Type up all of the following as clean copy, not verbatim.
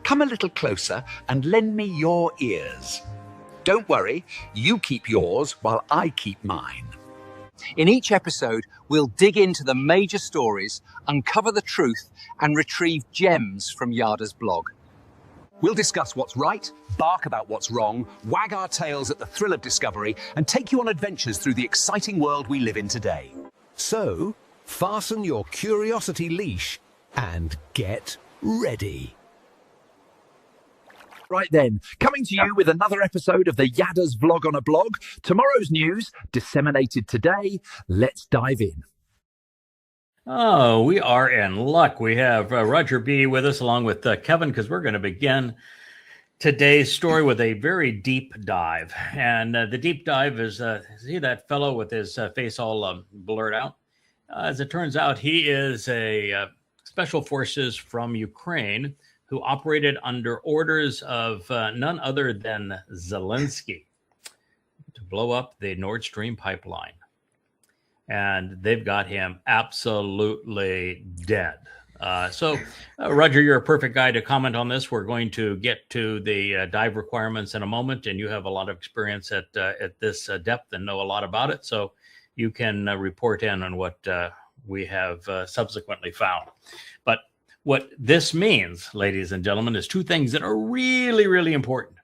Come a little closer and lend me your ears. Don't worry, you keep yours while I keep mine. In each episode, we'll dig into the major stories, uncover the truth, and retrieve gems from Yada's blog. We'll discuss what's right, bark about what's wrong, wag our tails at the thrill of discovery, and take you on adventures through the exciting world we live in today. So, fasten your curiosity leash and get ready. Right then, coming to you with another episode of the Yada's Vlog on a Blog. Tomorrow's news, disseminated today. Let's dive in. Oh, we are in luck. We have Roger B. with us along with Kevin, because we're going to begin today's story with a very deep dive. And the deep dive is, see that fellow with his face all blurred out? As it turns out, he is a special forces from Ukraine who operated under orders of none other than Zelensky to blow up the Nord Stream pipeline. And they've got him absolutely dead. Roger, you're a perfect guy to comment on this. We're going to get to the dive requirements in a moment, and you have a lot of experience at this depth and know a lot about it. So you can report in on what we have subsequently found. But what this means, ladies and gentlemen, is two things that are really, really important.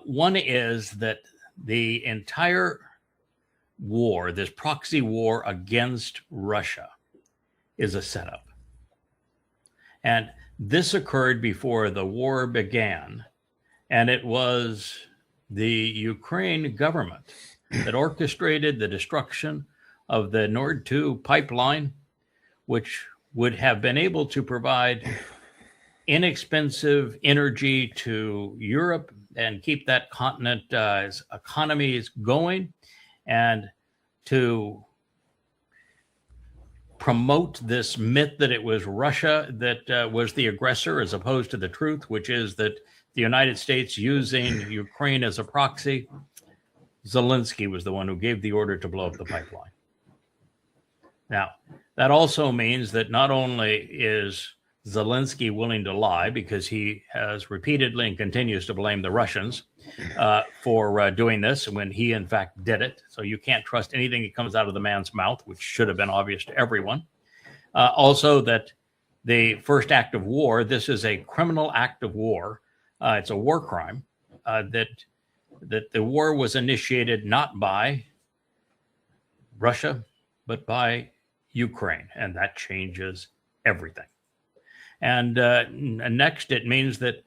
One is that the entire war, this proxy war against Russia, is a setup. And this occurred before the war began, and it was the Ukraine government that orchestrated the destruction of the Nord 2 pipeline, which would have been able to provide inexpensive energy to Europe and keep that continent's economies going, and to promote this myth that it was Russia that was the aggressor, as opposed to the truth, which is that the United States using Ukraine as a proxy. Zelensky was the one who gave the order to blow up the pipeline. Now, that also means that not only is Zelensky willing to lie, because he has repeatedly and continues to blame the Russians for doing this when he, in fact, did it. So you can't trust anything that comes out of the man's mouth, which should have been obvious to everyone. Also, that the first act of war, this is a criminal act of war. It's a war crime, that the war was initiated not by Russia, but by Ukraine, and that changes everything. And next, it means that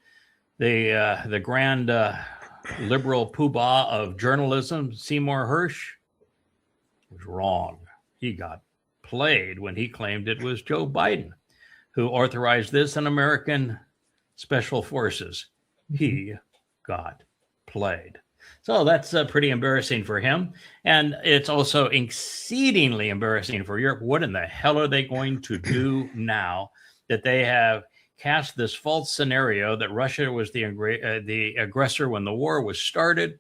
the grand liberal poobah of journalism, Seymour Hersh, was wrong. He got played when he claimed it was Joe Biden who authorized this in American special forces. He got played. So that's pretty embarrassing for him. And it's also exceedingly embarrassing for Europe. What in the hell are they going to do now that they have cast this false scenario that Russia was the aggressor when the war was started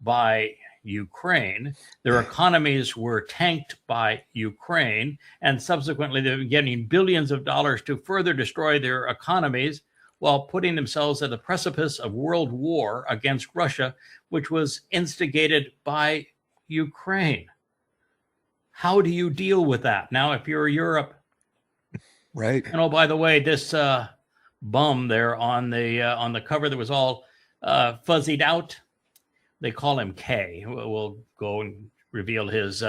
by Ukraine? Their economies were tanked by Ukraine, and subsequently they've been getting billions of dollars to further destroy their economies while putting themselves at the precipice of world war against Russia, which was instigated by Ukraine. How do you deal with that? Now, if you're Europe, right? And oh, by the way, this bum there on the cover that was all fuzzied out, they call him K. We'll go and reveal his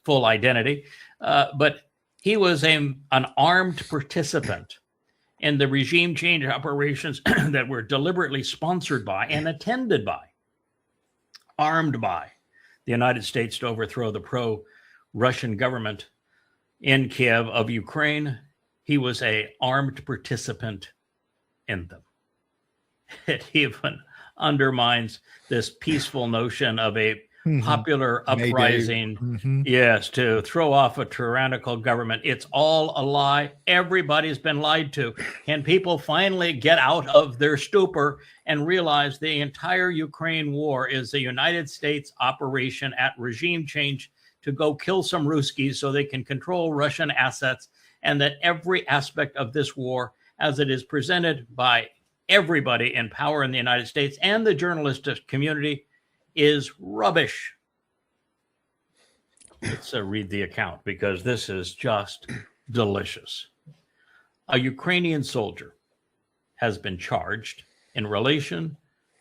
full identity, but he was an armed participant in the regime change operations that were deliberately sponsored by and attended by, armed by the United States to overthrow the pro-Russian government in Kiev of Ukraine. He was an armed participant in them. It even undermines this peaceful notion of a popular uprising, yes, to throw off a tyrannical government. It's all a lie. Everybody's been lied to. Can people finally get out of their stupor and realize the entire Ukraine war is a United States operation at regime change to go kill some Ruskies so they can control Russian assets, and that every aspect of this war as it is presented by everybody in power in the United States and the journalistic community is rubbish. Let's read the account because this is just delicious. A Ukrainian soldier has been charged in relation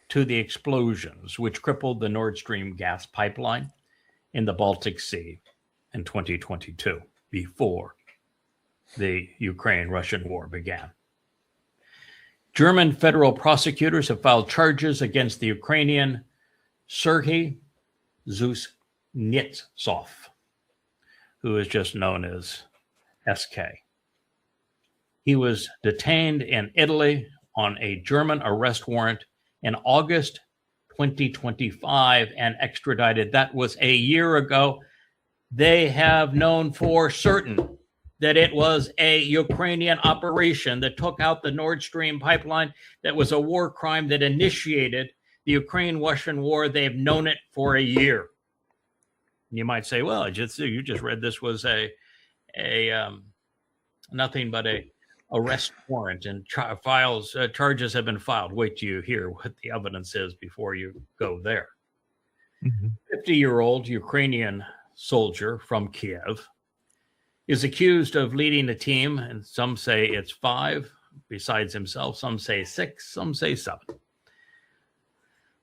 to the explosions which crippled the Nord Stream gas pipeline in the Baltic Sea in 2022, before the Ukraine-Russian war began. German federal prosecutors have filed charges against the Ukrainian Serhiy Zhusnitsov, who is just known as SK. He was detained in Italy on a German arrest warrant in August 2025 and extradited. That was a year ago. They have known for certain that it was a Ukrainian operation that took out the Nord Stream pipeline, that was a war crime that initiated the Ukraine-Russian war. They've known it for a year. You might say, well, you just read this was a nothing but a arrest warrant and charges have been filed. Wait till you hear what the evidence is before you go there. 50-year-old Ukrainian soldier from Kiev is accused of leading a team, and some say it's 5 besides himself, some say 6, some say 7.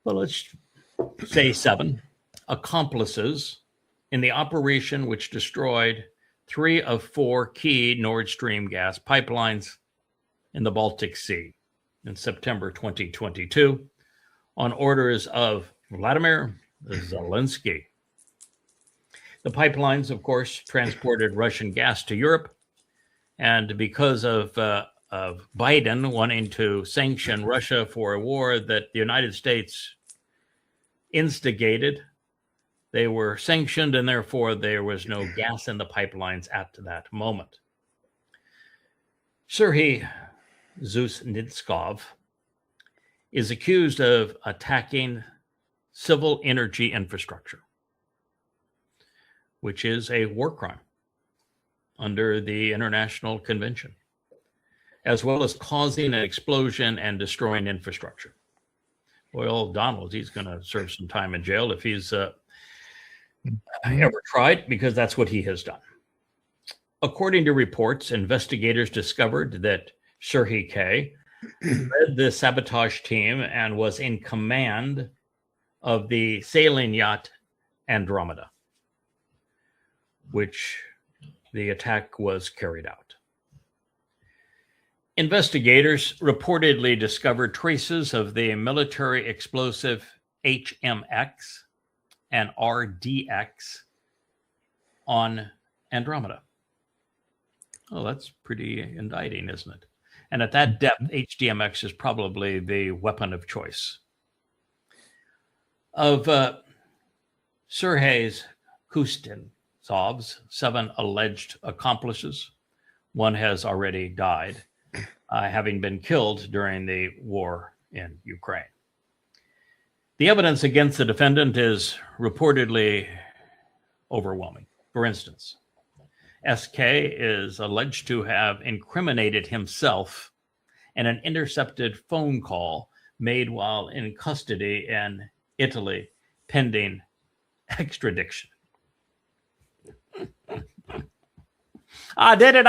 Well, let's say 7 accomplices in the operation which destroyed 3 of 4 key Nord Stream gas pipelines in the Baltic Sea in September 2022 on orders of Vladimir Zelensky. The pipelines, of course, transported Russian gas to Europe, and because of Biden wanting to sanction Russia for a war that the United States instigated, they were sanctioned, and therefore there was no gas in the pipelines at that moment. Serhiy Zhusnitsov is accused of attacking civil energy infrastructure, which is a war crime under the International Convention, as well as causing an explosion and destroying infrastructure. Boy, old Donald, he's going to serve some time in jail if he's ever tried, because that's what he has done. According to reports, investigators discovered that Serhiy K. led the sabotage team and was in command of the sailing yacht Andromeda, which the attack was carried out. Investigators reportedly discovered traces of the military explosive HMX and RDX on Andromeda. Oh, that's pretty indicting, isn't it? And at that depth, HDMX is probably the weapon of choice. Of Serhiy Kustintsov's 7 alleged accomplices, one has already died, having been killed during the war in Ukraine. The evidence against the defendant is reportedly overwhelming. For instance, SK is alleged to have incriminated himself in an intercepted phone call made while in custody in Italy pending extradition. I did it.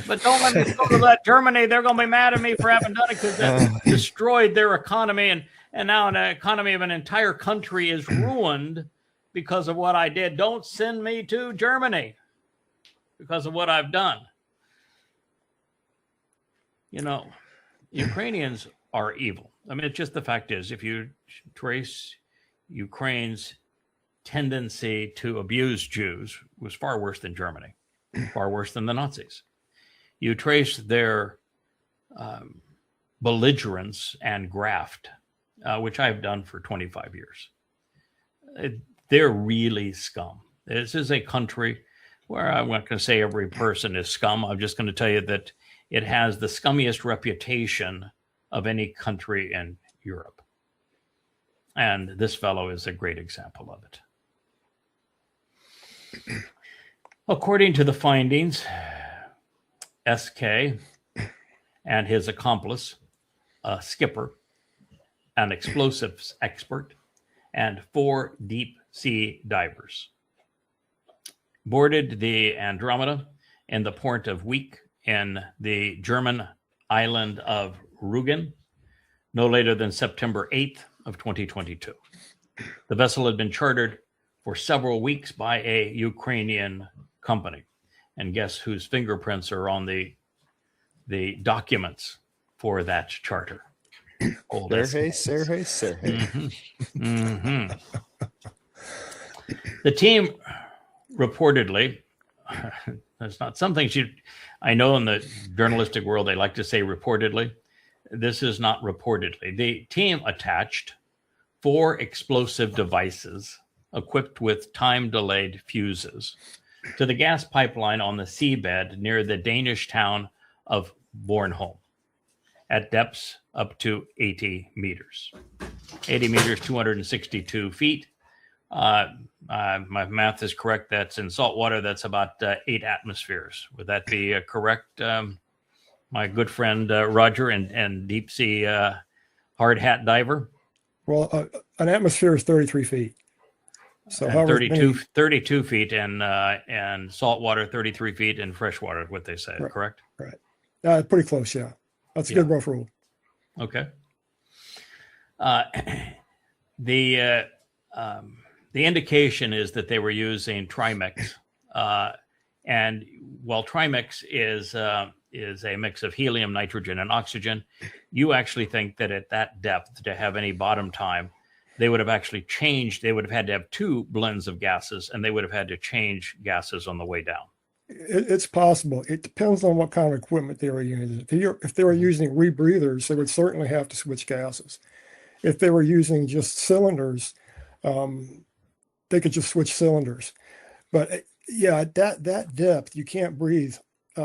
But don't let me go to that Germany. They're going to be mad at me for having done it because that destroyed their economy. And now the economy of an entire country is ruined because of what I did. Don't send me to Germany because of what I've done. You know, Ukrainians are evil. I mean, it's just the fact is, if you trace Ukraine's tendency to abuse Jews, was far worse than Germany, far worse than the Nazis. You trace their belligerence and graft, which I've done for 25 years. They're really scum. This is a country where I'm not going to say every person is scum. I'm just going to tell you that it has the scummiest reputation of any country in Europe. And this fellow is a great example of it. According to the findings, SK and his accomplice, a skipper, an explosives expert, and 4 deep sea divers. Boarded the Andromeda in the port of Wiek in the German island of Rugen, no later than September 8th of 2022. The vessel had been chartered for several weeks by a Ukrainian company. And guess whose fingerprints are on the documents for that charter? Old Sergey. The team reportedly, that's not something I know in the journalistic world, they like to say reportedly. This is not reportedly. The team attached 4 explosive devices equipped with time-delayed fuses to the gas pipeline on the seabed near the Danish town of Bornholm at depths up to 80 meters. 80 meters, 262 feet. My math is correct. That's in salt water. That's about 8 atmospheres. Would that be correct, my good friend Roger and deep sea hard hat diver? Well, an atmosphere is 33 feet. So 32 feet and salt water, 33 feet in fresh water, what they say, right, correct? Right. Pretty close, yeah. That's a good rough rule. Okay. The indication is that they were using trimix, and while trimix is a mix of helium, nitrogen, and oxygen, you actually think that at that depth, to have any bottom time, they would have actually changed. They would have had to have 2 blends of gases, and they would have had to change gases on the way down. It's possible. It depends on what kind of equipment they were using. If they were using rebreathers, they would certainly have to switch gases. If they were using just cylinders, they could just switch cylinders. But yeah, at that depth, you can't breathe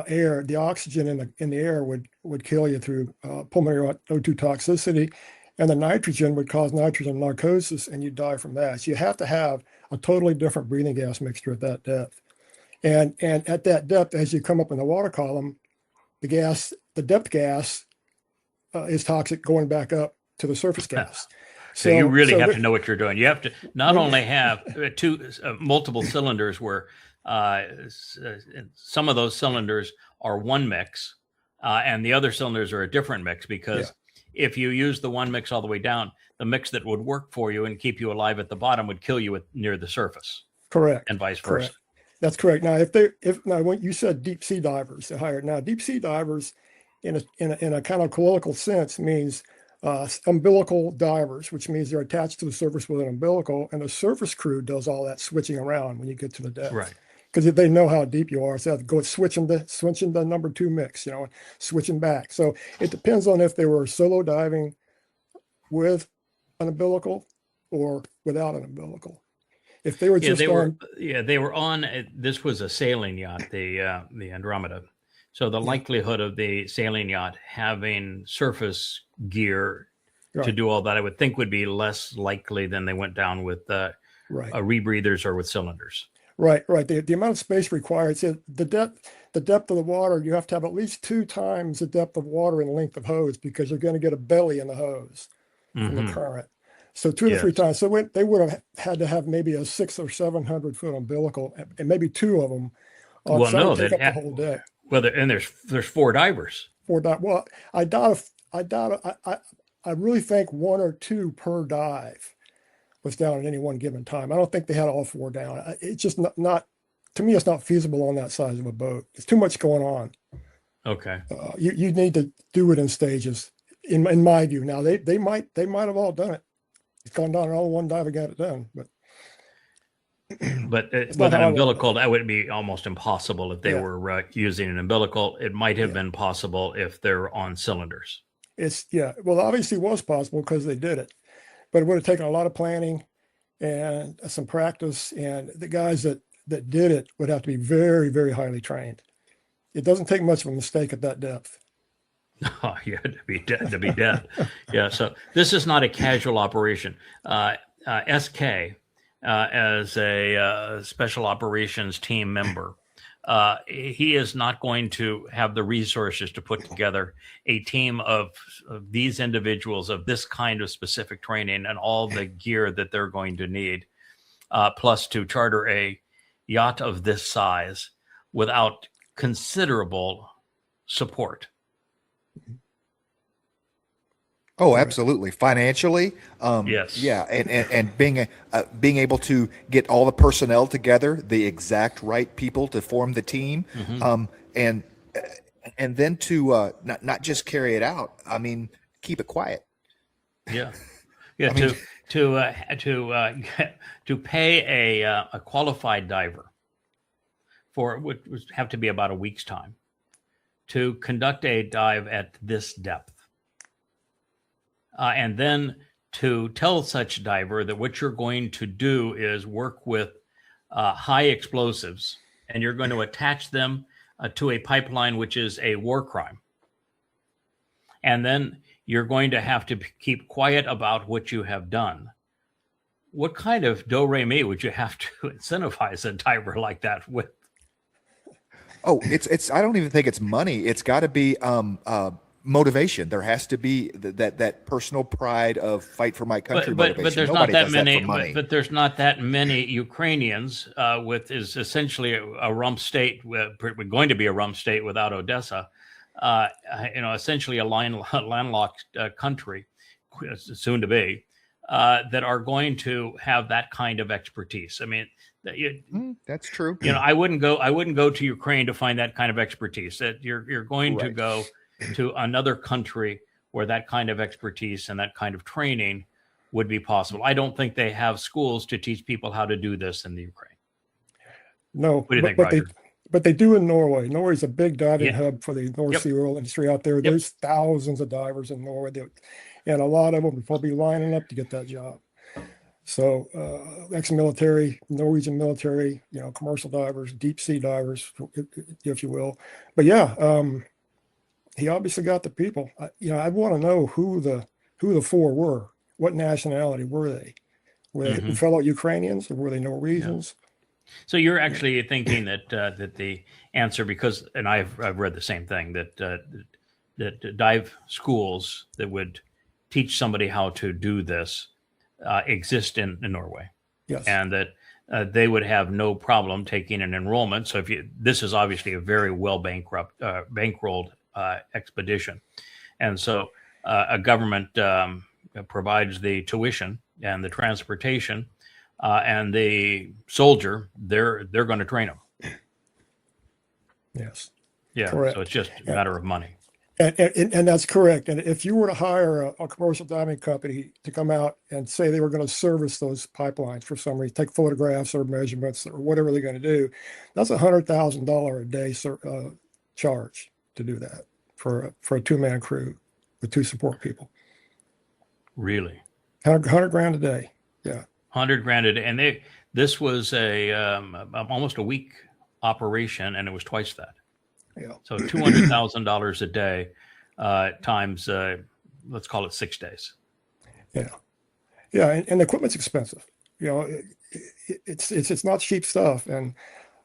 air. The oxygen in the air would kill you through pulmonary O2 toxicity, and the nitrogen would cause nitrogen narcosis, and you die from that. So you have to have a totally different breathing gas mixture at that depth. And at that depth, as you come up in the water column, the depth gas is toxic going back up to the surface gas. So you really have to know what you're doing. You have to not only have multiple cylinders where some of those cylinders are one mix and the other cylinders are a different mix, because if you use the one mix all the way down, the mix that would work for you and keep you alive at the bottom would kill you near the surface. Correct. And vice versa. Correct. That's correct. Now, when you said deep sea divers, they hired. Now, deep sea divers, in a kind of colloquial sense, means umbilical divers, which means they're attached to the surface with an umbilical, and the surface crew does all that switching around when you get to the depth. Right. Because they know how deep you are, so they have to go switching the number 2 mix, switching back. So it depends on if they were solo diving with an umbilical or without an umbilical. If they were they were on. This was a sailing yacht, the Andromeda. So the likelihood of the sailing yacht having surface gear to do all that, I would think, would be less likely than they went down with rebreathers or with cylinders. Right. The amount of space required. So the depth of the water, you have to have at least 2 times the depth of water and length of hose, because you're going to get a belly in the hose from the current. So 2 to 3 times. So they would have had to have maybe a 600 or 700 foot umbilical, and maybe 2 of them. Well, no, they'd have the whole deck. Well, and there's 4 divers. 4 divers. Well, I really think 1 or 2 per dive was down at any one given time. I don't think they had all 4 down. It's just not to me. It's not feasible on that size of a boat. It's too much going on. Okay. You need to do it in stages. In my view, now they might have all done it. It's gone down all in one dive and got it done, but with an umbilical, that would be almost impossible if they were using an umbilical. It might have been possible if they're on cylinders. Well, obviously it was possible because they did it, but it would have taken a lot of planning and some practice, and the guys that did it would have to be very, very highly trained. It doesn't take much of a mistake at that depth. Oh, yeah, to be dead. Yeah, so this is not a casual operation. SK, as a special operations team member, he is not going to have the resources to put together a team of these individuals of this kind of specific training and all the gear that they're going to need, plus to charter a yacht of this size without considerable support. Oh, absolutely. Financially, Yes. yeah, and being able to get all the personnel together, the exact right people to form the team, and then to not just carry it out. I mean, keep it quiet. Yeah, yeah. To pay a qualified diver for it would have to be about a week's time to conduct a dive at this depth. And then to tell such diver that what you're going to do is work with high explosives, and you're going to attach them to a pipeline, which is a war crime. And then you're going to have to keep quiet about what you have done. What kind of do-re-mi would you have to incentivize a diver like that with? Oh, it's. I don't even think it's money. It's got to be motivation. There has to be that personal pride of fight for my country. But there's Nobody not that does many. for money. But there's not that many Ukrainians with is essentially a rump state. We're going to be a rump state without Odessa. Essentially a landlocked country, soon to be, that are going to have that kind of expertise. I mean, That's true. I wouldn't go to Ukraine to find that kind of expertise. That you're going to go to another country where that kind of expertise and that kind of training would be possible. I don't think they have schools to teach people how to do this in the Ukraine. No, What do you think, Roger? But they do in Norway. Norway is a big diving hub for the North Sea oil industry out there. There's thousands of divers in Norway, and a lot of them will probably be lining up to get that job. So ex-military, Norwegian military, commercial divers, deep sea divers, if you will. But he obviously got the people. I want to know who the four were. What nationality were they? Were they fellow Ukrainians or were they Norwegians? So you're actually thinking that the answer, because, and I've read the same thing, that dive schools that would teach somebody how to do this exist in Norway. Yes. And that they would have no problem taking an enrollment. So this is obviously a very well bankrolled expedition. And so a government provides the tuition and the transportation, and the soldier, they're going to train them. Yes. Yeah. Correct. So it's just a matter of money. And that's correct. And if you were to hire a commercial diving company to come out and say they were going to service those pipelines for some reason, take photographs or measurements or whatever they're going to do, that's $100,000 a day charge to do that for a two-man crew with two support people. Really? 100 grand a day. Yeah. 100 grand a day. And this was almost a week operation, and it was twice that. Yeah. So $200,000 a day times, let's call it 6 days. Yeah. Yeah. And the equipment's expensive. It's not cheap stuff. And,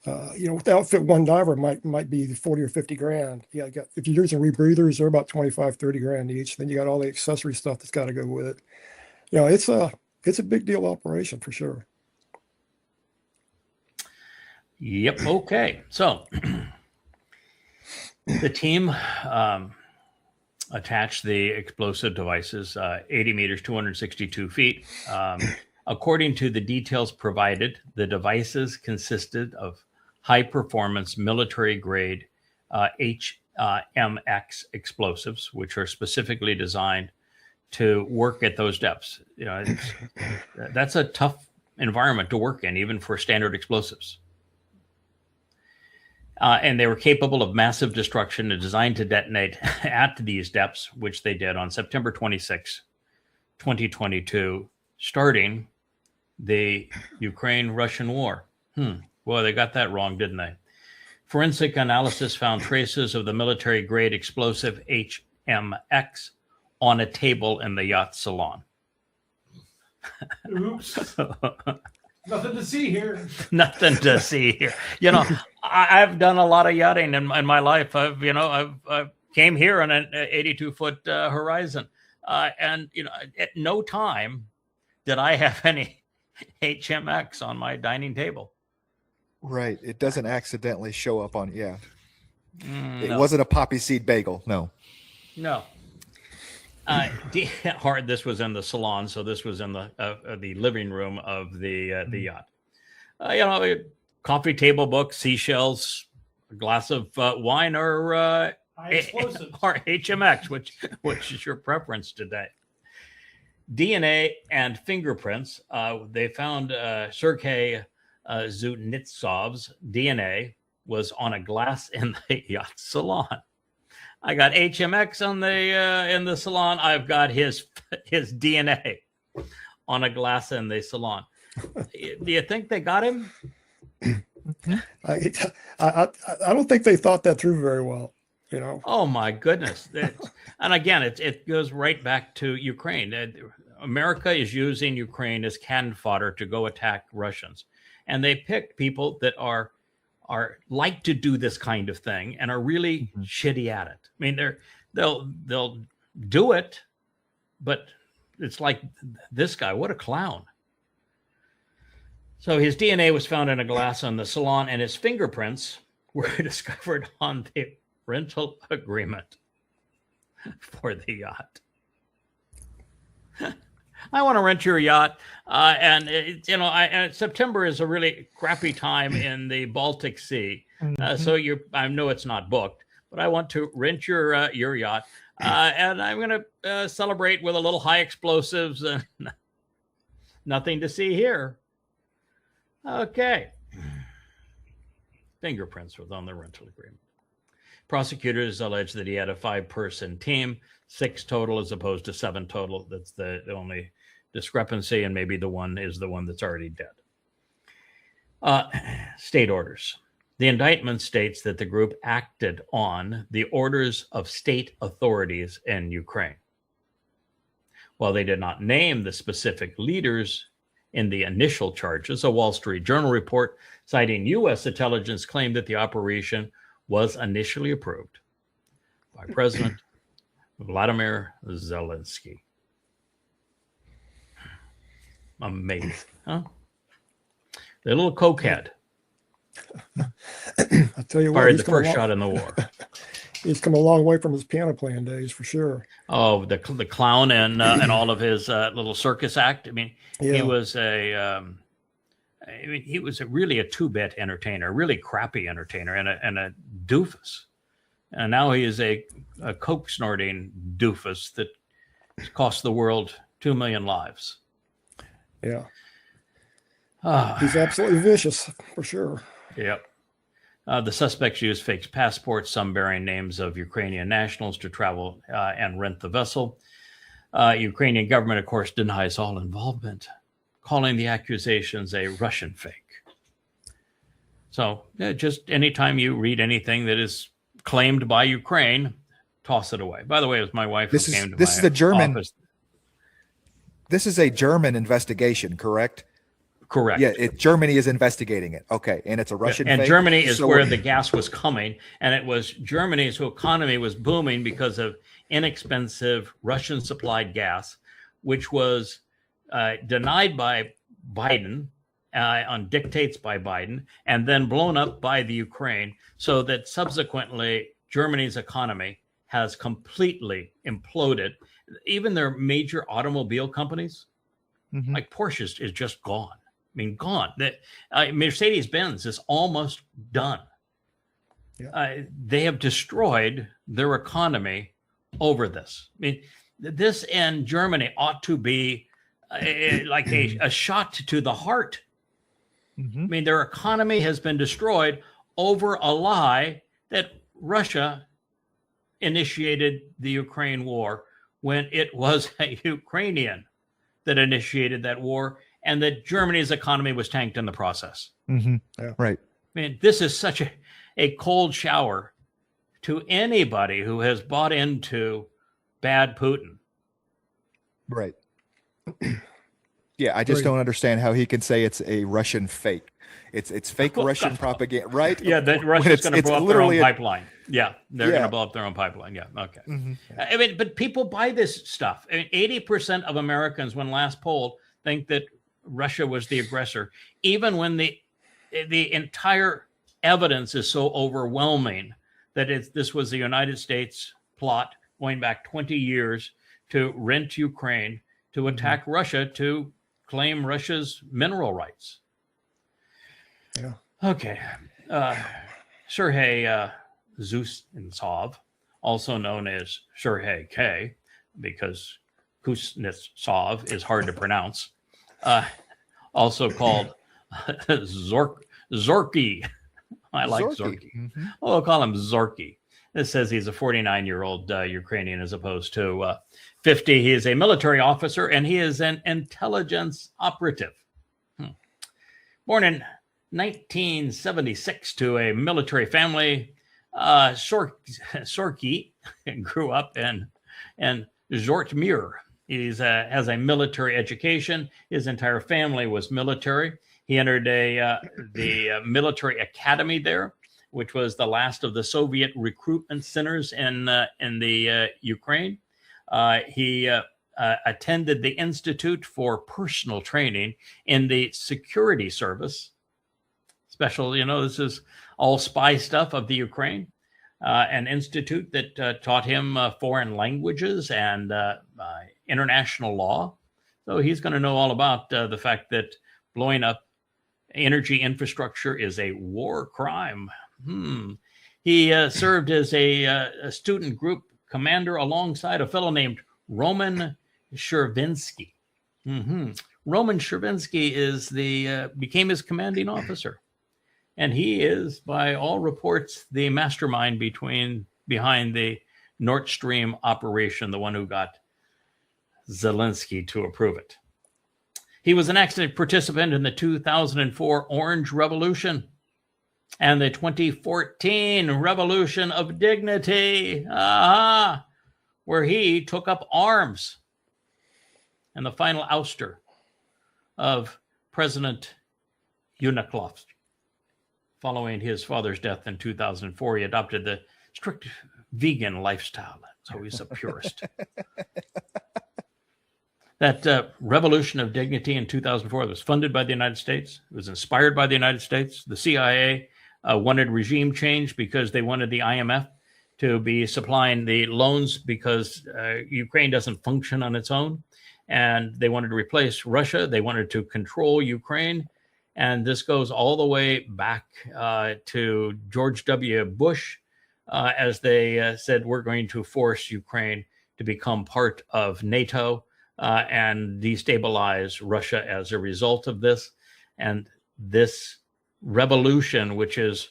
with the outfit, one diver might be 40 or 50 grand. Yeah. If you're using rebreathers, they're about 25, 30 grand each. Then you got all the accessory stuff that's got to go with it. It's a big deal operation for sure. Yep. Okay. So the team attached the explosive devices, 80 meters, 262 feet. According to the details provided, the devices consisted of high-performance military-grade HMX explosives, which are specifically designed to work at those depths. That's a tough environment to work in, even for standard explosives. And they were capable of massive destruction and designed to detonate at these depths, which they did on September 26, 2022, starting the Ukraine-Russian war. Boy, they got that wrong, didn't they? Forensic analysis found traces of the military-grade explosive HMX on a table in the yacht salon. Oops. Nothing to see here. Nothing to see here. I've done a lot of yachting in my life. I've came here on an 82-foot horizon, and at no time did I have any HMX on my dining table. Right. It doesn't accidentally show up on. Yeah. It No. wasn't a poppy seed bagel. No. No. This was in the salon, so this was in the living room of the yacht. Coffee table book, seashells, a glass of wine, or or HMX, which is your preference today. DNA and fingerprints. They found Sergei Zhutnitsov's DNA was on a glass in the yacht salon. I got HMX on in the salon. I've got his DNA on a glass in the salon. Do you think they got him? I don't think they thought that through very well. Oh my goodness! And again, it goes right back to Ukraine. America is using Ukraine as cannon fodder to go attack Russians, and they picked people that are like to do this kind of thing and are really shitty at it. I mean, they'll do it, but it's like this guy. What a clown! So his DNA was found in a glass on the salon, and his fingerprints were discovered on the rental agreement for the yacht. I want to rent your yacht, and September is a really crappy time in the Baltic Sea. So I know it's not booked, but I want to rent your yacht, and I'm going to celebrate with a little high explosives and nothing to see here. Okay. Fingerprints was on the rental agreement. Prosecutors allege that he had a 5-person team, 6 total as opposed to 7 total. That's the only discrepancy, and maybe the one is the one that's already dead. State orders. The indictment states that the group acted on the orders of state authorities in Ukraine. While they did not name the specific leaders in the initial charges, a Wall Street Journal report citing U.S. intelligence claimed that the operation was initially approved by President Vladimir Zelensky. Amazing, huh? The little cokehead I tell you what, fired the first shot in the war. He's come a long way from his piano playing days, for sure. Oh, the clown and all of his little circus act. I mean, he was really a 2-bit entertainer, really crappy entertainer, and a doofus. And now he is a coke snorting doofus that cost the world 2 million lives. Yeah. He's absolutely vicious, for sure. Yep. The suspects used fake passports, some bearing names of Ukrainian nationals, to travel and rent the vessel. Ukrainian government, of course, denies all involvement, calling the accusations a Russian fake. So just anytime you read anything that is claimed by Ukraine, toss it away. By the way, it was my wife who came to my office. This is a German investigation, correct? Correct. Yeah, Germany is investigating it. Okay, and it's a Russian and fake? Germany is where the gas was coming, and it was Germany's economy was booming because of inexpensive Russian-supplied gas, which was denied by Biden, on dictates by Biden, and then blown up by the Ukraine, so that subsequently Germany's economy has completely imploded. Even their major automobile companies, like Porsche, is just gone. I mean, gone. Mercedes-Benz is almost done. Yeah. They have destroyed their economy over this. I mean, this in Germany ought to be like a shot to the heart. I mean, their economy has been destroyed over a lie that Russia initiated the Ukraine war when it was a Ukrainian that initiated that war, and that Germany's economy was tanked in the process. Yeah. Right. I mean, this is such a cold shower to anybody who has bought into bad Putin. Right. Yeah, I just Agreed. don't understand how he can say it's a Russian fake. It's fake Russian propaganda, right? Yeah, that When Russia's going to it's blow up their literally own pipeline. Yeah, they're going to yeah. blow up their own pipeline. Yeah, okay. Mhm. I mean, but people buy this stuff. I mean, 80% of Americans, when last polled, think that Russia was the aggressor, even when the entire evidence is so overwhelming that this was the United States plot going back 20 years to rent Ukraine, to attack Russia, to claim Russia's mineral rights. Yeah. Okay. Sergei Kuznetsov, also known as Sergei K, because Kuznetsov is hard to pronounce, also called Zorky. I like Zorky. Mhm. Well, we'll call him Zorky. This says he's a 49-year-old Ukrainian as opposed to 50. He is a military officer and he is an intelligence operative. Born in 1976 to a military family, Sorky grew up in Zhytomyr. He has a military education. His entire family was military. He entered the military academy there, which was the last of the Soviet recruitment centers in the Ukraine. He attended the Institute for Personal Training in the Security Service. Special, this is all spy stuff of the Ukraine. An institute that taught him foreign languages and international law. So he's going to know all about the fact that blowing up energy infrastructure is a war crime. He served as a student group commander alongside a fellow named Roman Chervinsky. Roman Chervinsky became his commanding officer. And he is, by all reports, the mastermind behind the Nord Stream operation, the one who got Zelensky to approve it. He was an active participant in the 2004 Orange Revolution and the 2014 Revolution of Dignity, where he took up arms, and the final ouster of President Yanukovych. Following his father's death in 2004, he adopted the strict vegan lifestyle. So he's a purist. That Revolution of Dignity in 2004 was funded by the United States. It was inspired by the United States. The CIA wanted regime change because they wanted the IMF to be supplying the loans because Ukraine doesn't function on its own. And they wanted to replace Russia. They wanted to control Ukraine. And this goes all the way back to George W. Bush, as they said, we're going to force Ukraine to become part of NATO and destabilize Russia as a result of this. And this revolution, which is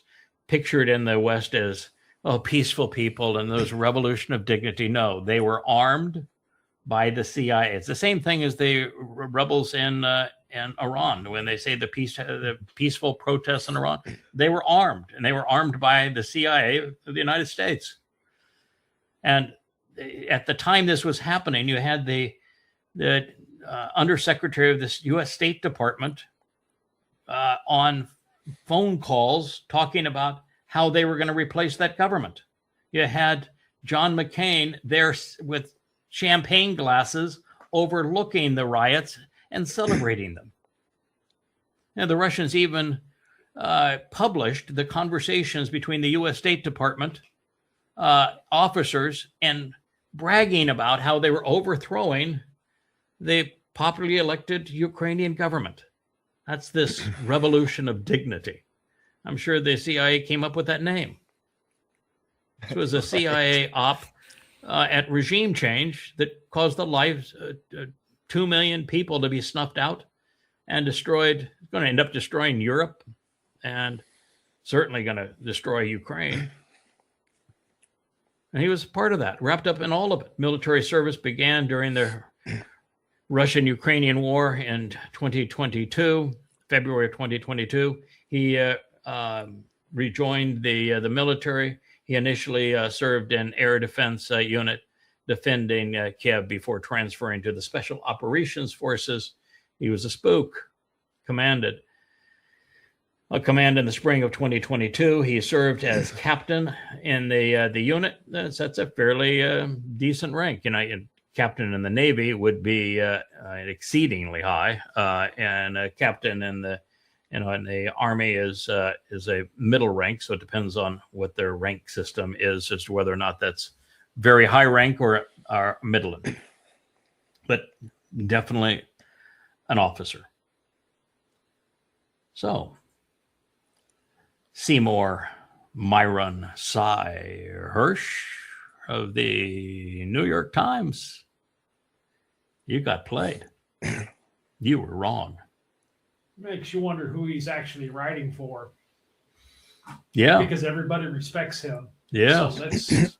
pictured in the West as peaceful people and those Revolution of Dignity, no, they were armed by the CIA. It's the same thing as the rebels in Iran. When they say the peaceful protests in Iran, they were armed, and they were armed by the CIA of the United States. And at the time this was happening, you had the undersecretary of the U.S. State Department on phone calls talking about how they were going to replace that government. You had John McCain there with champagne glasses overlooking the riots and celebrating them. And the Russians even published the conversations between the U.S. State Department officers and bragging about how they were overthrowing the popularly elected Ukrainian government. That's this Revolution of Dignity. I'm sure the CIA came up with that name. This was a CIA op at regime change that caused the lives 2 million people to be snuffed out and destroyed. It's going to end up destroying Europe and certainly going to destroy Ukraine. And he was part of that, wrapped up in all of it. Military service began during the Russian-Ukrainian war in 2022, February of 2022. He rejoined the military. He initially served in air defense unit defending Kiev before transferring to the Special Operations Forces. He was a spook. Command in the spring of 2022. He served as captain in the unit. That's a fairly decent rank. Captain in the Navy would be exceedingly high, and a captain in the Army is a middle rank. So it depends on what their rank system is as to whether or not that's very high rank or middle, but definitely an officer. So Seymour Myron Cy Hirsch of the New York Times, you got played. You were wrong. Makes you wonder who he's actually writing for. Yeah. Because everybody respects him. Yeah. So let's...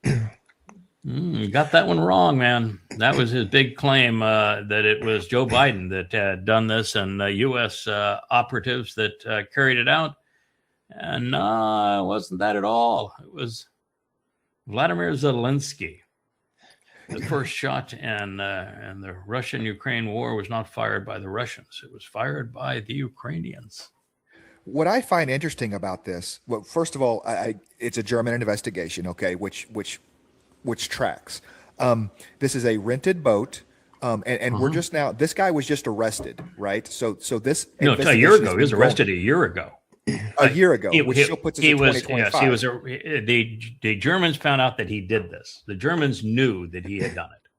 You got that one wrong, man. That was his big claim, that it was Joe Biden that had done this and U.S. Operatives that carried it out. And no, it wasn't that at all. It was Vladimir Zelensky. The first shot in the Russian-Ukraine war was not fired by the Russians. It was fired by the Ukrainians. What I find interesting about this, well, first of all, it's a German investigation, okay, which tracks. This is a rented boat, and we're just now. This guy was just arrested, right? So this. No, it's a year ago. He was arrested a year ago. A year ago, which still puts us in 2025. Yes, he was. The Germans found out that he did this. The Germans knew that he had done it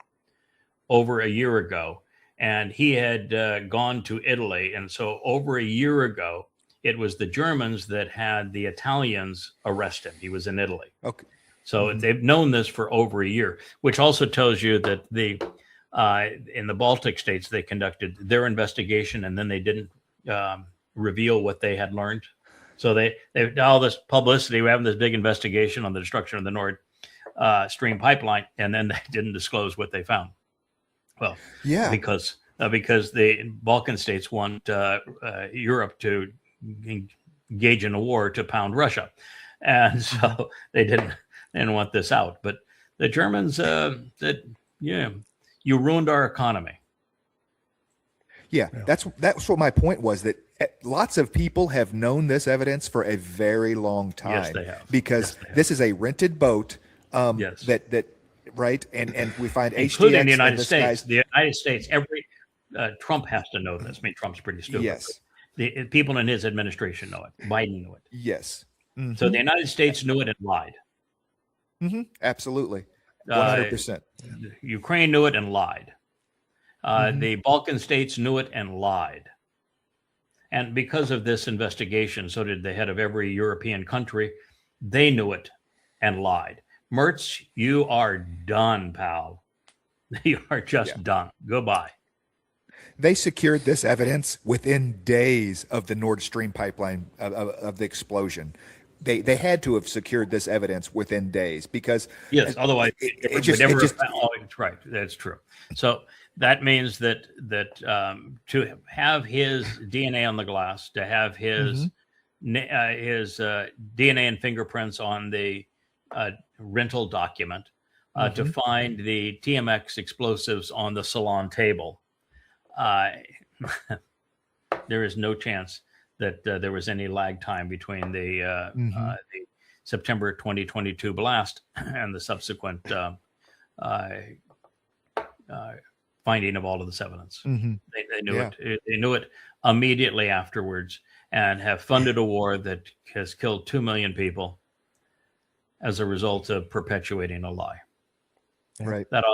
over a year ago, and he had gone to Italy. And so over a year ago, it was the Germans that had the Italians arrest him. He was in Italy. Okay. So they've known this for over a year, which also tells you that in the Baltic states, they conducted their investigation and then they didn't reveal what they had learned. So they all this publicity. We're having this big investigation on the destruction of the Nord Stream pipeline, and then they didn't disclose what they found. Well, yeah, because the Balkan states want Europe to engage in a war to pound Russia, and so they didn't want this out. But the Germans said, "Yeah, you ruined our economy." Yeah, that's what my point was, that lots of people have known this evidence for a very long time. Yes, they have. Because this is a rented boat. Yes. That right, and we find including HTX the United States. The United States, every Trump has to know this. I mean, Trump's pretty stupid. Yes. The people in his administration know it. Biden knew it. Yes. Mm-hmm. So the United States knew it and lied. Mm-hmm. Absolutely. 100%. Ukraine knew it and lied. The Balkan states knew it and lied. And because of this investigation, so did the head of every European country. They knew it and lied. Mertz, you are done, pal. You are just done. Goodbye. They secured this evidence within days of the Nord Stream pipeline, of the explosion. They had to have secured this evidence within days because otherwise right. That's true. So that means that to have his DNA on the glass, to have his DNA and fingerprints on the rental document, to find the TMX explosives on the salon table, there is no chance that there was any lag time between the September 2022 blast and the subsequent finding of all of this evidence. They knew it. They knew it immediately afterwards, and have funded a war that has killed 2 million people as a result of perpetuating a lie. Right. That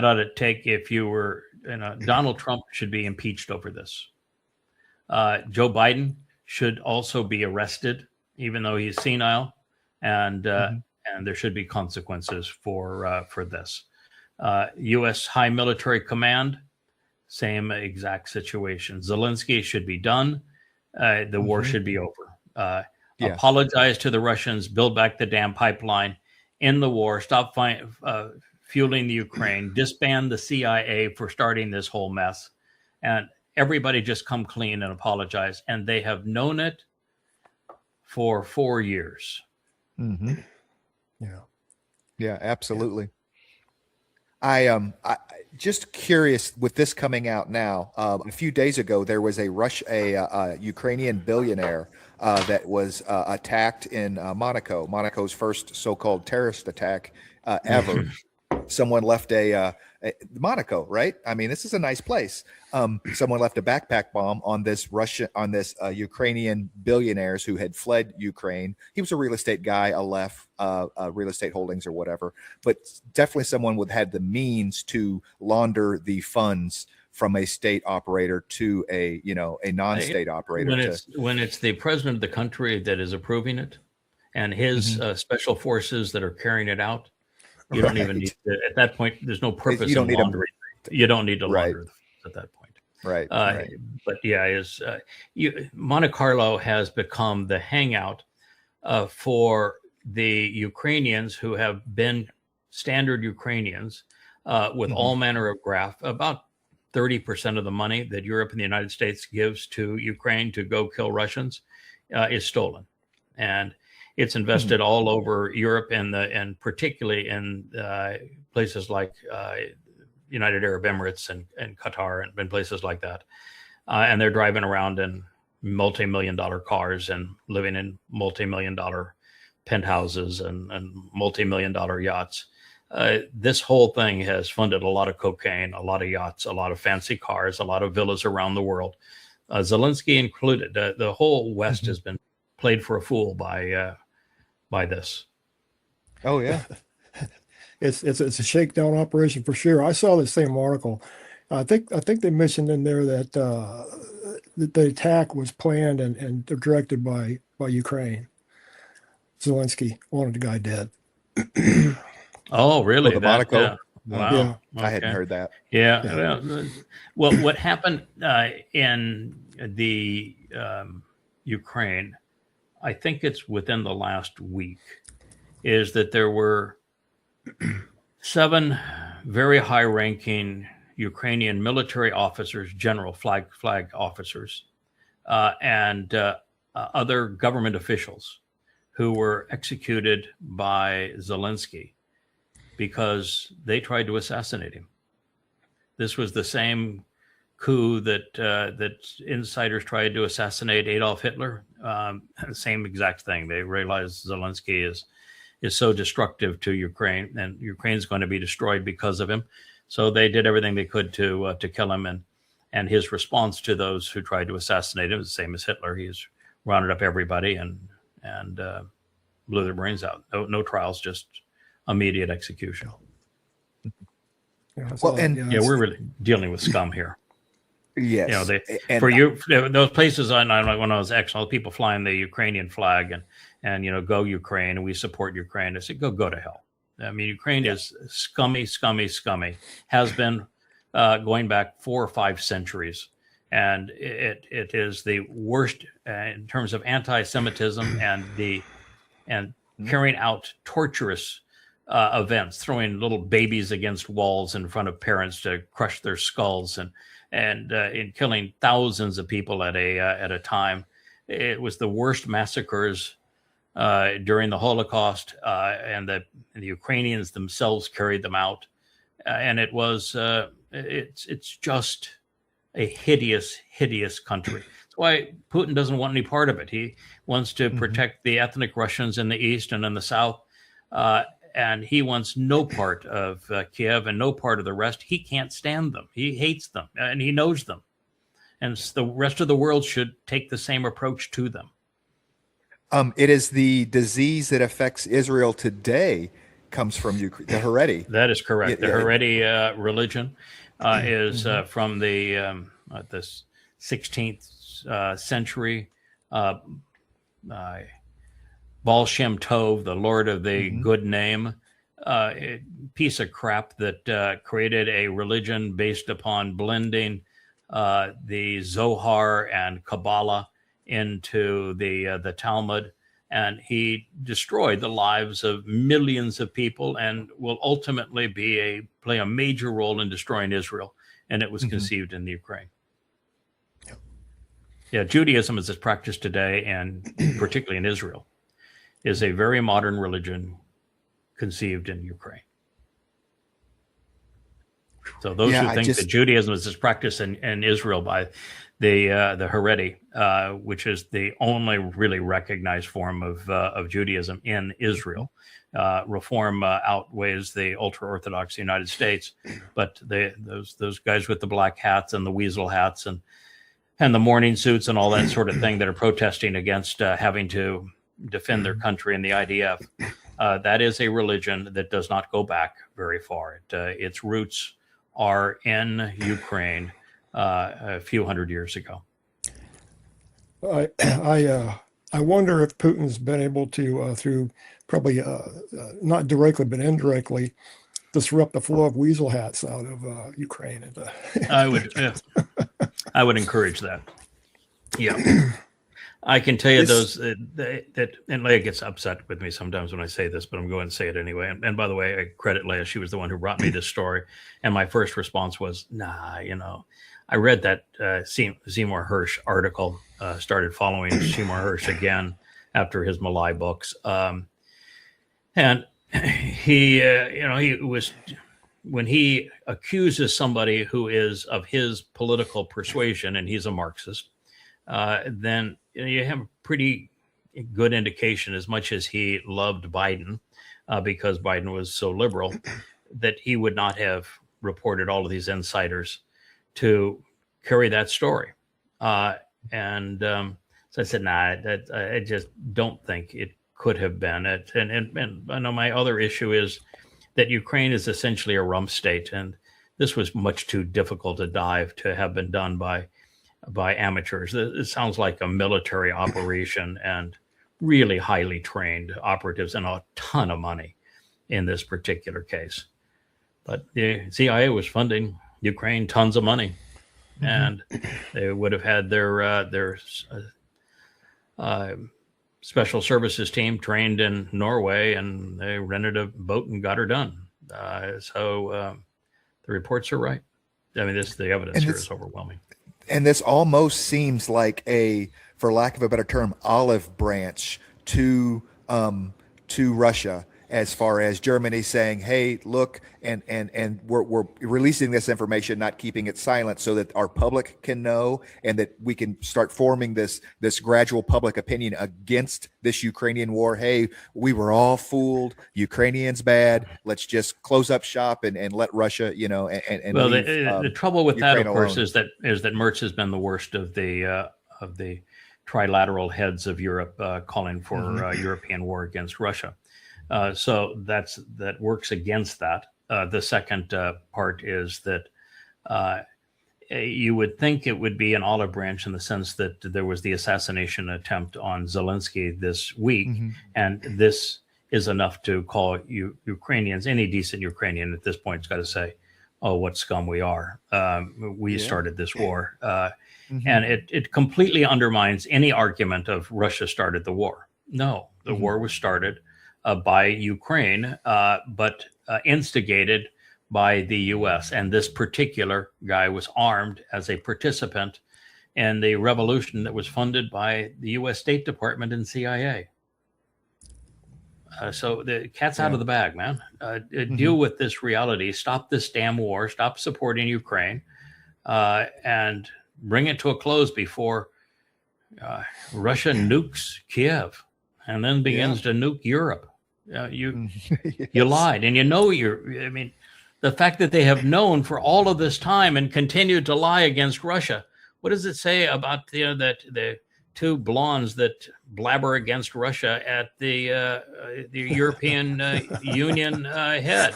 ought to take, if you were, Donald Trump should be impeached over this. Joe Biden should also be arrested, even though he's senile, and there should be consequences for this. U.S. High Military Command, same exact situation. Zelensky should be done. The war should be over. Apologize to the Russians. Build back the damn pipeline. End the war. Stop fueling the Ukraine. Disband the CIA for starting this whole mess. And everybody just come clean and apologize. And they have known it for 4 years. Yeah, absolutely. I just curious with this coming out now. A few days ago, there was a Ukrainian billionaire that was attacked in Monaco. Monaco's first so-called terrorist attack ever. Someone left a Monaco, right? I mean, this is a nice place. Someone left a backpack bomb on this Ukrainian billionaires who had fled Ukraine. He was a real estate guy, Aleph, real estate holdings or whatever, but definitely someone would had the means to launder the funds from a state operator to a non-state operator. When it's the president of the country that is approving it, and his special forces that are carrying it out. You don't even need to, at that point, there's no purpose in laundering. You don't need to launder at that point. Right. But yeah, Monte Carlo has become the hangout for the Ukrainians who have been standard Ukrainians with all manner of graft. About 30% of the money that Europe and the United States gives to Ukraine to go kill Russians is stolen. And it's invested all over Europe and particularly in places like United Arab Emirates and Qatar and places like that. And they're driving around in multi-million-dollar cars and living in multi-million-dollar penthouses and multi-million-dollar yachts. This whole thing has funded a lot of cocaine, a lot of yachts, a lot of fancy cars, a lot of villas around the world. Zelensky included. The whole West has been played for a fool by this. Oh yeah, it's a shakedown operation for sure. I saw the same article. I think they mentioned in there that the attack was planned and directed by Ukraine. Zelensky wanted the guy dead. Oh, really? The Monaco. Wow. Yeah. I hadn't heard that. Yeah. Well, what happened in the Ukraine, I think it's within the last week, is that there were 7 very high-ranking Ukrainian military officers, general flag officers, and other government officials who were executed by Zelensky because they tried to assassinate him. This was the same coup that insiders tried to assassinate Adolf Hitler. Same exact thing. They realized Zelensky is so destructive to Ukraine, and Ukraine's going to be destroyed because of him. So they did everything they could to kill him. And his response to those who tried to assassinate him is the same as Hitler. He's rounded up everybody and blew their brains out. No trials, just immediate execution. We're really dealing with scum here. Yes. Those places when I was all people flying the Ukrainian flag and go Ukraine, and we support Ukraine. I said, go to hell. I mean, Ukraine is scummy, has been going back 4 or 5 centuries. And it is the worst in terms of anti-Semitism and carrying out torturous events, throwing little babies against walls in front of parents to crush their skulls and in killing thousands of people at a time. It was the worst massacres during the Holocaust, and the Ukrainians themselves carried them out. And it was it's just a hideous country. That's why Putin doesn't want any part of it. He wants to protect the ethnic Russians in the east and in the south. And he wants no part of Kiev and no part of the rest. He can't stand them. He hates them, and he knows them. And the rest of the world should take the same approach to them. It is the disease that affects Israel today comes from Ukraine, the Haredi. That is correct. The Haredi religion is from the 16th century. Baal Shem Tov, the Lord of the Good Name, piece of crap that created a religion based upon blending the Zohar and Kabbalah into the Talmud, and he destroyed the lives of millions of people and will ultimately play a major role in destroying Israel. And it was conceived in the Ukraine. Yeah, Judaism as it's practiced today, and particularly in Israel, is a very modern religion conceived in Ukraine. So those Yeah, who think that Judaism is practiced in Israel by the Haredi, which is the only really recognized form of Judaism in Israel. Reform outweighs the ultra-Orthodox United States, but those guys with the black hats and the weasel hats and the morning suits and all that sort of thing that are protesting against having to defend their country and the IDF, that is a religion that does not go back very far. Its roots are in Ukraine a few hundred years ago. I wonder if Putin's been able to, through probably not directly but indirectly, disrupt the flow of weasel hats out of Ukraine. I would encourage that. Yeah. I can tell you those that and Leah gets upset with me sometimes when I say this, but I'm going to say it anyway. And by the way, I credit Leah. She was the one who brought me this story. And my first response was, nah, I read that Seymour Hersh article, started following Seymour Hersh again after his Malai books. And he was, when he accuses somebody who is of his political persuasion, and he's a Marxist, then you have a pretty good indication, as much as he loved Biden, because Biden was so liberal, that he would not have reported all of these insiders to carry that story. So I said, nah, I just don't think it could have been it. And I know my other issue is that Ukraine is essentially a rump state, and this was much too difficult a dive to have been done by amateurs. It sounds like a military operation and really highly trained operatives and a ton of money in this particular case. But the CIA was funding Ukraine tons of money, and they would have had their special services team trained in Norway, and they rented a boat and got her done. So the reports are right. I mean, the evidence here is overwhelming. And this almost seems like for lack of a better term, olive branch to Russia, as far as Germany saying, hey, look, and we're releasing this information, not keeping it silent, so that our public can know, and that we can start forming this gradual public opinion against this Ukrainian war. Hey, we were all fooled. Ukrainians bad. Let's just close up shop and let Russia, and well, leave, the trouble with Ukraine that, of course, alone. is that Merz has been the worst of the trilateral heads of Europe, calling for European war against Russia. So that works against that. The second part is that you would think it would be an olive branch in the sense that there was the assassination attempt on Zelensky this week, and this is enough to call Ukrainians, any decent Ukrainian at this point, has got to say, oh, what scum we are. We started this war. And it completely undermines any argument of Russia started the war. No, the war was started by Ukraine, but instigated by the U.S. And this particular guy was armed as a participant in the revolution that was funded by the U.S. State Department and CIA. So the cat's out of the bag, man. Deal with this reality. Stop this damn war. Stop supporting Ukraine, and bring it to a close before Russia nukes Kiev and then begins to nuke Europe. You lied, and the fact that they have known for all of this time and continued to lie against Russia. What does it say about that the two blondes that blabber against Russia at the European Union head?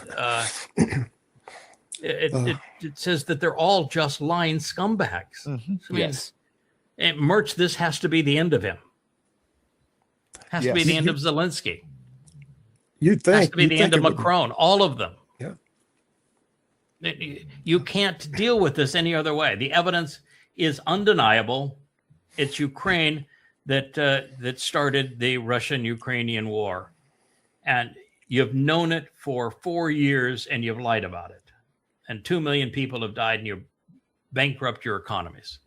It says that they're all just lying scumbags. Merch, this has to be the end of him. Has to be the end of Zelensky. You'd think. Has to be the end of Macron. All of them. Yeah. You can't deal with this any other way. The evidence is undeniable. It's Ukraine that started the Russian-Ukrainian war, and you've known it for 4 years, and you've lied about it. And 2 million people have died, and you bankrupt your economies.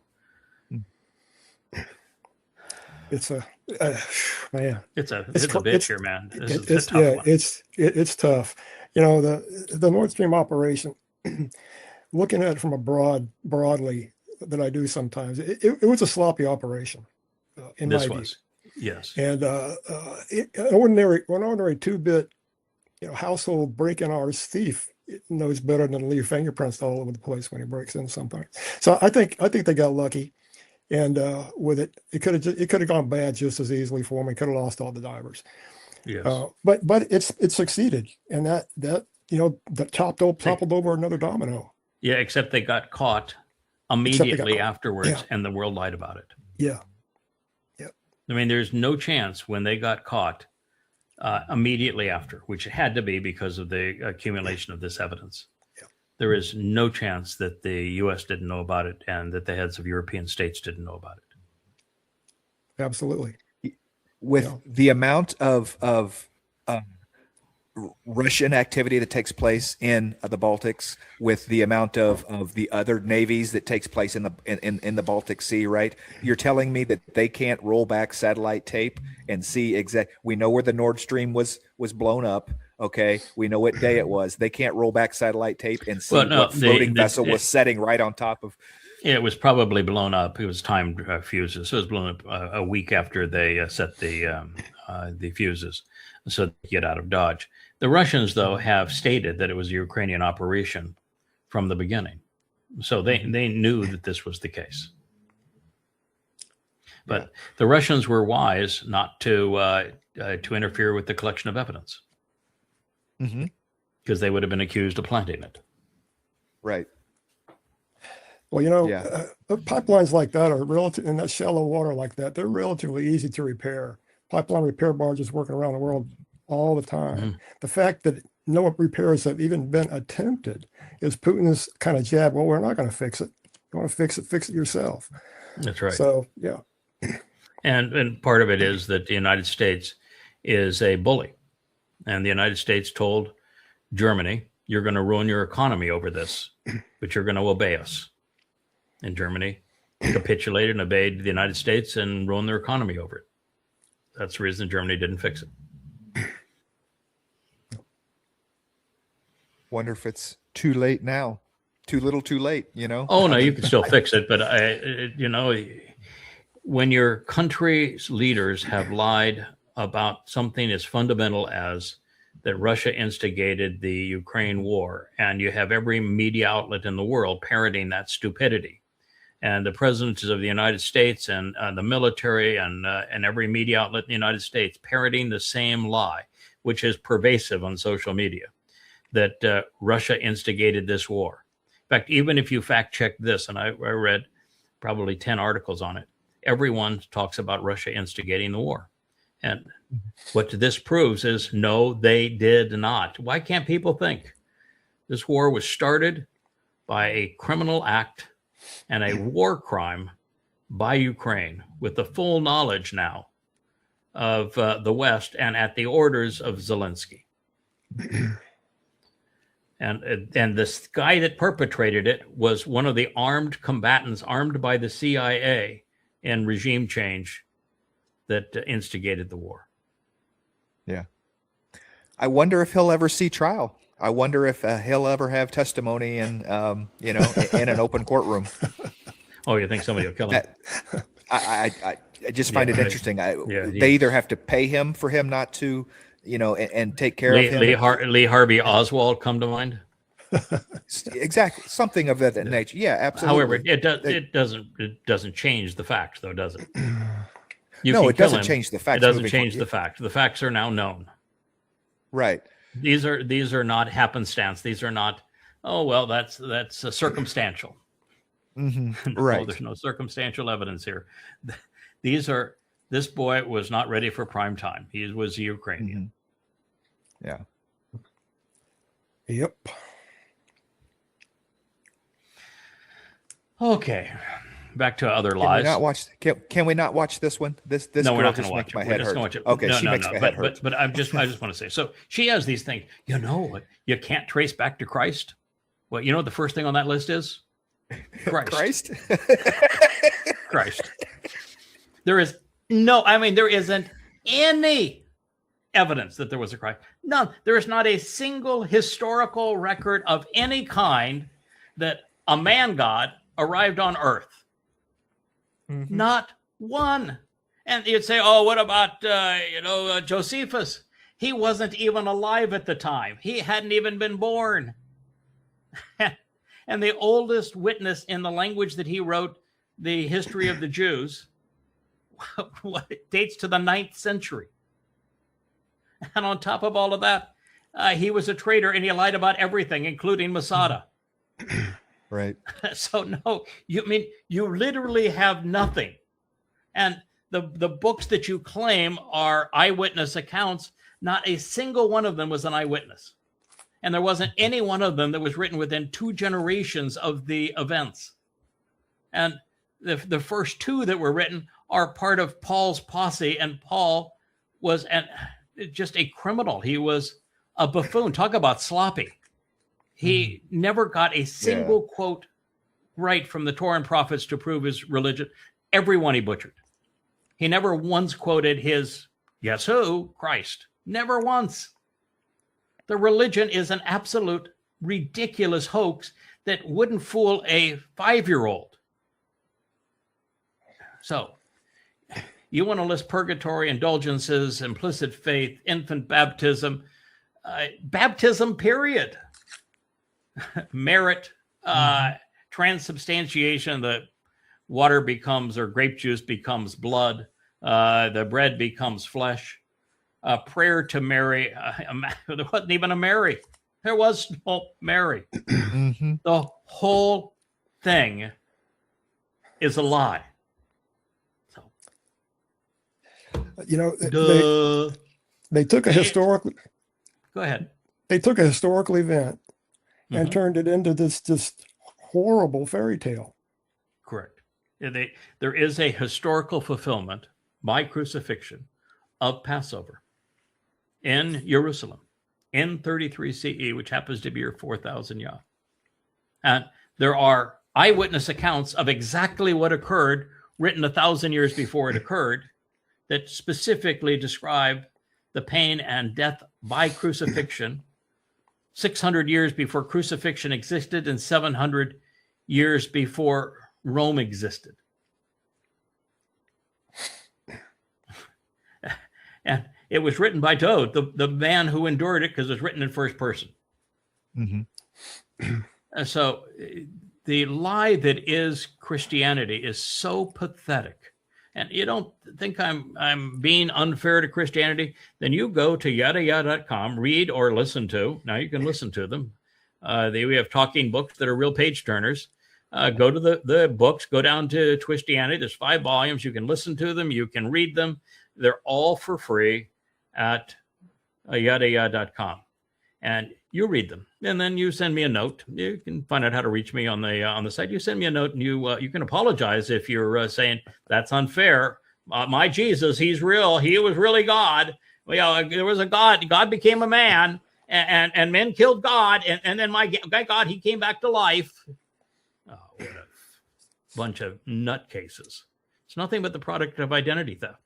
It's a man. It's a bitch here, man. This is a tough one. It's tough. The Nord Stream operation. looking at it from a broadly that I do sometimes, it was a sloppy operation. In This my was, view. yes. And an ordinary 2-bit household break-in hours thief knows better than to leave fingerprints all over the place when he breaks in something. So I think they got lucky, and with it could have gone bad just as easily for them. He could have lost all the divers. Yes. But it succeeded, and that that toppled over another domino. Yeah, except they got caught immediately afterwards, and the world lied about it. Yeah. I mean, there's no chance when they got caught immediately after, which it had to be because of the accumulation of this evidence. Yeah. There is no chance that the U.S. didn't know about it and that the heads of European states didn't know about it. Absolutely. With the amount of Russian activity that takes place in the Baltics, with the amount of the other navies that takes place in the Baltic Sea, right? You're telling me that they can't roll back satellite tape and see we know where the Nord Stream was blown up. Okay, we know what day it was. They can't roll back satellite tape and see what floating vessel was setting right on top of. It was probably blown up. It was timed fuses. So it was blown up a week after they set the fuses, so they get out of Dodge. The Russians, though, have stated that it was a Ukrainian operation from the beginning. So they knew that this was the case. But the Russians were wise not to interfere with the collection of evidence. Because they would have been accused of planting it. Right. Well, pipelines like that are relative in that shallow water like that. They're relatively easy to repair. Pipeline repair barges working around the world all the time. The fact that no repairs have even been attempted is Putin's kind of jab. Well, we're not going to fix it. You want to fix it yourself. That's right. So, yeah. And part of it is that the United States is a bully. And the United States told Germany, you're going to ruin your economy over this, but you're going to obey us. And Germany capitulated and obeyed the United States and ruined their economy over it. That's the reason Germany didn't fix it. Wonder if it's too late now. Too little, too late, Oh, no, you can still fix it. But, when your country's leaders have lied about something as fundamental as that Russia instigated the Ukraine war, and you have every media outlet in the world parroting that stupidity, and the presidents of the United States and the military and every media outlet in the United States parroting the same lie, which is pervasive on social media, that Russia instigated this war. In fact, even if you fact check this, and I read probably 10 articles on it, everyone talks about Russia instigating the war. And what this proves is, no, they did not. Why can't people think? This war was started by a criminal act and a war crime by Ukraine, with the full knowledge now of the West and at the orders of Zelensky. And this guy that perpetrated it was one of the armed combatants armed by the CIA in regime change that instigated the war. Yeah. I wonder if he'll ever see trial. I wonder if he'll ever have testimony in an open courtroom. Oh, you think somebody will kill him? I just find it interesting. They either have to pay him for him not to, and take care of him. Lee Harvey Oswald come to mind? Exactly. Something of that nature. Yeah, absolutely. However, it doesn't change the fact, though, does it? It doesn't change the fact. It doesn't change the fact. The facts are now known. Right. These are not happenstance. These are not, oh, well, that's circumstantial. Right. No, there's no circumstantial evidence here. This boy was not ready for prime time. He was a Ukrainian. Yeah. Yep. Okay. Back to other lies. Can we not watch this one? This no, we're girl not going to watch it. My head hurt. Watch it. Okay, she makes my head hurt. But I just want to say. So she has these things. You can't trace back to Christ. Well, the first thing on that list is Christ. Christ. There isn't any evidence that there was a Christ. None. There is not a single historical record of any kind that a man God arrived on earth. Mhm. Not one. And you'd say, oh, what about, Josephus? He wasn't even alive at the time. He hadn't even been born. And the oldest witness in the language that he wrote the history of the Jews dates to the 9th century. And on top of all of that, he was a traitor and he lied about everything, including Masada. Right. So no, you literally have nothing. And the books that you claim are eyewitness accounts, not a single one of them was an eyewitness. And there wasn't any one of them that was written within 2 generations of the events. And the first 2 that were written are part of Paul's posse, and Paul was just a criminal. He was a buffoon. Talk about sloppy. He never got a single quote right from the Torah and prophets to prove his religion. Everyone he butchered. He never once quoted his, guess who? Christ. Never once. The religion is an absolute ridiculous hoax that wouldn't fool a 5-year-old. So you want to list purgatory, indulgences, implicit faith, infant baptism, baptism, period. Merit, transubstantiation, the water becomes, or grape juice becomes blood, the bread becomes flesh, prayer to Mary. There wasn't even a Mary. There was no Mary. Mm-hmm. The whole thing is a lie. So, they took a historical. Go ahead. They took a historical event and Mhm. turned it into this just horrible fairy tale. Correct. There is a historical fulfillment by crucifixion of Passover in Jerusalem in 33 CE, which happens to be your 4,000 Yah. And there are eyewitness accounts of exactly what occurred, written 1,000 years before it occurred, that specifically describe the pain and death by crucifixion 600 years before crucifixion existed and 700 years before Rome existed. And it was written by Toad, the man who endured it, because it was written in first person. Mm-hmm. So the lie that is Christianity is so pathetic. And you don't think I'm being unfair to Christianity? Then you go to yahowah.com, read or listen to. Now you can listen to them. We have talking books that are real page turners. Go to the books, go down to Twistianity. There's 5 volumes. You can listen to them. You can read them. They're all for free at yahowah.com. And you read them. And then you send me a note. You can find out how to reach me on the site. You send me a note, and you can apologize if you're saying that's unfair. My Jesus, he's real. He was really God. Well, there was a God. God became a man, and men killed God. And then my God, he came back to life. Oh, what a bunch of nutcases. It's nothing but the product of identity theft.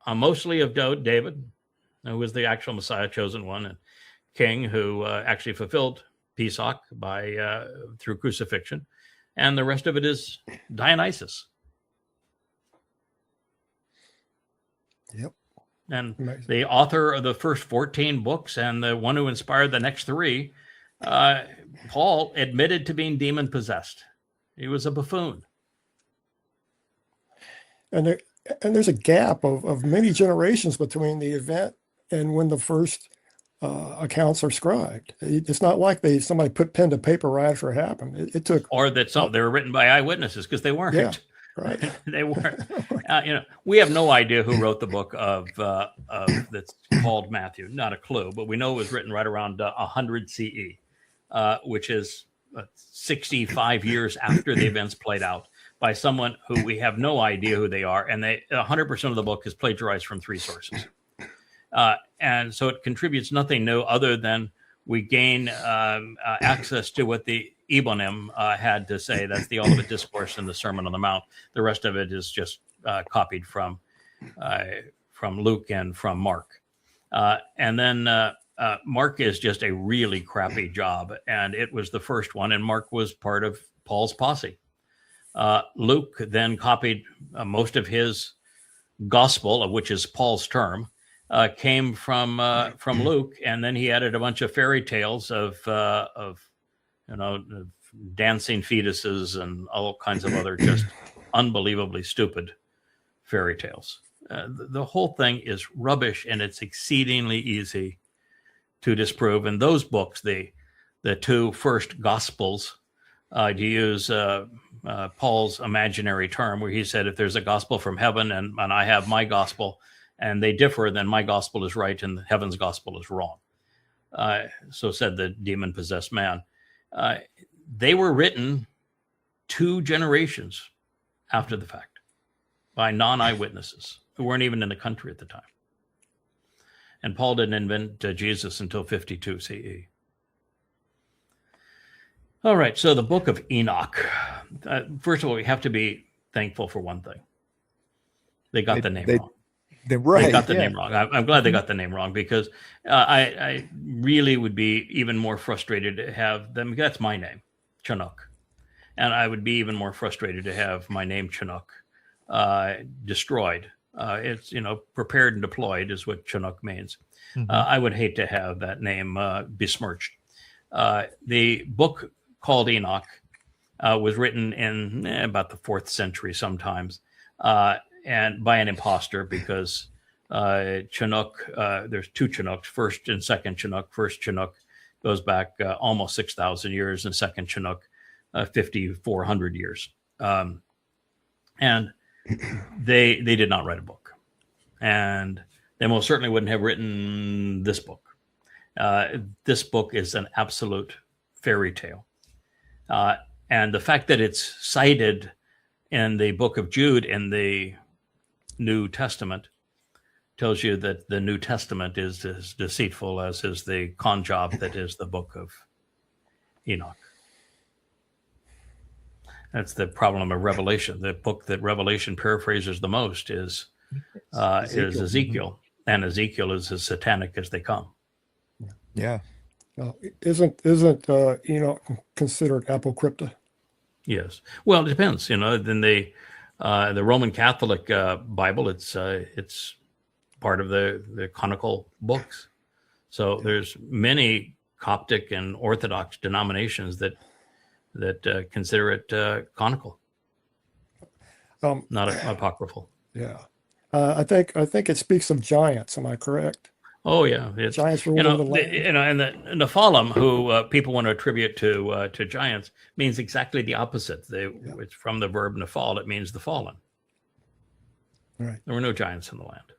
Mostly of David, who was the actual Messiah, chosen one, and king who actually fulfilled Pesach through crucifixion, and the rest of it is Dionysus. Yep. And Amazing. the author of the first 14 books and the one who inspired the next 3, Paul, admitted to being demon possessed. He was a buffoon. And there's a gap of many generations between the event and when the first accounts are scribed. It's not like somebody put pen to paper right after it happened. It took, Or that they were written by eyewitnesses, because they weren't. Yeah, right. They weren't. We have no idea who wrote the book of that's called Matthew. Not a clue, but we know it was written right around 100 CE, which is 65 years after the events played out, by someone who we have no idea who they are, and 100% of the book is plagiarized from 3 sources. And so it contributes nothing new other than we gain access to what the Ebonim had to say. That's the Olivet Discourse and the Sermon on the Mount. The rest of it is just copied from Luke and from Mark. And then Mark is just a really crappy job, and it was the first one, and Mark was part of Paul's posse. Luke then copied most of his gospel, of which is Paul's term, came from Luke, and then he added a bunch of fairy tales of dancing fetuses and all kinds of other just unbelievably stupid fairy tales. The whole thing is rubbish, and it's exceedingly easy to disprove. In those books, the two first gospels, to use Paul's imaginary term, where he said, if there's a gospel from heaven and I have my gospel and they differ, then my gospel is right and heaven's gospel is wrong. So said the demon-possessed man. They were written 2 generations after the fact by non-eyewitnesses who weren't even in the country at the time. And Paul didn't invent Jesus until 52 CE. All right, so the book of Enoch. First of all, we have to be thankful for one thing. They got the name wrong. They got the name wrong. I'm glad they got the name wrong, because I really would be even more frustrated to have them. That's my name, Chinook. And I would be even more frustrated to have my name, Chinook, destroyed. It's, prepared and deployed is what Chinook means. I would hate to have that name besmirched. The book called Enoch was written in about the 4th century sometimes, and by an imposter, because Chinook, there's 2 Chinooks, first and second Chinook. First Chinook goes back almost 6,000 years, and second Chinook 5,400 years. And they did not write a book, and they most certainly wouldn't have written this book. This book is an absolute fairy tale. And the fact that it's cited in the book of Jude in the New Testament tells you that the New Testament is as deceitful as is the con job that is the book of Enoch. That's the problem of Revelation. The book that Revelation paraphrases the most is Ezekiel. And Ezekiel is as satanic as they come. Yeah. Isn't Enoch considered apocrypta? Yes. Well, it depends. In the Roman Catholic Bible, it's part of the canonical books. So there's many Coptic and Orthodox denominations that consider it canonical, not apocryphal. Yeah. I think it speaks of giants. Am I correct? Oh yeah, it's, giants rule over the land. And the Nephilim, who people want to attribute to giants, means exactly the opposite. It's from the verb nephal. It means the fallen. Right. There were no giants in the land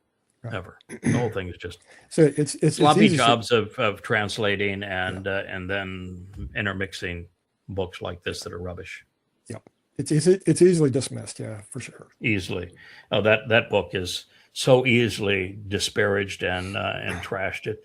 ever. The whole thing is just it's sloppy jobs of translating and then intermixing books like this that are rubbish. Yep. It's easily dismissed. Yeah, for sure. Easily. Oh, that book is so easily disparaged and trashed.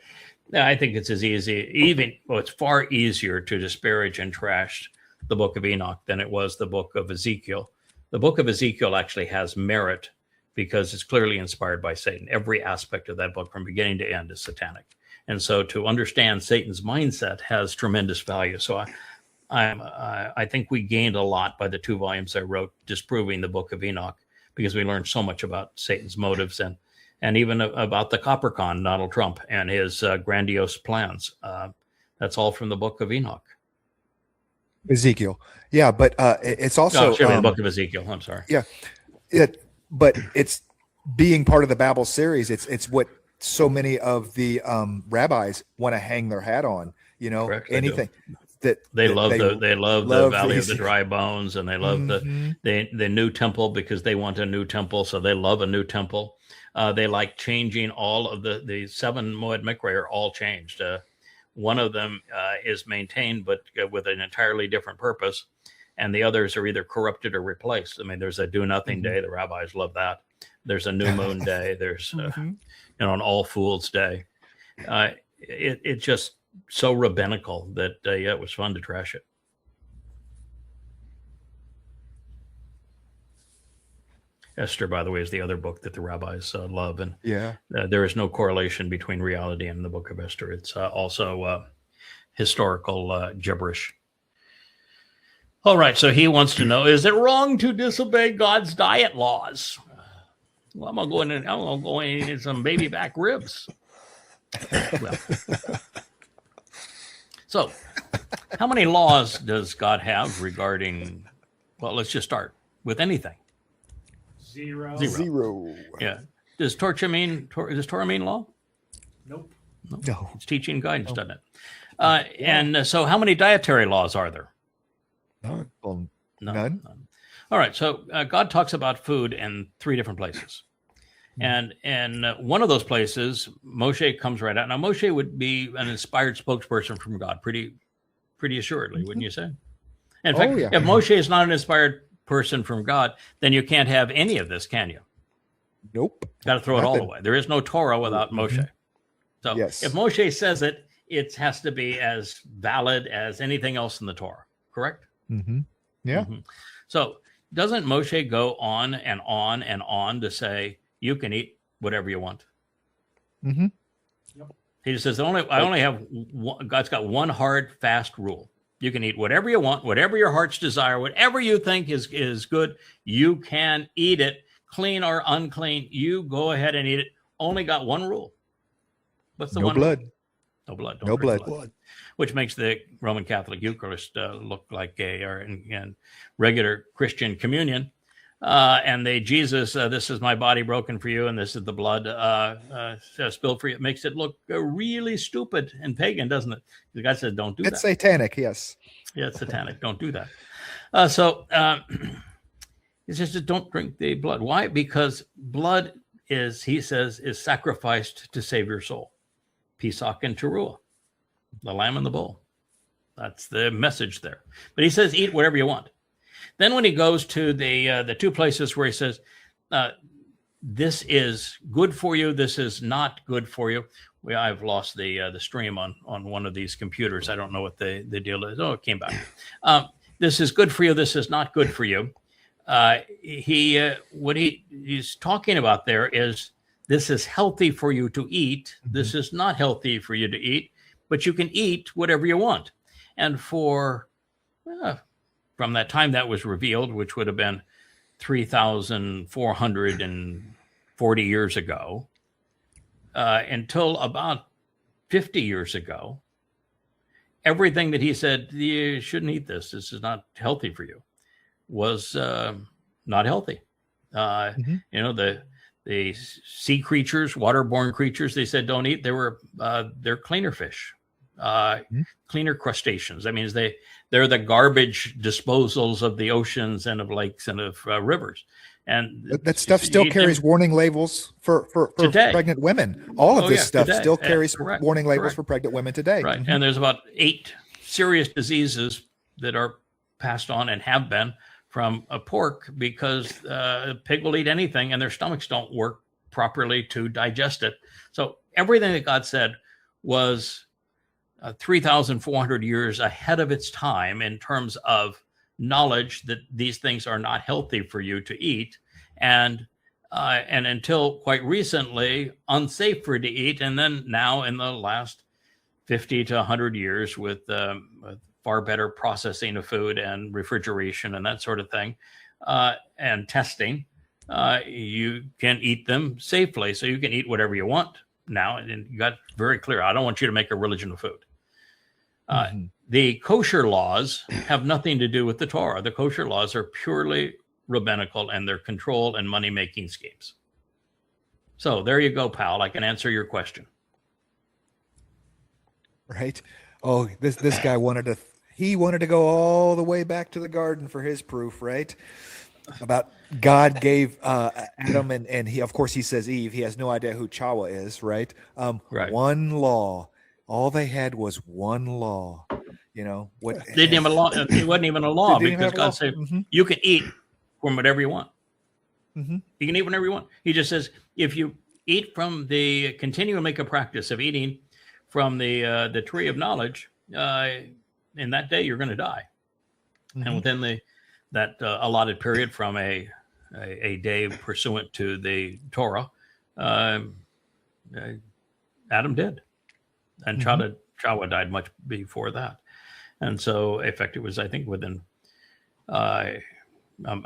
I think it's as easy, it's far easier to disparage and trash the book of Enoch than it was the book of Ezekiel. The book of Ezekiel actually has merit because it's clearly inspired by Satan. Every aspect of that book from beginning to end is satanic. And so to understand Satan's mindset has tremendous value. So I think we gained a lot by the 2 volumes I wrote disproving the book of Enoch, because we learned so much about Satan's motives and even about the Coppercon, Donald Trump, and his grandiose plans. That's all from the book of Enoch. Ezekiel. Yeah, but it's also... the book of Ezekiel. I'm sorry. Yeah. But it's being part of the Babel series. It's what so many of the rabbis want to hang their hat on, Correct, anything. They love the Valley of the Dry Bones, and they love the new temple because they want a new temple, so they love a new temple. They like changing all of the 7 Moed Mikra are all changed. One of them is maintained, but with an entirely different purpose, and the others are either corrupted or replaced. I mean, there's a do nothing day. The rabbis love that. There's a new moon day. There's an All Fools Day. It just so rabbinical that it was fun to trash it. Esther, by the way, is the other book that the rabbis love. And Yeah. there is no correlation between reality and the book of Esther. It's also historical gibberish. All right, so he wants to know, is it wrong to disobey God's diet laws? Well, I'm gonna go in and eat some baby back ribs. Well, so how many laws does God have regarding, well, let's just start with anything. Zero. Zero. Yeah. Does Torah mean law? Nope. No. It's teaching guidance, doesn't it? And so how many dietary laws are there? None. Well, None. All right. So God talks about food in 3 different places. And one of those places, Moshe comes right out. Now, Moshe would be an inspired spokesperson from God, pretty assuredly, wouldn't you say? In fact, if Moshe is not an inspired person from God, then you can't have any of this, can you? Nope. Got to throw it all away. There is no Torah without Moshe. So if Moshe says it, it has to be as valid as anything else in the Torah, correct? Yeah. So doesn't Moshe go on and on and on to say, you can eat whatever you want? He just says, I only have one, God's got one hard, fast rule. You can eat whatever you want, whatever your heart's desire, whatever you think is good. You can eat it, clean or unclean. You go ahead and eat it. Only got one rule. What's the one blood. rule? No blood. No blood. Which makes the Roman Catholic Eucharist look like and regular Christian communion. And Jesus, this is my body broken for you, and this is the blood spilled for you. It makes it look really stupid and pagan, doesn't it? The God says, don't do that. It's satanic, yes. Yeah, it's satanic. Don't do that. He says, don't drink the blood. Why? Because blood is, he says, is sacrificed to save your soul. Pesach and Towrah, the lamb and the bull. That's the message there. But he says, eat whatever you want. Then when he goes to the 2 places where he says, this is good for you, this is not good for you. I've lost the stream on one of these computers. I don't know what the deal is. Oh, it came back. This is good for you, this is not good for you. What he's talking about there is, this is healthy for you to eat. This is not healthy for you to eat, but you can eat whatever you want. And from that time that was revealed, which would have been 3,440 years ago, until about 50 years ago, everything that he said, you shouldn't eat this, this is not healthy for you, was not healthy. The sea creatures, waterborne creatures, they said don't eat. They're cleaner fish, cleaner crustaceans. That means they're the garbage disposals of the oceans and of lakes and of rivers. And that stuff still carries warning labels for pregnant women. All of this stuff still carries warning labels for pregnant women today. Right. And there's about 8 serious diseases that are passed on and have been from a pork, because a pig will eat anything and their stomachs don't work properly to digest it. So everything that God said was 3,400 years ahead of its time in terms of knowledge that these things are not healthy for you to eat, and until quite recently unsafe for you to eat, and then now in the last 50 to 100 years with far better processing of food and refrigeration and that sort of thing, and testing, you can eat them safely. So you can eat whatever you want now. And you got very clear, I don't want you to make a religion of food. The kosher laws have nothing to do with the Torah. The kosher laws are purely rabbinical, and they're control and money-making schemes. So there you go, pal. I can answer your question. Right. Oh, this guy wanted to go all the way back to the garden for his proof, right? About God gave Adam and he, of course, he says Eve. He has no idea who Towrah is, right? Right. One law. All they had was one law. What they didn't have a law. It wasn't even a law, because God said you can eat from whatever you want. You can eat whatever you want. He just says, if you eat from continue to make a practice of eating from the tree of knowledge, in that day you're going to die. And within that allotted period from a a day pursuant to the Torah, Adam did, and Chawah died much before that, and so in fact it was, I think, within a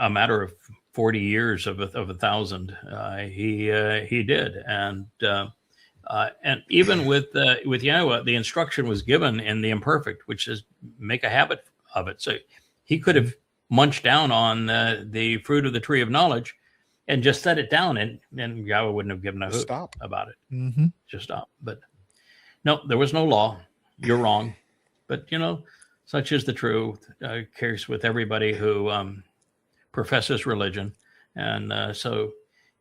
matter of 40 years of 1,000, he did, and even with Yahowah, the instruction was given in the imperfect, which is make a habit of it. So he could have munched down on the fruit of the tree of knowledge and just set it down, and Yahowah wouldn't have given a hoot about it. Just stop. But no, there was no law. You're wrong. But, such is the truth. Case with everybody who professes religion. And so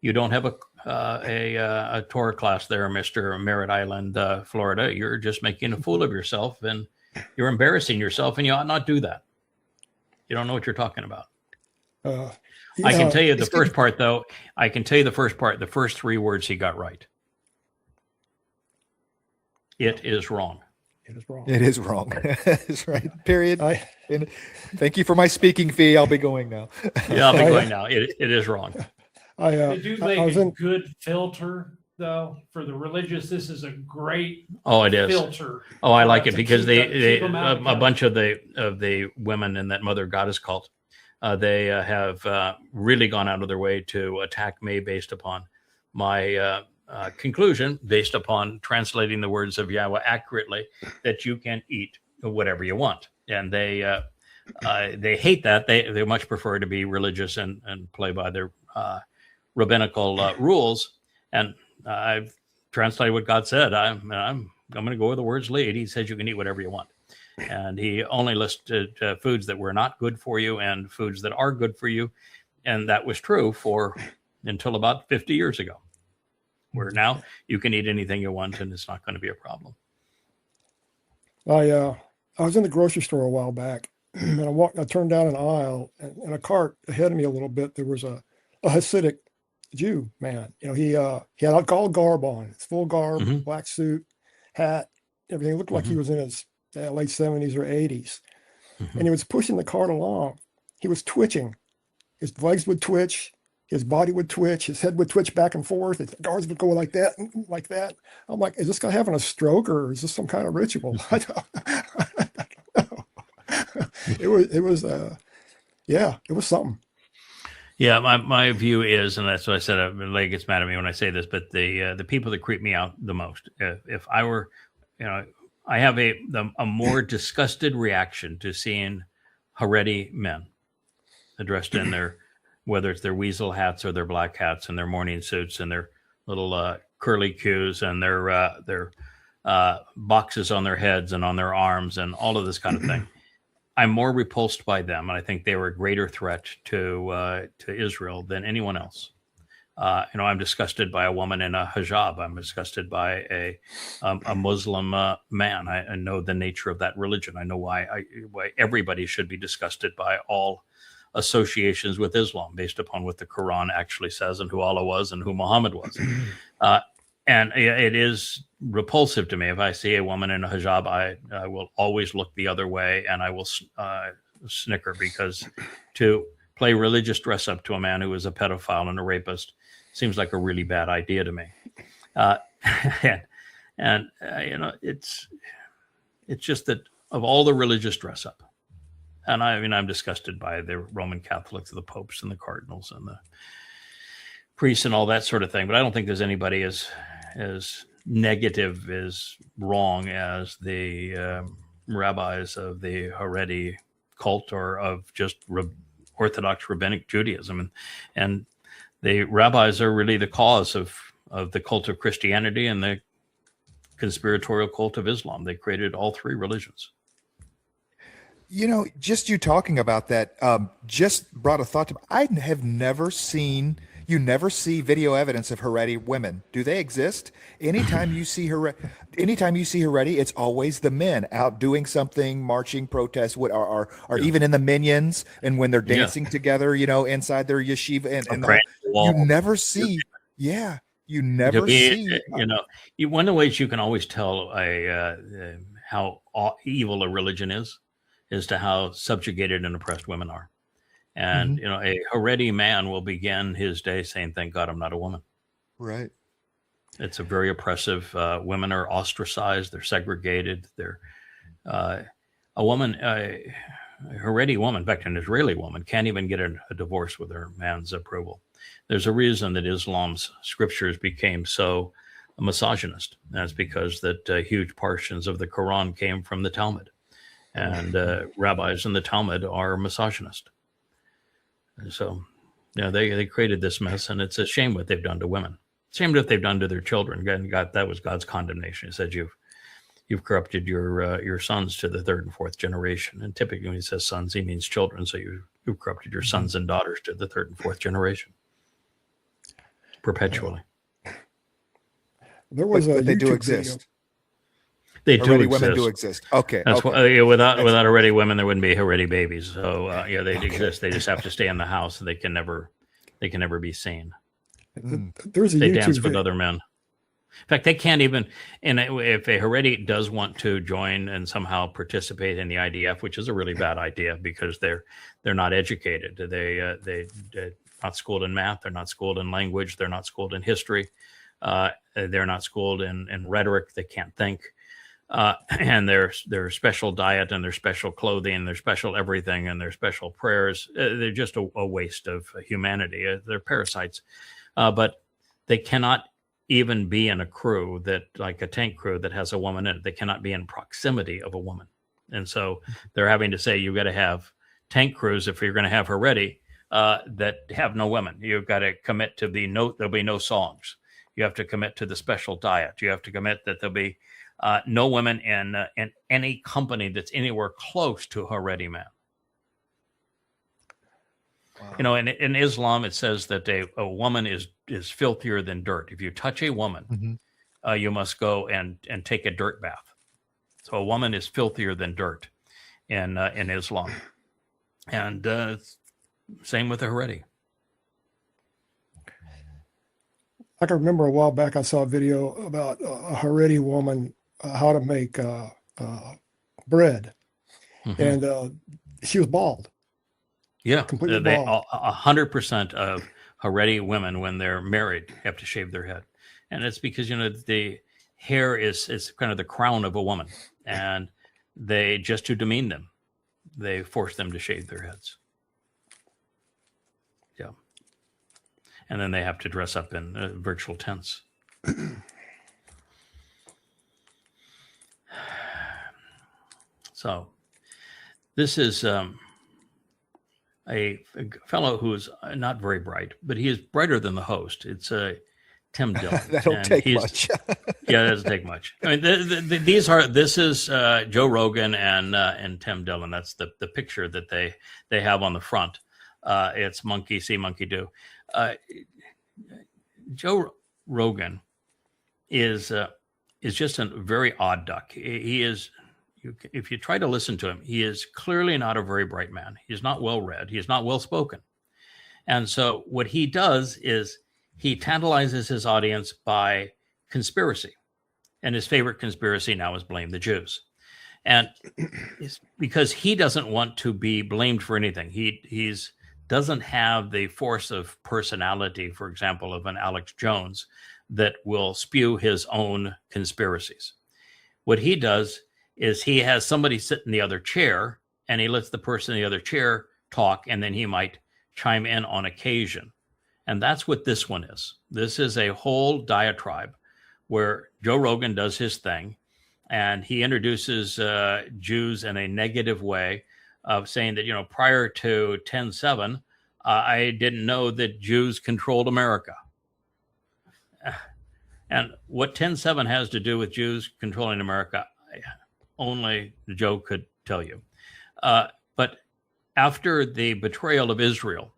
you don't have a Torah class there, Mr. Merritt Island, Florida. You're just making a fool of yourself, and you're embarrassing yourself, and you ought not do that. You don't know what you're talking about. I can tell you the first part, though. I can tell you the first part. The first 3 words he got right. It is wrong. It is wrong. It is wrong. That's right. Period. And thank you for my speaking fee. I'll be going now. Yeah, I'll be going now. It is wrong. They do make a good filter, though, for the religious. This is a great it is filter. Oh, I like it because they a bunch of the women in that Mother Goddess cult, they have really gone out of their way to attack me based upon my conclusion, based upon translating the words of Yahowah accurately, that you can eat whatever you want, and they hate that. They much prefer to be religious and play by their rabbinical rules. And I've translated what God said. I'm going to go where the words lead. He says you can eat whatever you want, and he only listed foods that were not good for you and foods that are good for you, and that was true until about 50 years ago, where now you can eat anything you want and it's not going to be a problem. I was in the grocery store a while back, and I turned down an aisle, and in a cart ahead of me a little bit, there was a Hasidic Jew man. He had all garb on. It's full garb, black suit, hat, everything. Looked like he was in his late 70s or 80s. And he was pushing the cart along. He was twitching. His legs would twitch. His body would twitch. His head would twitch back and forth. His guards would go like that, like that. I'm like, is this guy having a stroke, or is this some kind of ritual? I don't know. It was something. Yeah, my view is, and that's what I said, Lay gets mad at me when I say this, but the people that creep me out the most, if I were, I have a more disgusted reaction to seeing Haredi men dressed in their, whether it's their weasel hats or their black hats and their morning suits and their little curly cues and their boxes on their heads and on their arms and all of this kind of thing. I'm more repulsed by them, and I think they were a greater threat to Israel than anyone else. I'm disgusted by a woman in a hijab. I'm disgusted by a Muslim man. I know the nature of that religion. I know why everybody should be disgusted by all associations with Islam based upon what the Quran actually says and who Allah was and who Muhammad was. And it is repulsive to me. If I see a woman in a hijab, I will always look the other way, and I will snicker, because to play religious dress up to a man who is a pedophile and a rapist seems like a really bad idea to me. It's just that of all the religious dress up, and I'm disgusted by the Roman Catholics, the popes and the cardinals and the priests and all that sort of thing. But I don't think there's anybody as negative, as wrong as the rabbis of the Haredi cult or of just Orthodox Rabbinic Judaism. And the rabbis are really the cause of the cult of Christianity and the conspiratorial cult of Islam. They created all 3 religions. Just you talking about that just brought a thought to me. I have never seen, you never see video evidence of Haredi women. Do they exist? Anytime you see Haredi, it's always the men out doing something, marching, protest, or even in the Minions, and when they're dancing together, inside their yeshiva, and you never see. Yeah, you never see. One of the ways you can always tell how evil a religion is to how subjugated and oppressed women are. And, a Haredi man will begin his day saying, thank God I'm not a woman. Right. It's a very oppressive. Women are ostracized. They're segregated. They're a woman, a Haredi woman, in fact, an Israeli woman can't even get a divorce with her man's approval. There's a reason that Islam's scriptures became so misogynist. That's because that huge portions of the Quran came from the Talmud, and rabbis in the Talmud are misogynist. And so, they created this mess, and it's a shame what they've done to women. Shame what they've done to their children. God, that was God's condemnation. He said, you've corrupted your sons to the third and fourth generation. And typically when he says sons, he means children. So you've corrupted your sons and daughters to the third and fourth generation. Perpetually. There was but they do YouTube exist. Video. They do Haredi exist. women do exist. Okay. That's okay. why without Haredi women, there wouldn't be Haredi babies. So they exist. They just have to stay in the house, and they can never be seen. There's a they YouTube dance with video. other men. In fact, they can't even. And if a Haredi does want to join and somehow participate in the IDF, which is a really bad idea because they're not educated. They're not schooled in math. They're not schooled in language. They're not schooled in history. They're not schooled in rhetoric. They can't think. And their special diet and their special clothing and their special everything and their special prayers, they're just a waste of humanity. They're parasites. But they cannot even be in a crew like a tank crew that has a woman in it. They cannot be in proximity of a woman. And so they're having to say, you've got to have tank crews if you're going to have Haredi that have no women. You've got to commit to there'll be no songs. You have to commit to the special diet. You have to commit that there'll be no women in any company that's anywhere close to a Haredi man. Wow. In Islam, it says that a woman is filthier than dirt. If you touch a woman, you must go and take a dirt bath. So a woman is filthier than dirt in Islam. And same with the Haredi. I can remember a while back I saw a video about a Haredi woman, how to make bread. And she was bald. Yeah, completely bald. 100% of Haredi women, when they're married, have to shave their head. And it's because, the hair is kind of the crown of a woman. And they, just to demean them, they force them to shave their heads. Yeah. And then they have to dress up in virtual tents. So this is a fellow who is not very bright, but he is brighter than the host. It's Tim Dillon. That don't take much. Yeah, that doesn't take much. I mean, this is Joe Rogan and Tim Dillon. That's the picture that they have on the front. It's monkey see, monkey do. Joe Rogan is just a very odd duck. He is. If you try to listen to him, he is clearly not a very bright man. He's not well read. He's not well spoken. And so what he does is he tantalizes his audience by conspiracy. And his favorite conspiracy now is blame the Jews. And it's because he doesn't want to be blamed for anything. He doesn't have the force of personality, for example, of an Alex Jones that will spew his own conspiracies. What he does is he has somebody sit in the other chair and he lets the person in the other chair talk, and then he might chime in on occasion. And that's what this one is. This is a whole diatribe where Joe Rogan does his thing, and he introduces Jews in a negative way of saying that, prior to 10/7, I didn't know that Jews controlled America. And what 10/7 has to do with Jews controlling America, only Joe could tell you. But after the betrayal of Israel,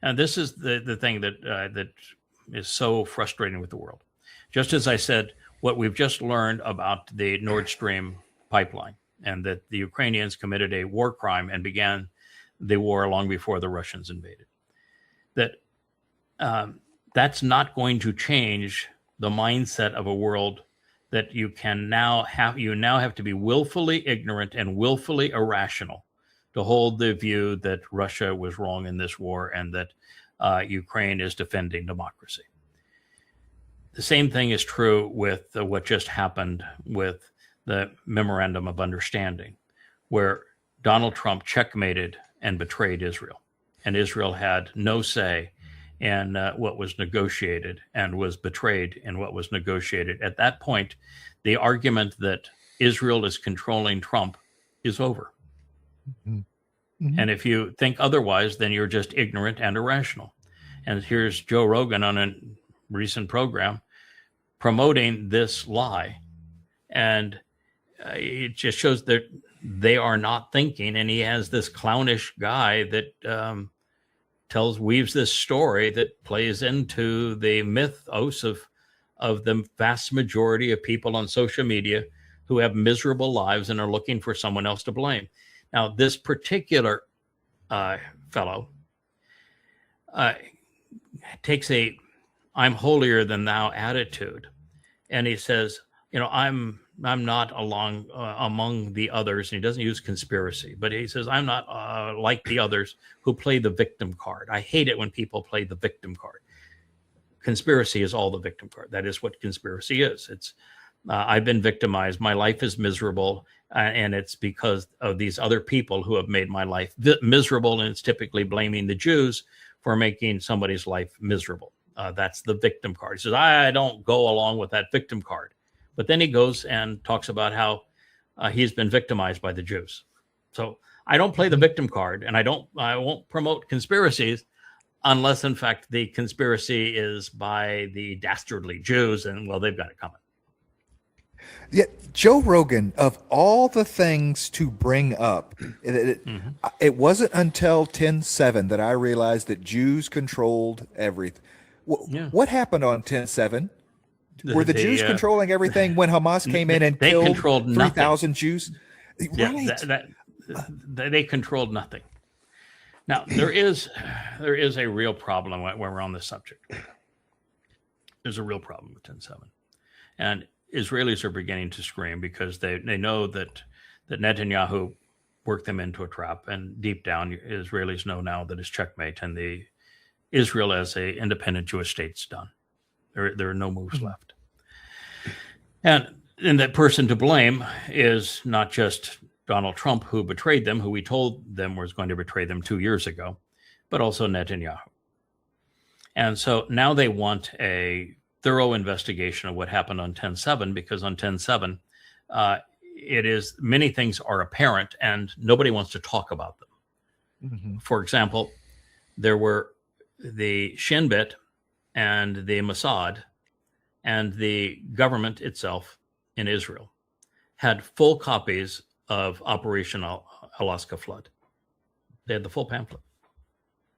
and this is the thing that is so frustrating with the world. Just as I said, what we've just learned about the Nord Stream pipeline, and that the Ukrainians committed a war crime and began the war long before the Russians invaded. That's not going to change the mindset of a world that you now have to be willfully ignorant and willfully irrational to hold the view that Russia was wrong in this war and that Ukraine is defending democracy. The same thing is true with what just happened with the Memorandum of Understanding, where Donald Trump checkmated and betrayed Israel. And Israel had no say in what was negotiated and was betrayed in what was negotiated. At that point, the argument that Israel is controlling Trump is over. Mm-hmm. And if you think otherwise, then you're just ignorant and irrational. And here's Joe Rogan on a recent program promoting this lie. And it just shows that they are not thinking. And he has this clownish guy that weaves this story that plays into the mythos of the vast majority of people on social media who have miserable lives and are looking for someone else to blame. Now, this particular fellow takes a "I'm holier than thou" attitude, and he says, I'm not among the others. And he doesn't use conspiracy, but he says, I'm not like the others who play the victim card. I hate it when people play the victim card. Conspiracy is all the victim card. That is what conspiracy is. It's I've been victimized. My life is miserable. And it's because of these other people who have made my life miserable. And it's typically blaming the Jews for making somebody's life miserable. That's the victim card. He says, I don't go along with that victim card. But then he goes and talks about how he's been victimized by the Jews. So I don't play the victim card, and I won't promote conspiracies unless, in fact, the conspiracy is by the dastardly Jews, and well, they've got it coming. Yeah, Joe Rogan, of all the things to bring up, it wasn't until 10/7 that I realized that Jews controlled everything. What happened on 10/7? Were the Jews controlling everything when Hamas came in and killed 3,000 Jews? Yeah, they controlled nothing. Now, there is a real problem when we're on this subject. There's a real problem with 10/7. And Israelis are beginning to scream because they know that Netanyahu worked them into a trap. And deep down, Israelis know now that it's checkmate and Israel as a independent Jewish state's done. There are no moves left. And that person to blame is not just Donald Trump, who betrayed them, who we told them was going to betray them 2 years ago, but also Netanyahu. And so now they want a thorough investigation of what happened on 10/7, because on 10/7, many things are apparent and nobody wants to talk about them. Mm-hmm. For example, there were the Shin Bet and the Mossad and the government itself in Israel had full copies of Operation Alaska Flood. They had the full pamphlet.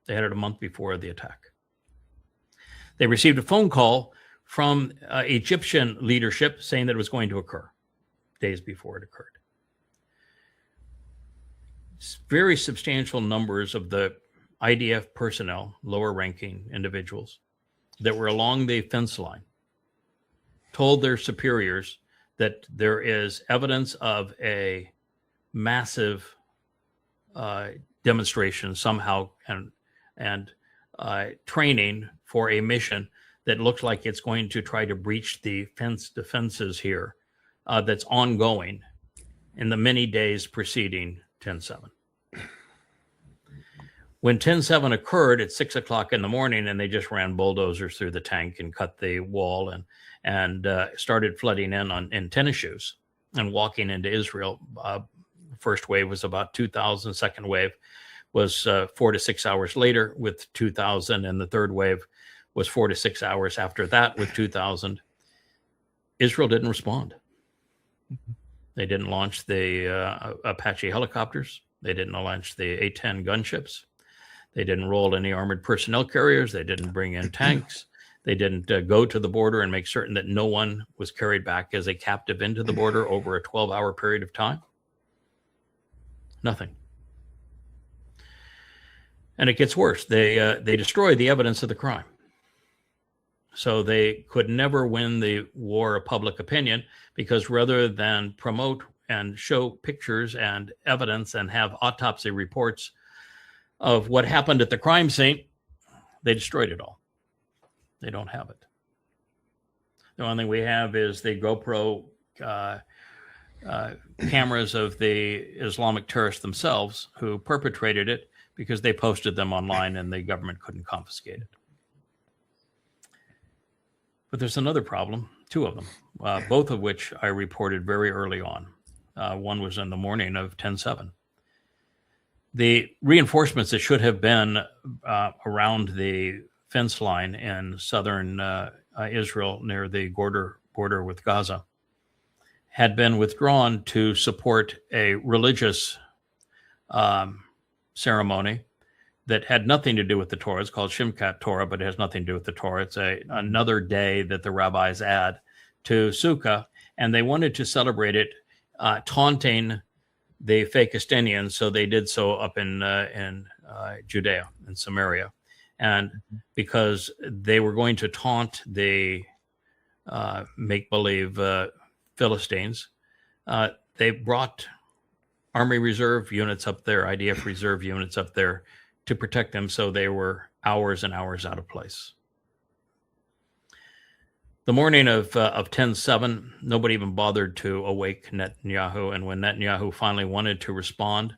They had it a month before the attack. They received a phone call from Egyptian leadership saying that it was going to occur days before it occurred. Very substantial numbers of the IDF personnel, lower ranking individuals that were along the fence line, told their superiors that there is evidence of a massive demonstration somehow and training for a mission that looks like it's going to try to breach the defenses here that's ongoing in the many days preceding 10/7. When 10/7 occurred at 6 o'clock in the morning, and they just ran bulldozers through the tank and cut the wall and started flooding in tennis shoes and walking into Israel. First wave was about 2,000. Second wave was 4 to 6 hours later with 2,000. And the third wave was 4 to 6 hours after that with 2,000. Israel didn't respond. Mm-hmm. They didn't launch the Apache helicopters. They didn't launch the A-10 gunships. They didn't roll any armored personnel carriers. They didn't bring in tanks. They didn't go to the border and make certain that no one was carried back as a captive into the border over a 12-hour period of time. Nothing. And it gets worse. They destroy the evidence of the crime. So they could never win the war of public opinion, because rather than promote and show pictures and evidence and have autopsy reports of what happened at the crime scene, they destroyed it all. They don't have it. The only thing we have is the GoPro cameras of the Islamic terrorists themselves who perpetrated it because they posted them online and the government couldn't confiscate it. But there's another problem, two of them, both of which I reported very early on. One was in the morning of 10/7. The reinforcements that should have been around the fence line in southern Israel near the border with Gaza had been withdrawn to support a religious ceremony that had nothing to do with the Torah. It's called Shimkat Torah, but it has nothing to do with the Torah. It's another day that the rabbis add to Sukkah, and they wanted to celebrate it, taunting the Fakistinians, so they did so up in Judea and Samaria. And because they were going to taunt the make-believe Philistines, they brought Army Reserve units up there, IDF Reserve units up there to protect them, so they were hours and hours out of place. The morning of 10/7, nobody even bothered to awake Netanyahu, and when Netanyahu finally wanted to respond,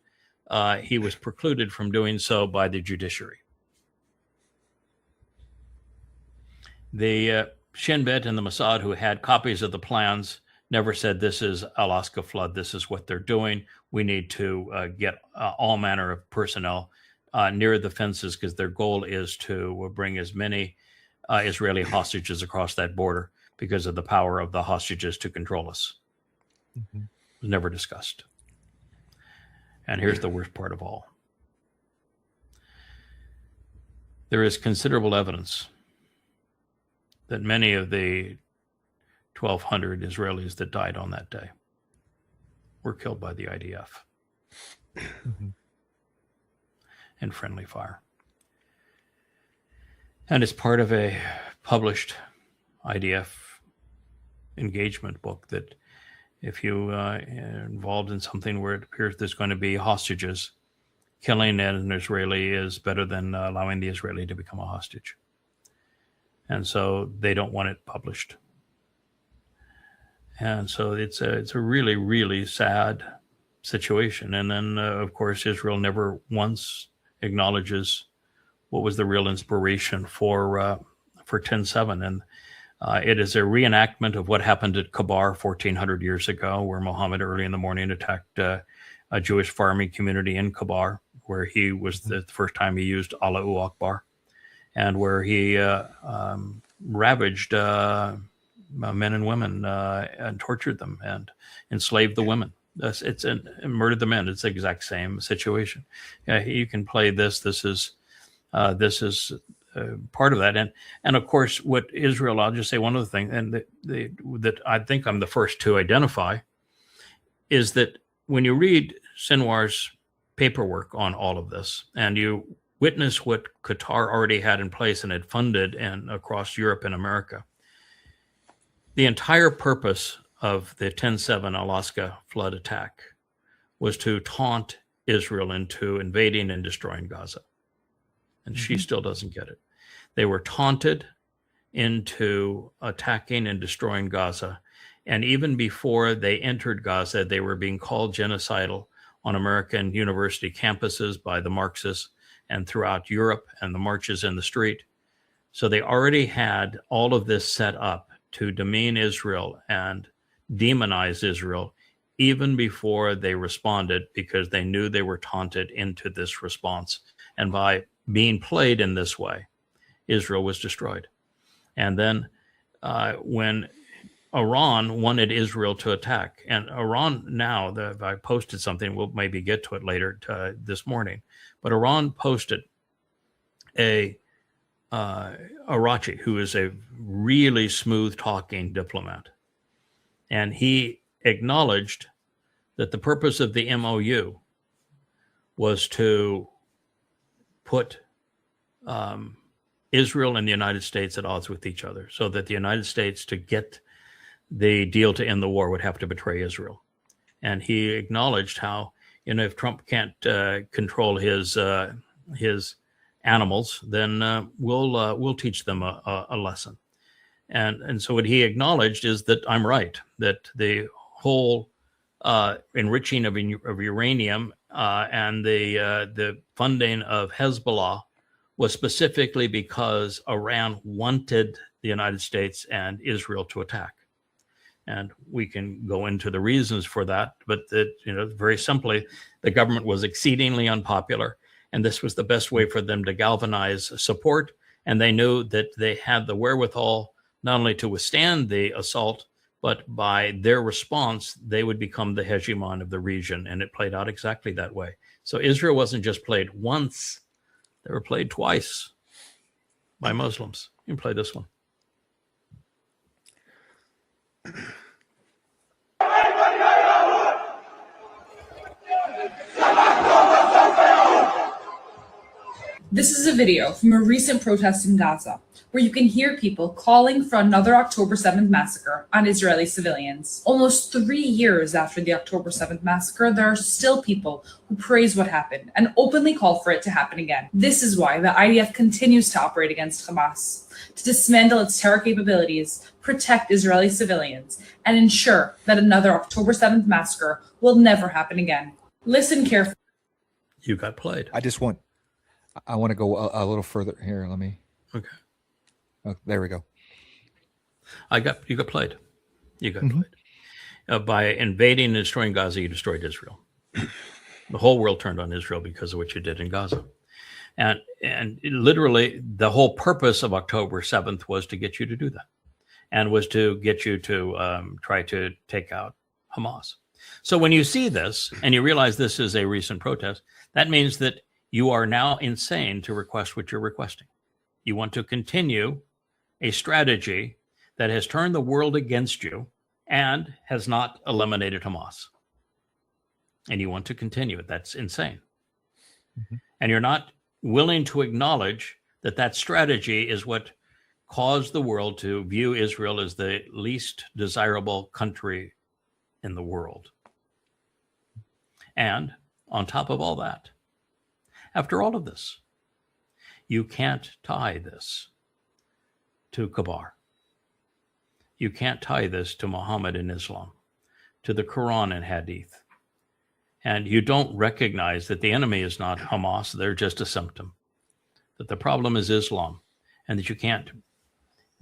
he was precluded from doing so by the judiciary. The Shin Bet and the Mossad, who had copies of the plans, never said, this is Alaska flood, this is what they're doing. We need to get all manner of personnel near the fences because their goal is to bring as many Israeli hostages across that border because of the power of the hostages to control us. It was never discussed. And here's the worst part of all. There is considerable evidence that many of the 1,200 Israelis that died on that day were killed by the IDF in friendly fire. And it's part of a published IDF engagement book that if you are involved in something where it appears there's going to be hostages, killing an Israeli is better than allowing the Israeli to become a hostage. And so they don't want it published. And so it's a really, really sad situation. And then, of course, Israel never once acknowledges what was the real inspiration for 10/7. And it is a reenactment of what happened at Khabar 1,400 years ago, where Muhammad early in the morning attacked a Jewish farming community in Khabar, where he was the first time he used Allahu Akbar, and where he ravaged men and women and tortured them and enslaved the women. And murdered the men. It's the exact same situation. You can play this. This is part of that. And of course, what Israel, I'll just say one other thing, and that I think I'm the first to identify, is that when you read Sinwar's paperwork on all of this, and you witness what Qatar already had in place and had funded and across Europe and America, the entire purpose of the 10/7 Alaska flood attack was to taunt Israel into invading and destroying Gaza. And she still doesn't get it. They were taunted into attacking and destroying Gaza. And even before they entered Gaza, they were being called genocidal on American university campuses by the Marxists and throughout Europe and the marches in the street. So they already had all of this set up to demean Israel and demonize Israel even before they responded, because they knew they were taunted into this response. And by being played in this way, Israel was destroyed. And then when Iran wanted Israel to attack, and Iran now, I posted something, we'll maybe get to it later this morning, but Iran posted a Arachi, who is a really smooth-talking diplomat. And he acknowledged that the purpose of the MOU was to put Israel and the United States at odds with each other, so that the United States, to get the deal to end the war, would have to betray Israel. And he acknowledged how, if Trump can't control his animals, then we'll teach them a lesson. And so what he acknowledged is that I'm right, that the whole enriching of uranium and the funding of Hezbollah was specifically because Iran wanted the United States and Israel to attack. And we can go into the reasons for that, but very simply, the government was exceedingly unpopular, and this was the best way for them to galvanize support. And they knew that they had the wherewithal not only to withstand the assault, but by their response, they would become the hegemon of the region. And it played out exactly that way. So Israel wasn't just played once, they were played twice by Muslims. You can play this one. This is a video from a recent protest in Gaza, where you can hear people calling for another October 7th massacre on Israeli civilians. Almost 3 years after the October 7th massacre, there are still people who praise what happened and openly call for it to happen again. This is why the IDF continues to operate against Hamas, to dismantle its terror capabilities, protect Israeli civilians, and ensure that another October 7th massacre will never happen again. Listen carefully. You got played. I want to go a little further here. Let me. Okay. Oh, there we go. You got played. You got played. By invading and destroying Gaza, you destroyed Israel. The whole world turned on Israel because of what you did in Gaza. And literally, the whole purpose of October 7th was to get you to do that, and was to get you to try to take out Hamas. So when you see this and you realize this is a recent protest, that means that you are now insane to request what you're requesting. You want to continue a strategy that has turned the world against you and has not eliminated Hamas. And you want to continue it. That's insane. And you're not willing to acknowledge that that strategy is what caused the world to view Israel as the least desirable country in the world. And on top of all that, after all of this, you can't tie this to Khabar. You can't tie this to Muhammad and Islam, to the Quran and Hadith. And you don't recognize that the enemy is not Hamas, they're just a symptom. That the problem is Islam, and that you can't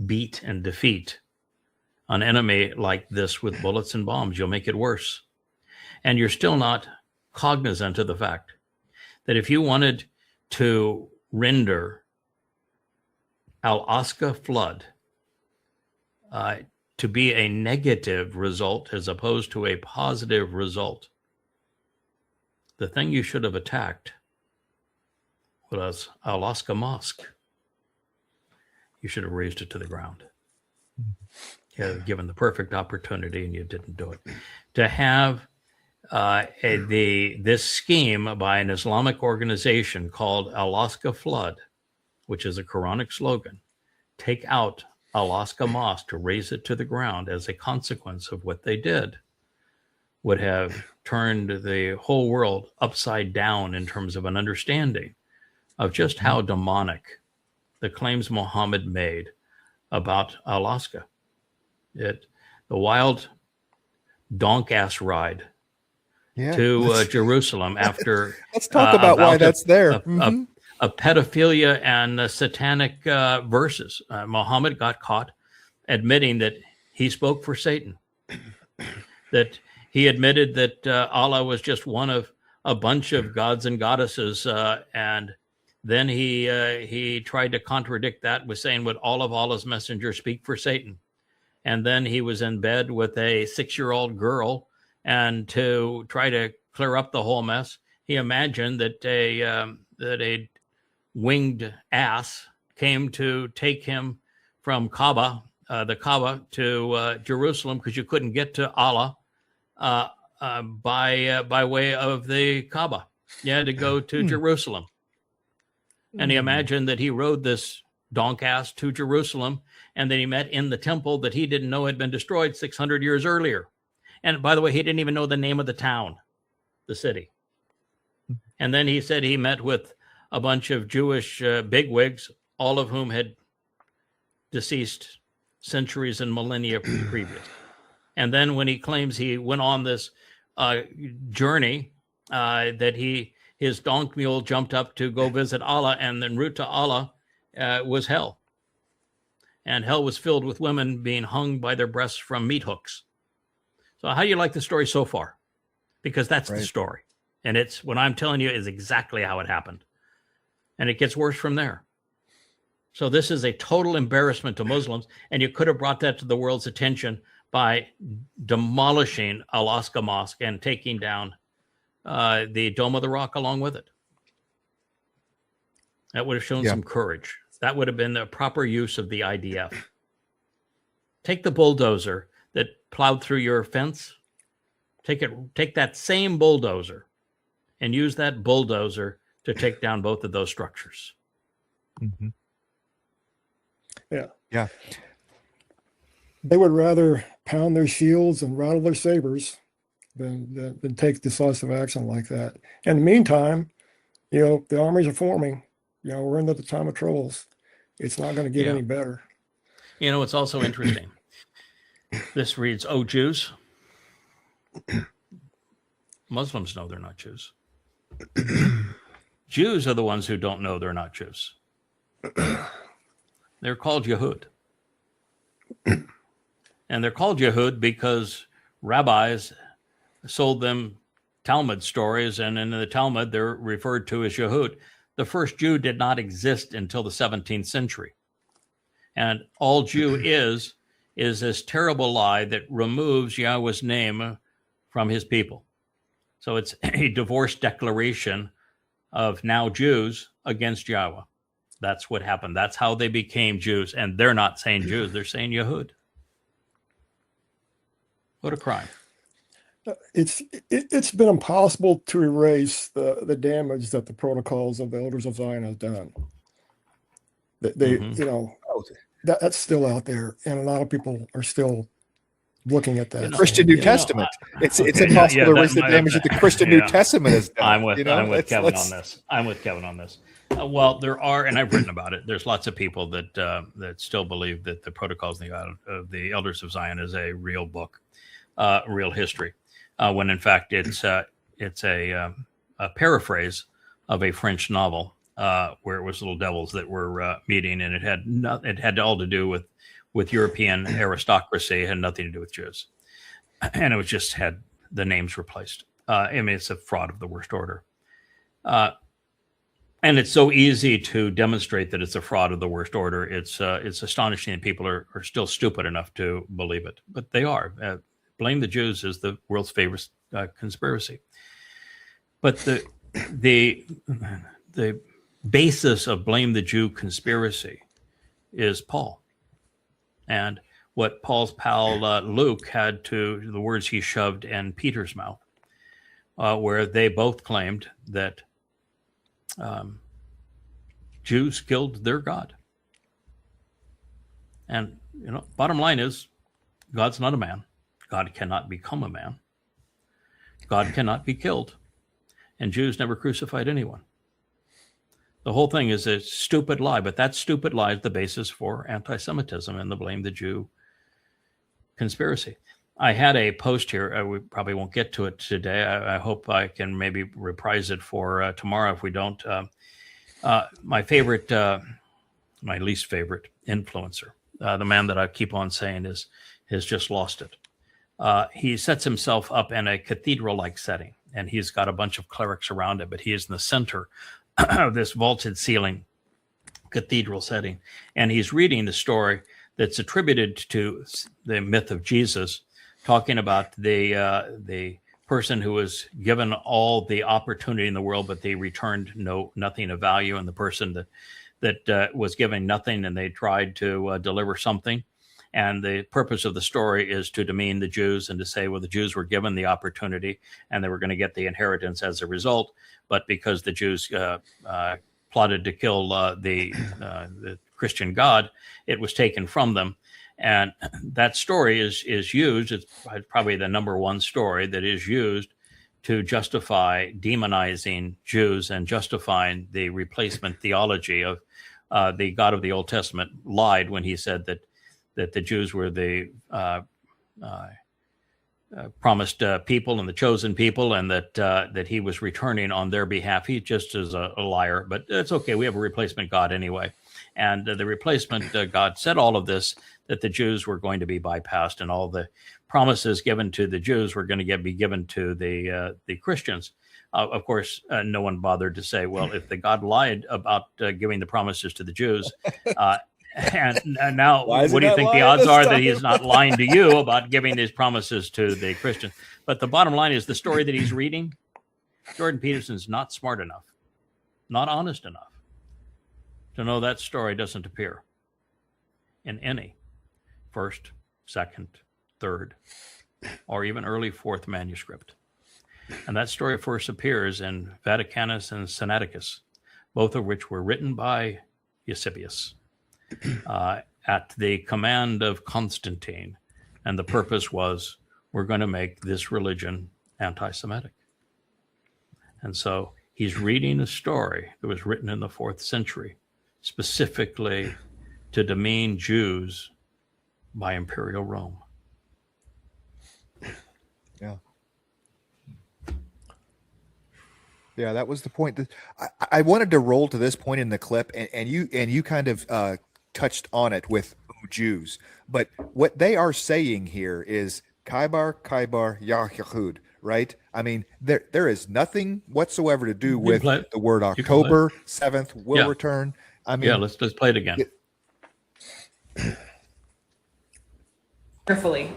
beat and defeat an enemy like this with bullets and bombs. You'll make it worse. And you're still not cognizant of the fact that if you wanted to render Al-Aqsa flood to be a negative result as opposed to a positive result, the thing you should have attacked was Al-Aqsa Mosque. You should have razed it to the ground. You had given the perfect opportunity and you didn't do it. To have this scheme by an Islamic organization called Al-Aqsa Flood, which is a Quranic slogan, take out Al-Aqsa Mosque to raise it to the ground as a consequence of what they did, would have turned the whole world upside down in terms of an understanding of just how demonic the claims Muhammad made about Al-Aqsa. The wild donk-ass ride to Jerusalem after let's talk about why that's there. A pedophilia and satanic verses. Muhammad got caught admitting that he spoke for Satan, that he admitted that Allah was just one of a bunch of gods and goddesses, and then he tried to contradict that with saying, would all of Allah's messengers speak for Satan? And then he was in bed with a 6-year-old girl, and to try to clear up the whole mess, he imagined that a winged ass came to take him from the Kaaba to Jerusalem, because you couldn't get to Allah by way of the Kaaba. You had to go to Jerusalem. And he imagined that he rode this donk ass to Jerusalem, and then he met in the temple that he didn't know had been destroyed 600 years earlier. And by the way, he didn't even know the name of the town, the city. And then he said he met with a bunch of Jewish bigwigs, all of whom had deceased centuries and millennia previous. And then when he claims he went on this journey, that his donkey mule jumped up to go visit Allah, and en route to Allah was hell. And hell was filled with women being hung by their breasts from meat hooks. So how do you like the story so far? Because that's the story. And it's what I'm telling you is exactly how it happened. And it gets worse from there. So this is a total embarrassment to Muslims. And you could have brought that to the world's attention by demolishing Al-Aqsa Mosque and taking down the Dome of the Rock along with it. That would have shown some courage. That would have been the proper use of the IDF. Take the bulldozer that plowed through your fence. Take that same bulldozer and use that bulldozer to take down both of those structures. Mm-hmm. Yeah. They would rather pound their shields and rattle their sabers than take decisive action like that. In the meantime, the armies are forming. We're into the time of troubles. It's not going to get any better. It's also interesting. This reads, "Oh, Jews." Muslims know they're not Jews. Jews are the ones who don't know they're not Jews. They're called Yahud. And they're called Yahud because rabbis sold them Talmud stories, and in the Talmud, they're referred to as Yahud. The first Jew did not exist until the 17th century. And all Jew is this terrible lie that removes Yahweh's name from his people. So it's a divorce declaration of now Jews against Yahweh. That's what happened. That's how they became Jews. And they're not saying Jews, they're saying Yahud. What a crime. It's been impossible to erase the damage that the protocols of the elders of Zion has done. That's still out there, and a lot of people are still looking at that. Christian New Testament. It's impossible to erase the damage that the Christian New Testament has done. I'm with Kevin on this. I'm with Kevin on this. Well, there are, and I've written about it. There's lots of people that still believe that the Protocols of the Elders of Zion is a real book, real history. When in fact it's a paraphrase of a French novel where it was little devils that were meeting, and it had all to do with European aristocracy. It had nothing to do with Jews, and it was just had the names replaced. It's a fraud of the worst order, and it's so easy to demonstrate that it's a fraud of the worst order. It's astonishing that people are still stupid enough to believe it, but they are. Blame the Jews is the world's favorite conspiracy. But the basis of blame the Jew conspiracy is Paul. And what Paul's pal Luke had to the words he shoved in Peter's mouth, where they both claimed that Jews killed their God. And, bottom line is, God's not a man. God cannot become a man. God cannot be killed. And Jews never crucified anyone. The whole thing is a stupid lie, but that stupid lie is the basis for anti-Semitism and the blame the Jew conspiracy. I had a post here. We probably won't get to it today. I hope I can maybe reprise it for tomorrow if we don't. My least favorite influencer, the man that I keep on saying has just lost it. He sets himself up in a cathedral-like setting, and he's got a bunch of clerics around it, but he is in the center of this vaulted ceiling cathedral setting. And he's reading the story that's attributed to the myth of Jesus, talking about the person who was given all the opportunity in the world, but they returned nothing of value, and the person that was given nothing, and they tried to deliver something. And the purpose of the story is to demean the Jews and to say, well, the Jews were given the opportunity and they were going to get the inheritance as a result. But because the Jews plotted to kill the Christian God, it was taken from them. And that story is used. It's probably the number one story that is used to justify demonizing Jews and justifying the replacement theology of the God of the Old Testament lied when he said that the Jews were the promised people and the chosen people, and that he was returning on their behalf. He just is a liar, but it's okay. We have a replacement God anyway. And the replacement God said all of this, that the Jews were going to be bypassed, and all the promises given to the Jews were going to be given to the Christians. Of course, no one bothered to say, well, if the God lied about giving the promises to the Jews, and now what do you think the odds are that he's not lying to you about giving these promises to the Christians? But the bottom line is the story that he's reading, Jordan Peterson's not smart enough, not honest enough to know that story doesn't appear in any first, second, third, or even early fourth manuscript. And that story first appears in Vaticanus and Sinaiticus, both of which were written by Eusebius at the command of Constantine. And the purpose was, we're going to make this religion anti-Semitic. And so he's reading a story that was written in the 4th century, specifically to demean Jews by Imperial Rome. Yeah. Yeah, that was the point. That I wanted to roll to this point in the clip, and you kind of touched on it with Jews. But what they are saying here is Khaybar, Yahowah, right? I mean, there is nothing whatsoever to do with the word October 7th will return. I mean, let's play it again. Carefully.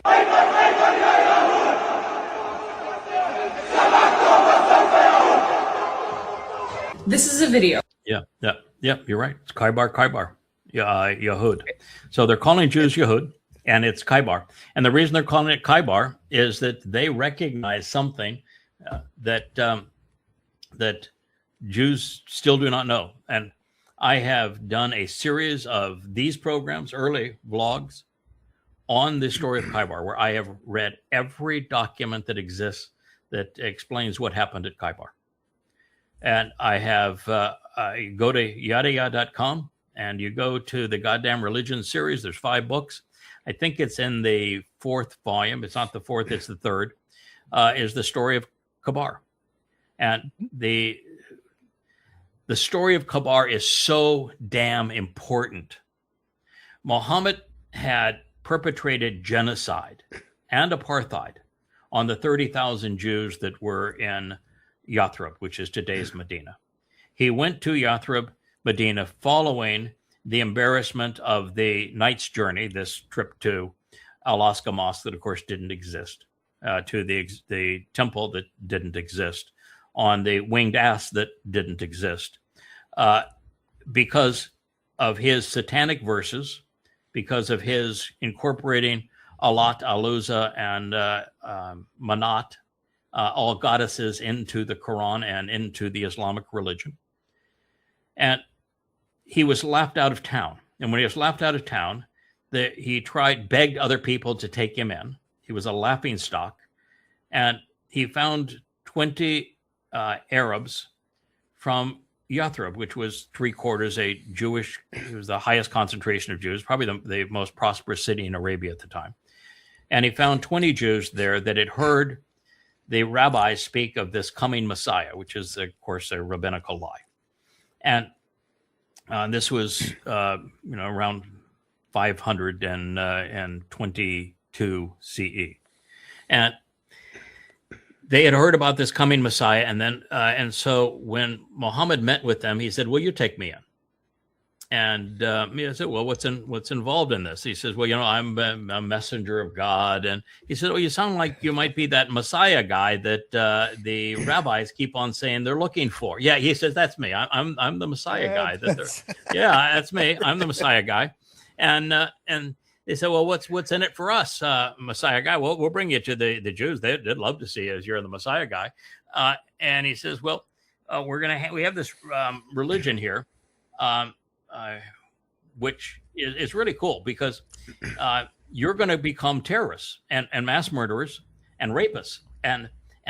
This is a video. Yeah, you're right. It's Khaybar. Yahud. So they're calling Jews Yahud, and it's Khaybar. And the reason they're calling it Khaybar is that they recognize something that Jews still do not know. And I have done a series of these programs, early vlogs, on the story of Khaybar, where I have read every document that exists that explains what happened at Khaybar. And I have, you go to yadayah.com and you go to the Goddamn Religion series. There's 5 books. I think it's in the 4th volume. It's not the 4th, it's the 3rd, is the story of Khabar. And the story of Khabar is so damn important. Muhammad had perpetrated genocide and apartheid on the 30,000 Jews that were in Yathrib, which is today's Medina. He went to Yathrib, Medina, following the embarrassment of the Knight's Journey, this trip to Al-Aqsa Mosque that, of course, didn't exist, to the temple that didn't exist, on the winged ass that didn't exist, because of his satanic verses, because of his incorporating Alat, Al-Uzza, and Manat, all goddesses, into the Quran and into the Islamic religion. And he was laughed out of town. And when he was laughed out of town, he begged other people to take him in. He was a laughing stock. And he found 20 Arabs from Yathrib, which was 3/4 a Jewish, it was the highest concentration of Jews, probably the most prosperous city in Arabia at the time. And he found 20 Jews there that had heard the rabbis speak of this coming Messiah, which is, of course, a rabbinical lie. And this was, around 522 CE. And they had heard about this coming Messiah. And then, and so when Muhammad met with them, he said, "Will you take me in?" And I said, "Well, what's involved in this?" He says, "Well, I'm a messenger of God." And he said, "Oh, you sound like you might be that Messiah guy that the rabbis keep on saying they're looking for." Yeah, he says, "That's me. I'm the Messiah guy." Yeah, that's me. I'm the Messiah guy. And they said, "Well, what's in it for us, Messiah guy?" "Well, we'll bring you to the Jews. They'd love to see you as you're the Messiah guy." And he says, "Well, we have this religion here, which is really cool because you're going to become terrorists and mass murderers and rapists. And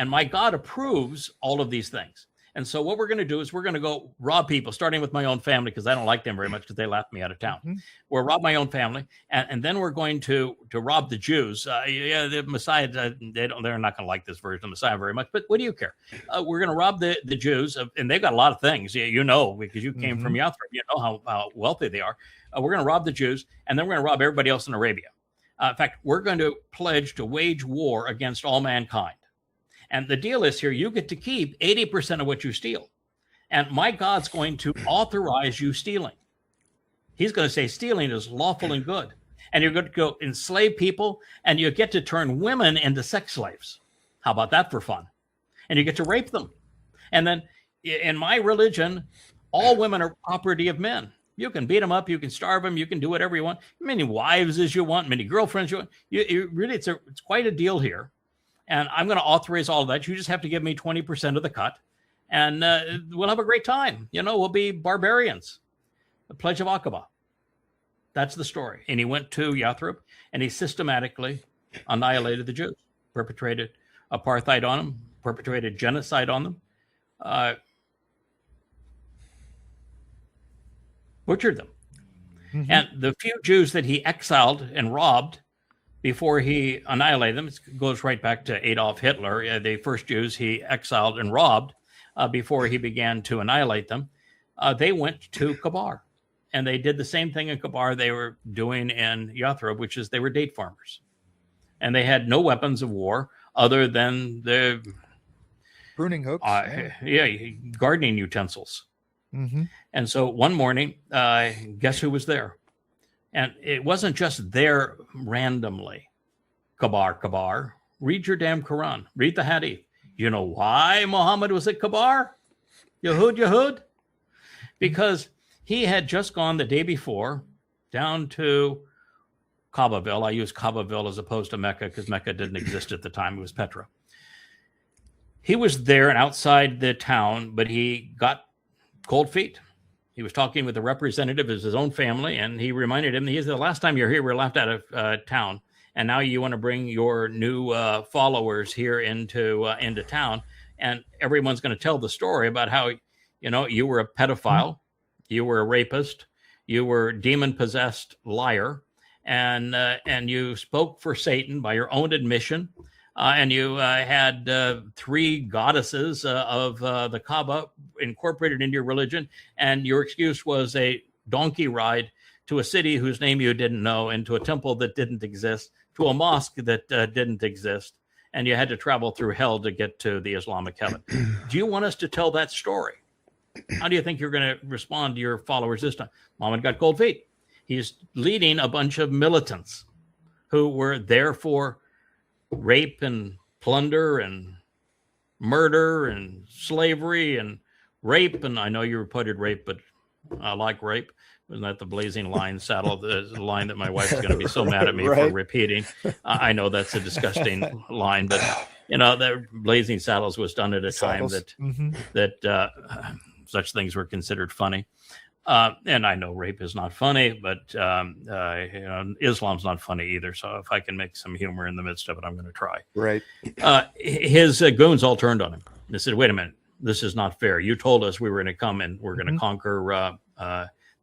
my God approves all of these things. And so what we're going to do is we're going to go rob people, starting with my own family, because I don't like them very much because they laughed me out of town. We'll rob my own family, and then we're going to rob the Jews. The Messiah, they're not going to like this version of the Messiah very much, but what do you care? We're going to rob the Jews, and they've got a lot of things, because you came from Yathrib, you know how wealthy they are. We're going to rob the Jews, and then we're going to rob everybody else in Arabia. In fact, we're going to pledge to wage war against all mankind. And the deal is here, you get to keep 80% of what you steal. And my God's going to authorize you stealing. He's going to say stealing is lawful and good. And you're going to go enslave people, and you get to turn women into sex slaves. How about that for fun? And you get to rape them. And then in my religion, all women are property of men. You can beat them up, you can starve them, you can do whatever you want. Many wives as you want, many girlfriends you want. Really, it's quite a deal here. And I'm going to authorize all of that. You just have to give me 20% of the cut, and we'll have a great time. We'll be barbarians. The Pledge of Akbar. That's the story. And he went to Yathrib, and he systematically annihilated the Jews, perpetrated apartheid on them, perpetrated genocide on them, butchered them. And the few Jews that he exiled and robbed before he annihilated them, it goes right back to Adolf Hitler. The first Jews he exiled and robbed before he began to annihilate them, they went to Khabar. And they did the same thing in Khabar they were doing in Yathrib, which is they were date farmers. And they had no weapons of war other than the pruning hooks. Gardening utensils. And so one morning, guess who was there? And it wasn't just there randomly. Khabar. Read your damn Quran. Read the Hadith. You know why Muhammad was at Khabar? Yahud? Because he had just gone the day before down to Kaabaville. I use Kaabaville as opposed to Mecca because Mecca didn't exist at the time. It was Petra. He was there and outside the town, but he got cold feet. He was talking with a representative of his own family, and he reminded him, he said, the last time you were here, we were left out of town, and now you want to bring your new followers here into town, and everyone's going to tell the story about how, you were a pedophile, you were a rapist, you were a demon-possessed liar, and you spoke for Satan by your own admission, and you had 3 goddesses of the Kaaba incorporated into your religion, and your excuse was a donkey ride to a city whose name you didn't know, and to a temple that didn't exist, to a mosque that didn't exist, and you had to travel through hell to get to the Islamic heaven. Do you want us to tell that story? How do you think you're going to respond to your followers this time? Muhammad got cold feet. He's leading a bunch of militants who were there for rape and plunder and murder and slavery and rape. And I know you reported rape, but I like rape. Wasn't that the blazing line saddle? The line that my wife's going to be so mad at me for repeating. I know that's a disgusting line, but the blazing saddles was done at a time that such things were considered funny. And I know rape is not funny, but Islam's not funny either. So if I can make some humor in the midst of it, I'm going to try. Right. His goons all turned on him. They said, "Wait a minute, this is not fair. You told us we were going to come and we're going to conquer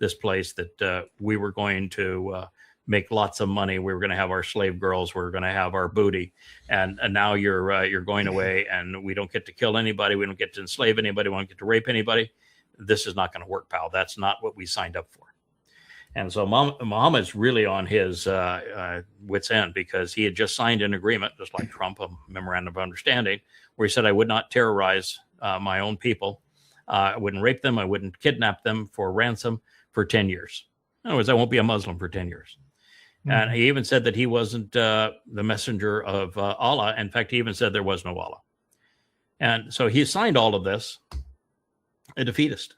this place. That we were going to make lots of money. We were going to have our slave girls. We were going to have our booty. And now you're going away, and we don't get to kill anybody. We don't get to enslave anybody. We don't get to rape anybody. This is not going to work, pal. That's not what we signed up for." And so Muhammad's really on his wit's end, because he had just signed an agreement, just like Trump, a memorandum of understanding, where he said, I would not terrorize my own people. I wouldn't rape them. I wouldn't kidnap them for ransom for 10 years. In other words, I won't be a Muslim for 10 years. And he even said that he wasn't the messenger of Allah. In fact, he even said there was no Allah. And so he signed all of this, a defeatist,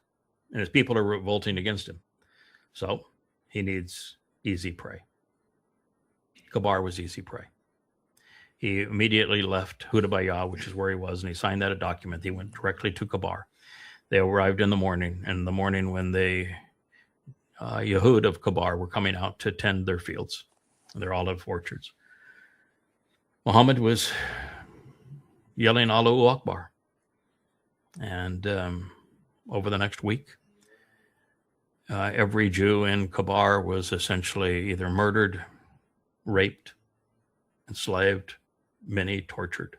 and his people are revolting against him. So he needs easy prey. Khabar was easy prey. He immediately left Hudabayah, which is where he was, and he signed that document. He went directly to Khabar. They arrived in the morning, and in the morning when they Yahud of Khabar were coming out to tend their fields, their olive orchards. Muhammad was yelling Allahu Akbar. And over the next week, every Jew in Khabar was essentially either murdered, raped, enslaved, many tortured.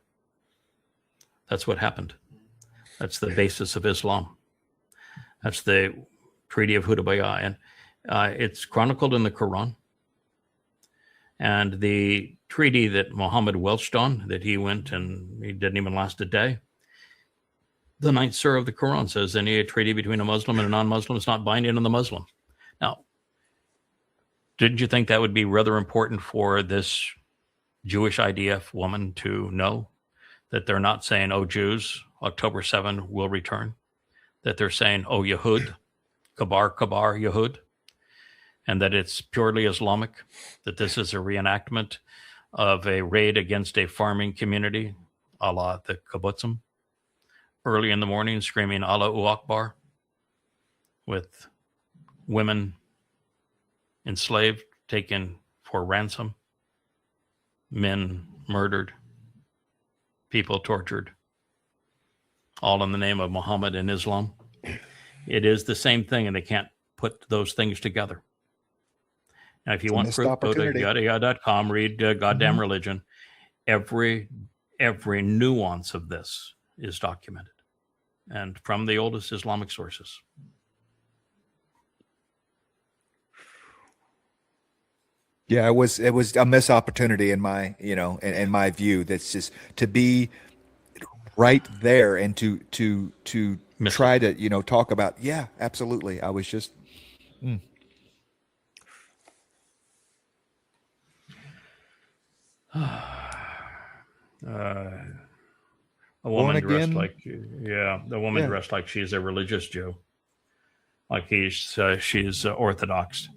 That's what happened. That's the basis of Islam. That's the Treaty of Hudaybiyah. And it's chronicled in the Quran. And the treaty that Muhammad welched on, that he went and he didn't even last a day, the 9th surah of the Quran says any treaty between a Muslim and a non-Muslim is not binding on the Muslim. Now, didn't you think that would be rather important for this Jewish IDF woman to know that they're not saying, oh, Jews, October 7 will return, that they're saying, oh, Yahud, Khabar, Yahud, and that it's purely Islamic, that this is a reenactment of a raid against a farming community, a la the kibbutzim, early in the morning screaming Allahu Akbar, with women enslaved, taken for ransom, men murdered, people tortured, all in the name of Muhammad and Islam. It is the same thing, and they can't put those things together. Now, if you want proof, go to yahowah.com, read Goddamn Religion. Every nuance of this is documented, and from the oldest Islamic sources. Yeah, it was a missed opportunity in my, in my view. That's just to be right there and to try to, talk about. Yeah, absolutely. I was just. A woman dressed like, dressed like she's a religious Jew, like she's Orthodox,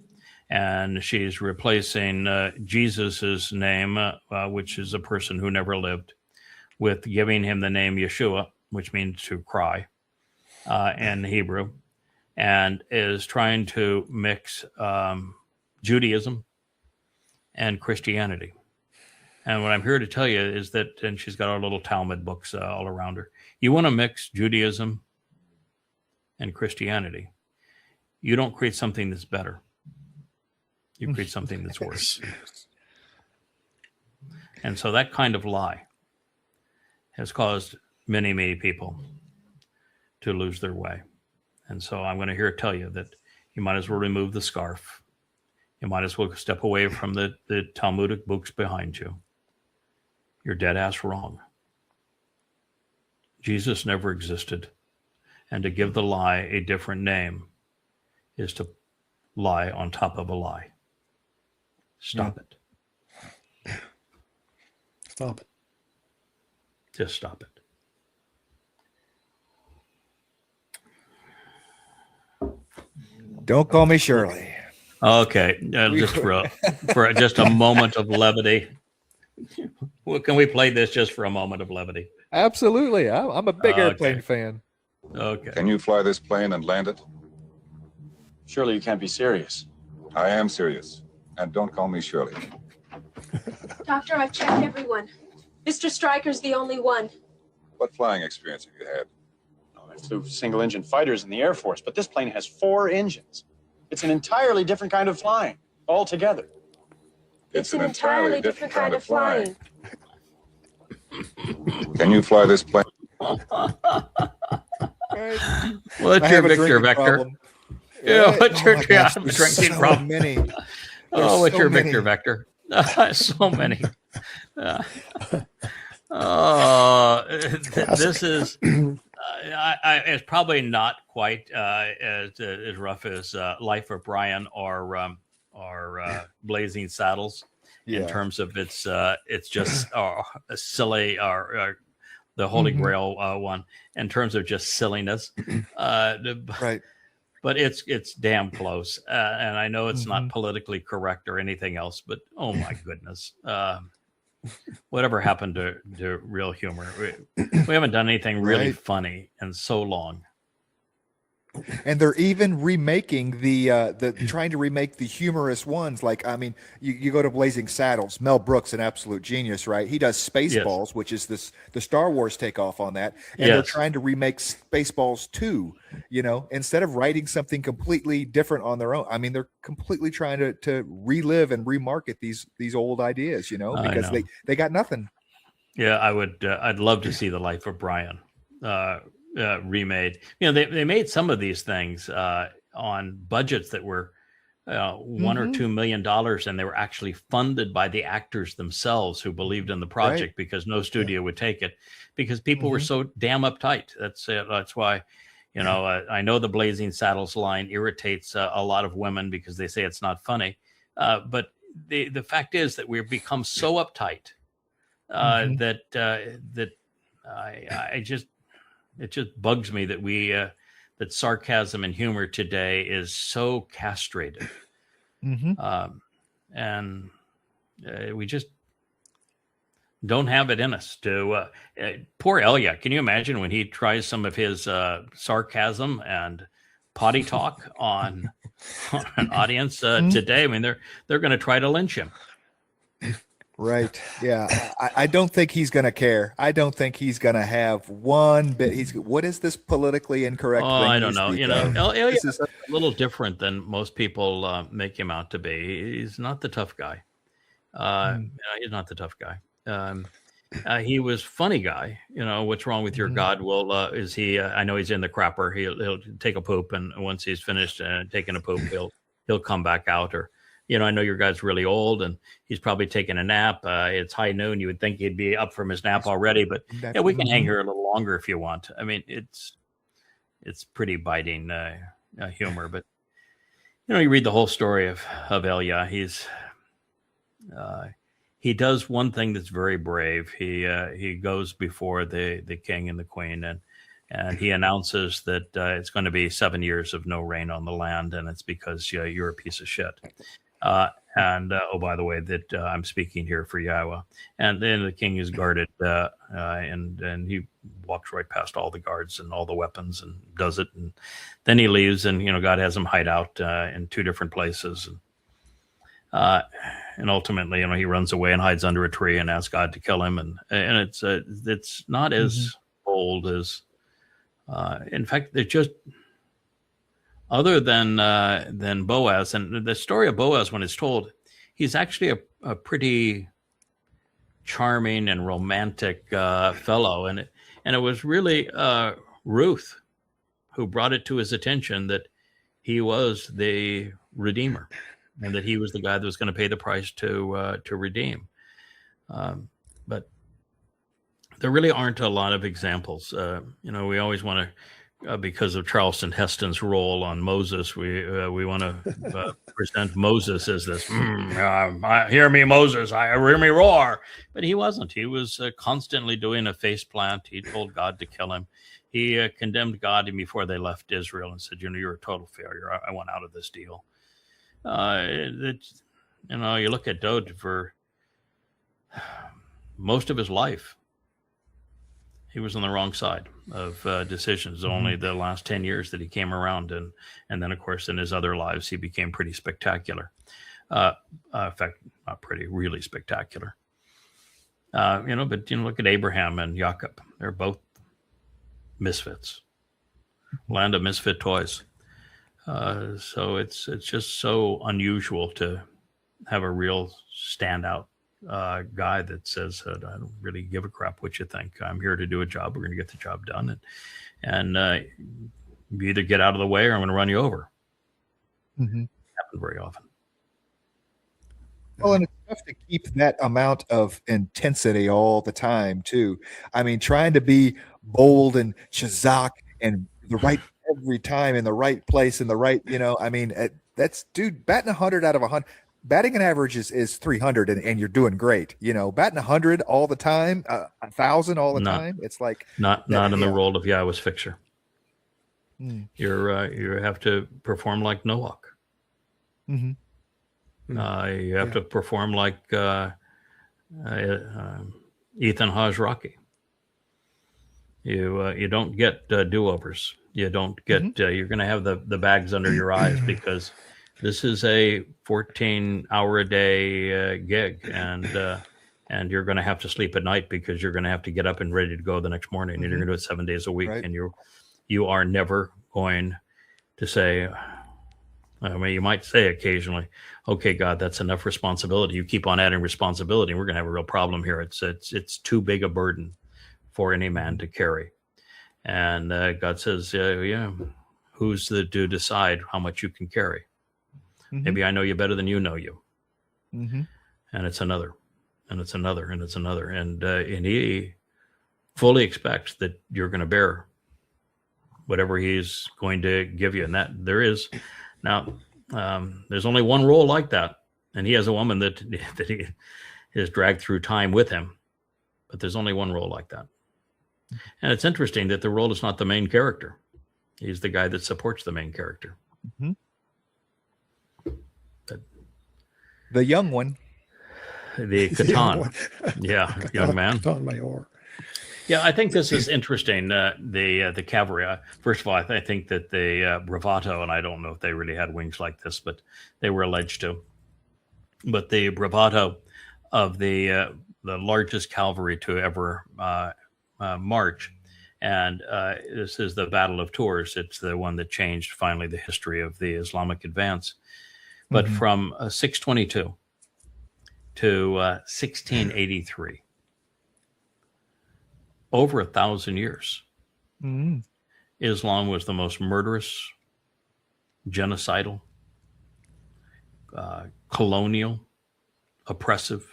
and she's replacing Jesus's name, which is a person who never lived, with giving him the name Yeshua, which means to cry in Hebrew, and is trying to mix Judaism and Christianity. And what I'm here to tell you is that, and she's got our little Talmud books all around her. You want to mix Judaism and Christianity. You don't create something that's better. You create something that's worse. And so that kind of lie has caused many, many people to lose their way. And so I'm going to tell you that you might as well remove the scarf. You might as well step away from the Talmudic books behind you. You're dead ass wrong. Jesus never existed. And to give the lie a different name is to lie on top of a lie. Stop it. Stop it. Just stop it. Don't call me Shirley. Okay, just for just a moment of levity. Well, can we play this just for a moment of levity? Absolutely. I'm a big airplane fan. Okay. Can you fly this plane and land it? Surely you can't be serious. I am serious. And don't call me Shirley. Doctor, I've checked everyone. Mr. Stryker's the only one. What flying experience have you had? I flew single-engine fighters in the Air Force, but this plane has 4 engines. It's an entirely different kind of flying altogether. It's an entirely different kind of flying. Can you fly this plane? What's your Victor Vector? Yeah, what's your drinking problem? Many. What's your Victor Vector? So many. This is. It's probably not quite as rough as Life of Brian or Blazing Saddles in terms of it's just silly or the Holy Grail one in terms of just silliness. Right. But it's damn close, and I know it's not politically correct or anything else. But oh my goodness, whatever happened to real humor? We haven't done anything really funny in so long. And they're even remaking the trying to remake the humorous ones. Like, I mean, you go to Blazing Saddles, Mel Brooks, an absolute genius, right? He does Spaceballs, which is the Star Wars takeoff on that. And they're trying to remake Spaceballs 2, instead of writing something completely different on their own. I mean, they're completely trying to relive and remarket these old ideas, because they got nothing. Yeah, I'd love to see The Life of Brian remade. They made some of these things on budgets that were $1 or $2 million, and they were actually funded by the actors themselves who believed in the project, because no studio would take it, because people were so damn uptight. That's why, I know the Blazing Saddles line irritates a lot of women because they say it's not funny, but the fact is that we've become so uptight that it just bugs me that that sarcasm and humor today is so castrated. And we just don't have it in us to poor Elia. Can you imagine when he tries some of his sarcasm and potty talk on an audience today? I mean, they're going to try to lynch him. Right. Yeah. I don't think he's going to care. I don't think he's going to have one bit. What is this politically incorrect thing? I don't know. Elia is a little different than most people make him out to be. He's not the tough guy. He's not the tough guy. He was funny guy. What's wrong with your God? Well, is he? I know he's in the crapper. He'll take a poop, and once he's finished taking a poop, he'll come back out. Or I know your guy's really old, and he's probably taking a nap. It's high noon. You would think he'd be up from his nap already, but we can hang here a little longer if you want. I mean, it's pretty biting humor. But you read the whole story of Elia. He does one thing that's very brave. He goes before the king and the queen, and he announces that it's going to be 7 years of no rain on the land, and it's because you're a piece of shit. Oh, by the way, that I'm speaking here for Yahowah. And then the king is guarded, and he walks right past all the guards and all the weapons and does it. And then he leaves, and God has him hide out in two different places. And ultimately, he runs away and hides under a tree and asks God to kill him. And it's not as bold as, in fact, they're just. Other than Boaz, and the story of Boaz, when it's told, he's actually a pretty charming and romantic fellow, and it was really Ruth who brought it to his attention that he was the redeemer, and that he was the guy that was going to pay the price to redeem. But there really aren't a lot of examples. We always want to. Because of Charleston Heston's role on Moses, we want to present Moses as this. Hear me, Moses! I hear me roar. But he wasn't. He was constantly doing a face plant. He told God to kill him. He condemned God before they left Israel and said, "You're a total failure. I want out of this deal." You look at Dode for most of his life. He was on the wrong side of decisions. Only the last 10 years that he came around, and then, of course, in his other lives, he became pretty spectacular. In fact, not pretty, really spectacular. But look at Abraham and Jacob. They're both misfits. Land of misfit toys. So it's just so unusual to have a real standout guy that says, I don't really give a crap what you think. I'm here to do a job. We're going to get the job done. And you either get out of the way or I'm going to run you over. Happen very often. Well, and it's tough to keep that amount of intensity all the time, too. I mean, trying to be bold and shazak and the right every time in the right place in the right, that's, dude, batting 100 out of 100. Batting an average is 300 and you're doing great. Batting 100 all the time, 1,000 all the time. It's like not in the role of Yahweh's fixer. You have to perform like Noach. You have to perform like Ethan Hajraki. You don't get do-overs. You don't get, you're going to have the bags under your eyes, because this is a 14-hour-a-day gig, and you're going to have to sleep at night, because you're going to have to get up and ready to go the next morning, and you're going to do it 7 days a week, and you are never going to say, I mean, you might say occasionally, okay, God, that's enough responsibility. You keep on adding responsibility, and we're going to have a real problem here. It's too big a burden for any man to carry. And God says, who's to decide how much you can carry? Maybe I know you better than you know you. And it's another, and it's another, and it's another. And he fully expects that you're going to bear whatever he's going to give you. And that there is, now, there's only one role like that. And he has a woman that he has dragged through time with him. But there's only one role like that. And it's interesting that the role is not the main character. He's the guy that supports the main character. The young one. The Khatan. Young man. Khatan Mayor. Yeah, I think this is interesting. The cavalry. First of all, I think that the bravado, and I don't know if they really had wings like this, but they were alleged to. But the bravado of the largest cavalry to ever march, and this is the Battle of Tours. It's the one that changed finally the history of the Islamic advance. But from 622 to 1683, over 1,000 years, Islam was the most murderous, genocidal, colonial, oppressive,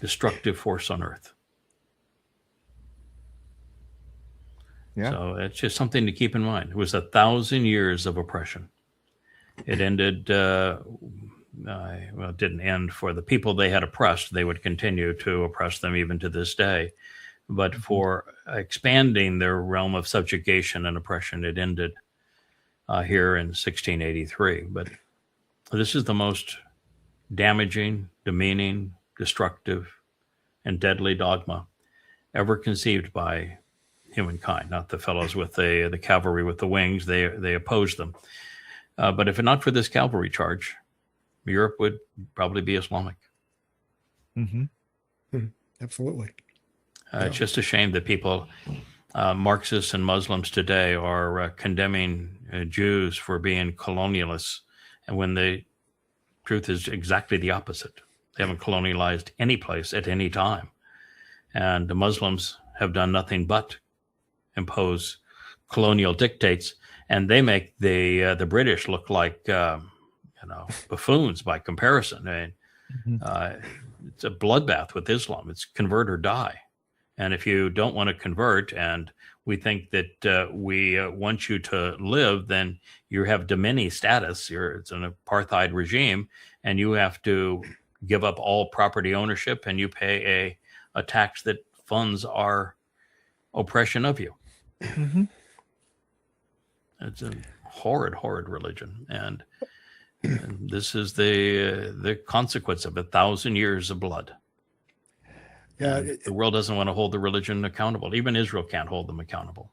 destructive force on earth. So it's just something to keep in mind. It was 1,000 years of oppression. It ended, it didn't end for the people they had oppressed. They would continue to oppress them even to this day. But for expanding their realm of subjugation and oppression, it ended here in 1683. But this is the most damaging, demeaning, destructive, and deadly dogma ever conceived by humankind. Not the fellows with the cavalry with the wings. They opposed them. But if not for this cavalry charge, Europe would probably be Islamic. Absolutely. It's just a shame that people, Marxists and Muslims today, are condemning Jews for being colonialists, and when the truth is exactly the opposite. They haven't colonialized any place at any time. And the Muslims have done nothing but impose colonial dictates, and they make the British look like buffoons by comparison. I mean, it's a bloodbath with Islam. It's convert or die. And if you don't want to convert, and we think that we want you to live, then you have domini status. It's an apartheid regime, and you have to give up all property ownership, and you pay a tax that funds our oppression of you. It's a horrid, horrid religion, and this is the consequence of 1,000 years of blood. Yeah, the world doesn't want to hold the religion accountable. Even Israel can't hold them accountable.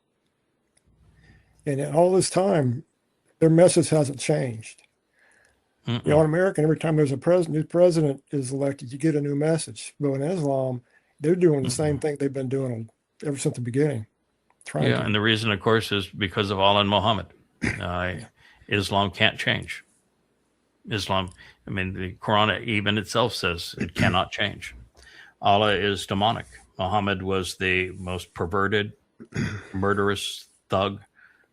And in all this time, their message hasn't changed. You know, in America, every time there's a new president is elected, you get a new message. But in Islam, they're doing the same thing they've been doing ever since the beginning. And the reason, of course, is because of Allah and Muhammad. Islam can't change. Islam, I mean, the Quran even itself says it cannot change. Allah is demonic. Muhammad was the most perverted, murderous thug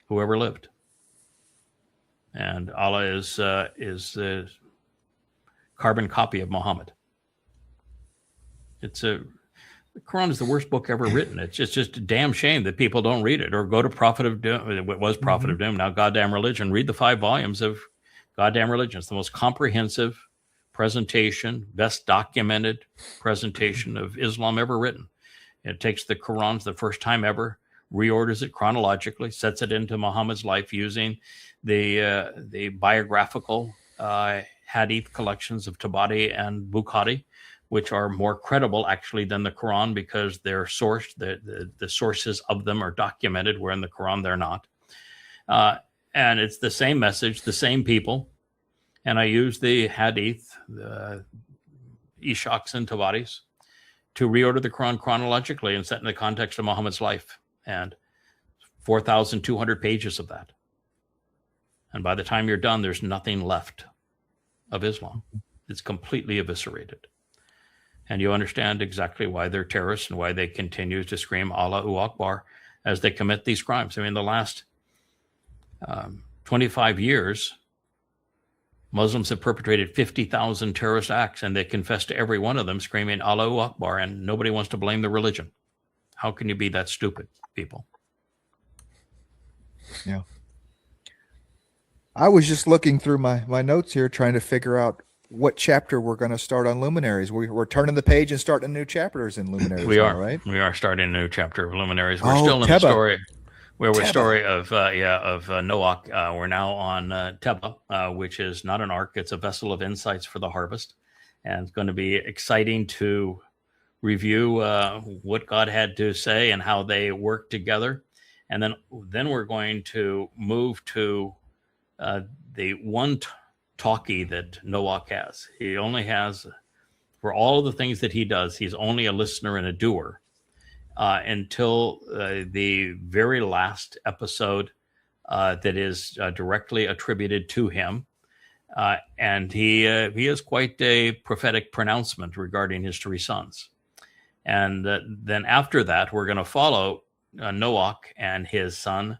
who ever lived. And Allah is the carbon copy of Muhammad. The Quran is the worst book ever written. It's just a damn shame that people don't read it or go to Prophet of Doom. It was Prophet of Doom, now Goddamn Religion. Read the 5 volumes of Goddamn Religion. It's the most comprehensive presentation, best documented presentation of Islam ever written. It takes the Quran the first time ever, reorders it chronologically, sets it into Muhammad's life using the biographical hadith collections of Tabari and Bukhari, which are more credible actually than the Quran, because they're sourced, the sources of them are documented, where in the Quran they're not. And it's the same message, the same people. And I use the hadith, the Ishaqs and Tawaris, to reorder the Quran chronologically and set in the context of Muhammad's life. And 4,200 pages of that. And by the time you're done, there's nothing left of Islam. It's completely eviscerated. And you understand exactly why they're terrorists and why they continue to scream Allahu Akbar as they commit these crimes. I mean, the last 25 years, Muslims have perpetrated 50,000 terrorist acts, and they confess to every one of them, screaming Allahu Akbar, and nobody wants to blame the religion. How can you be that stupid, people? Yeah. I was just looking through my notes here, trying to figure out what chapter we're going to start on Luminaries. We're turning the page and starting new chapters in Luminaries. We are, right? We are starting a new chapter of Luminaries. We're still in the story. Story of Noach. We're now on Teba, which is not an ark; it's a vessel of insights for the harvest, and it's going to be exciting to review what God had to say and how they work together, and then we're going to move to the one talkie that Noach has. He only has, for all of the things that he does, he's only a listener and a doer. Until the very last episode that is directly attributed to him. And he has quite a prophetic pronouncement regarding his three sons. And then after that, we're going to follow Noach and his son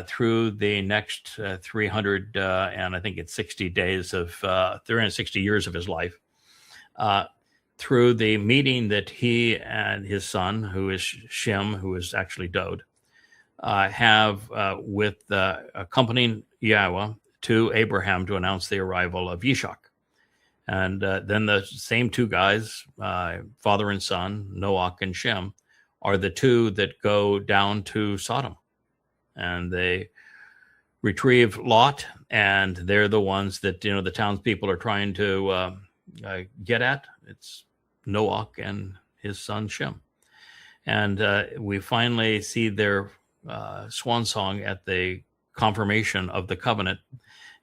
through the next 300 and I think it's 60 days of 360 years of his life. Through the meeting that he and his son, who is Shem, who is actually Dode, have with accompanying Yahowah to Abraham to announce the arrival of Yishak. And then the same two guys, father and son, Noach and Shem, are the two that go down to Sodom. And they retrieve Lot, and they're the ones that, the townspeople are trying to get at. It's Noach and his son Shem. And we finally see their swan song at the confirmation of the covenant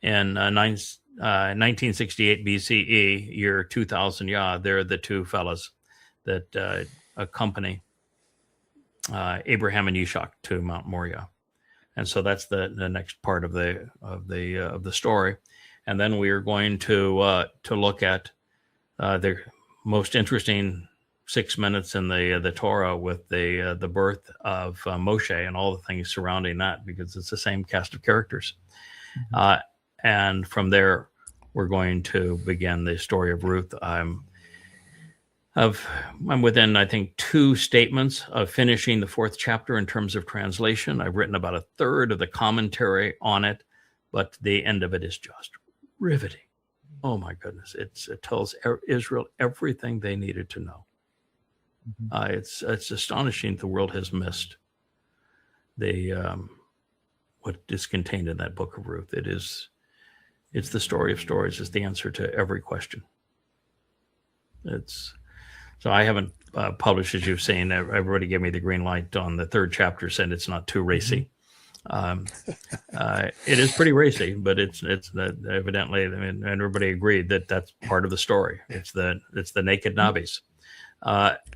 in 1968 BCE, year 2000 Yah. They're the two fellas that accompany Abraham and Yishak to Mount Moriah. And so that's the next part of the story. And then we are going to look at the most interesting 6 minutes in the Torah with the birth of Moshe and all the things surrounding that, because it's the same cast of characters. Mm-hmm. And from there, we're going to begin the story of Ruth. I'm within, I think, 2 statements of finishing the 4th chapter in terms of translation. I've written about a third of the commentary on it, but the end of it is just riveting. Oh my goodness! It tells Israel everything they needed to know. Mm-hmm. It's astonishing the world has missed what is contained in that book of Ruth. It's the story of stories. It's the answer to every question. So I haven't published, as you've seen. Everybody gave me the green light on the 3rd chapter, said it's not too racy. It is pretty racy, but it's evidently, and everybody agreed that that's part of the story. It's the naked Nabis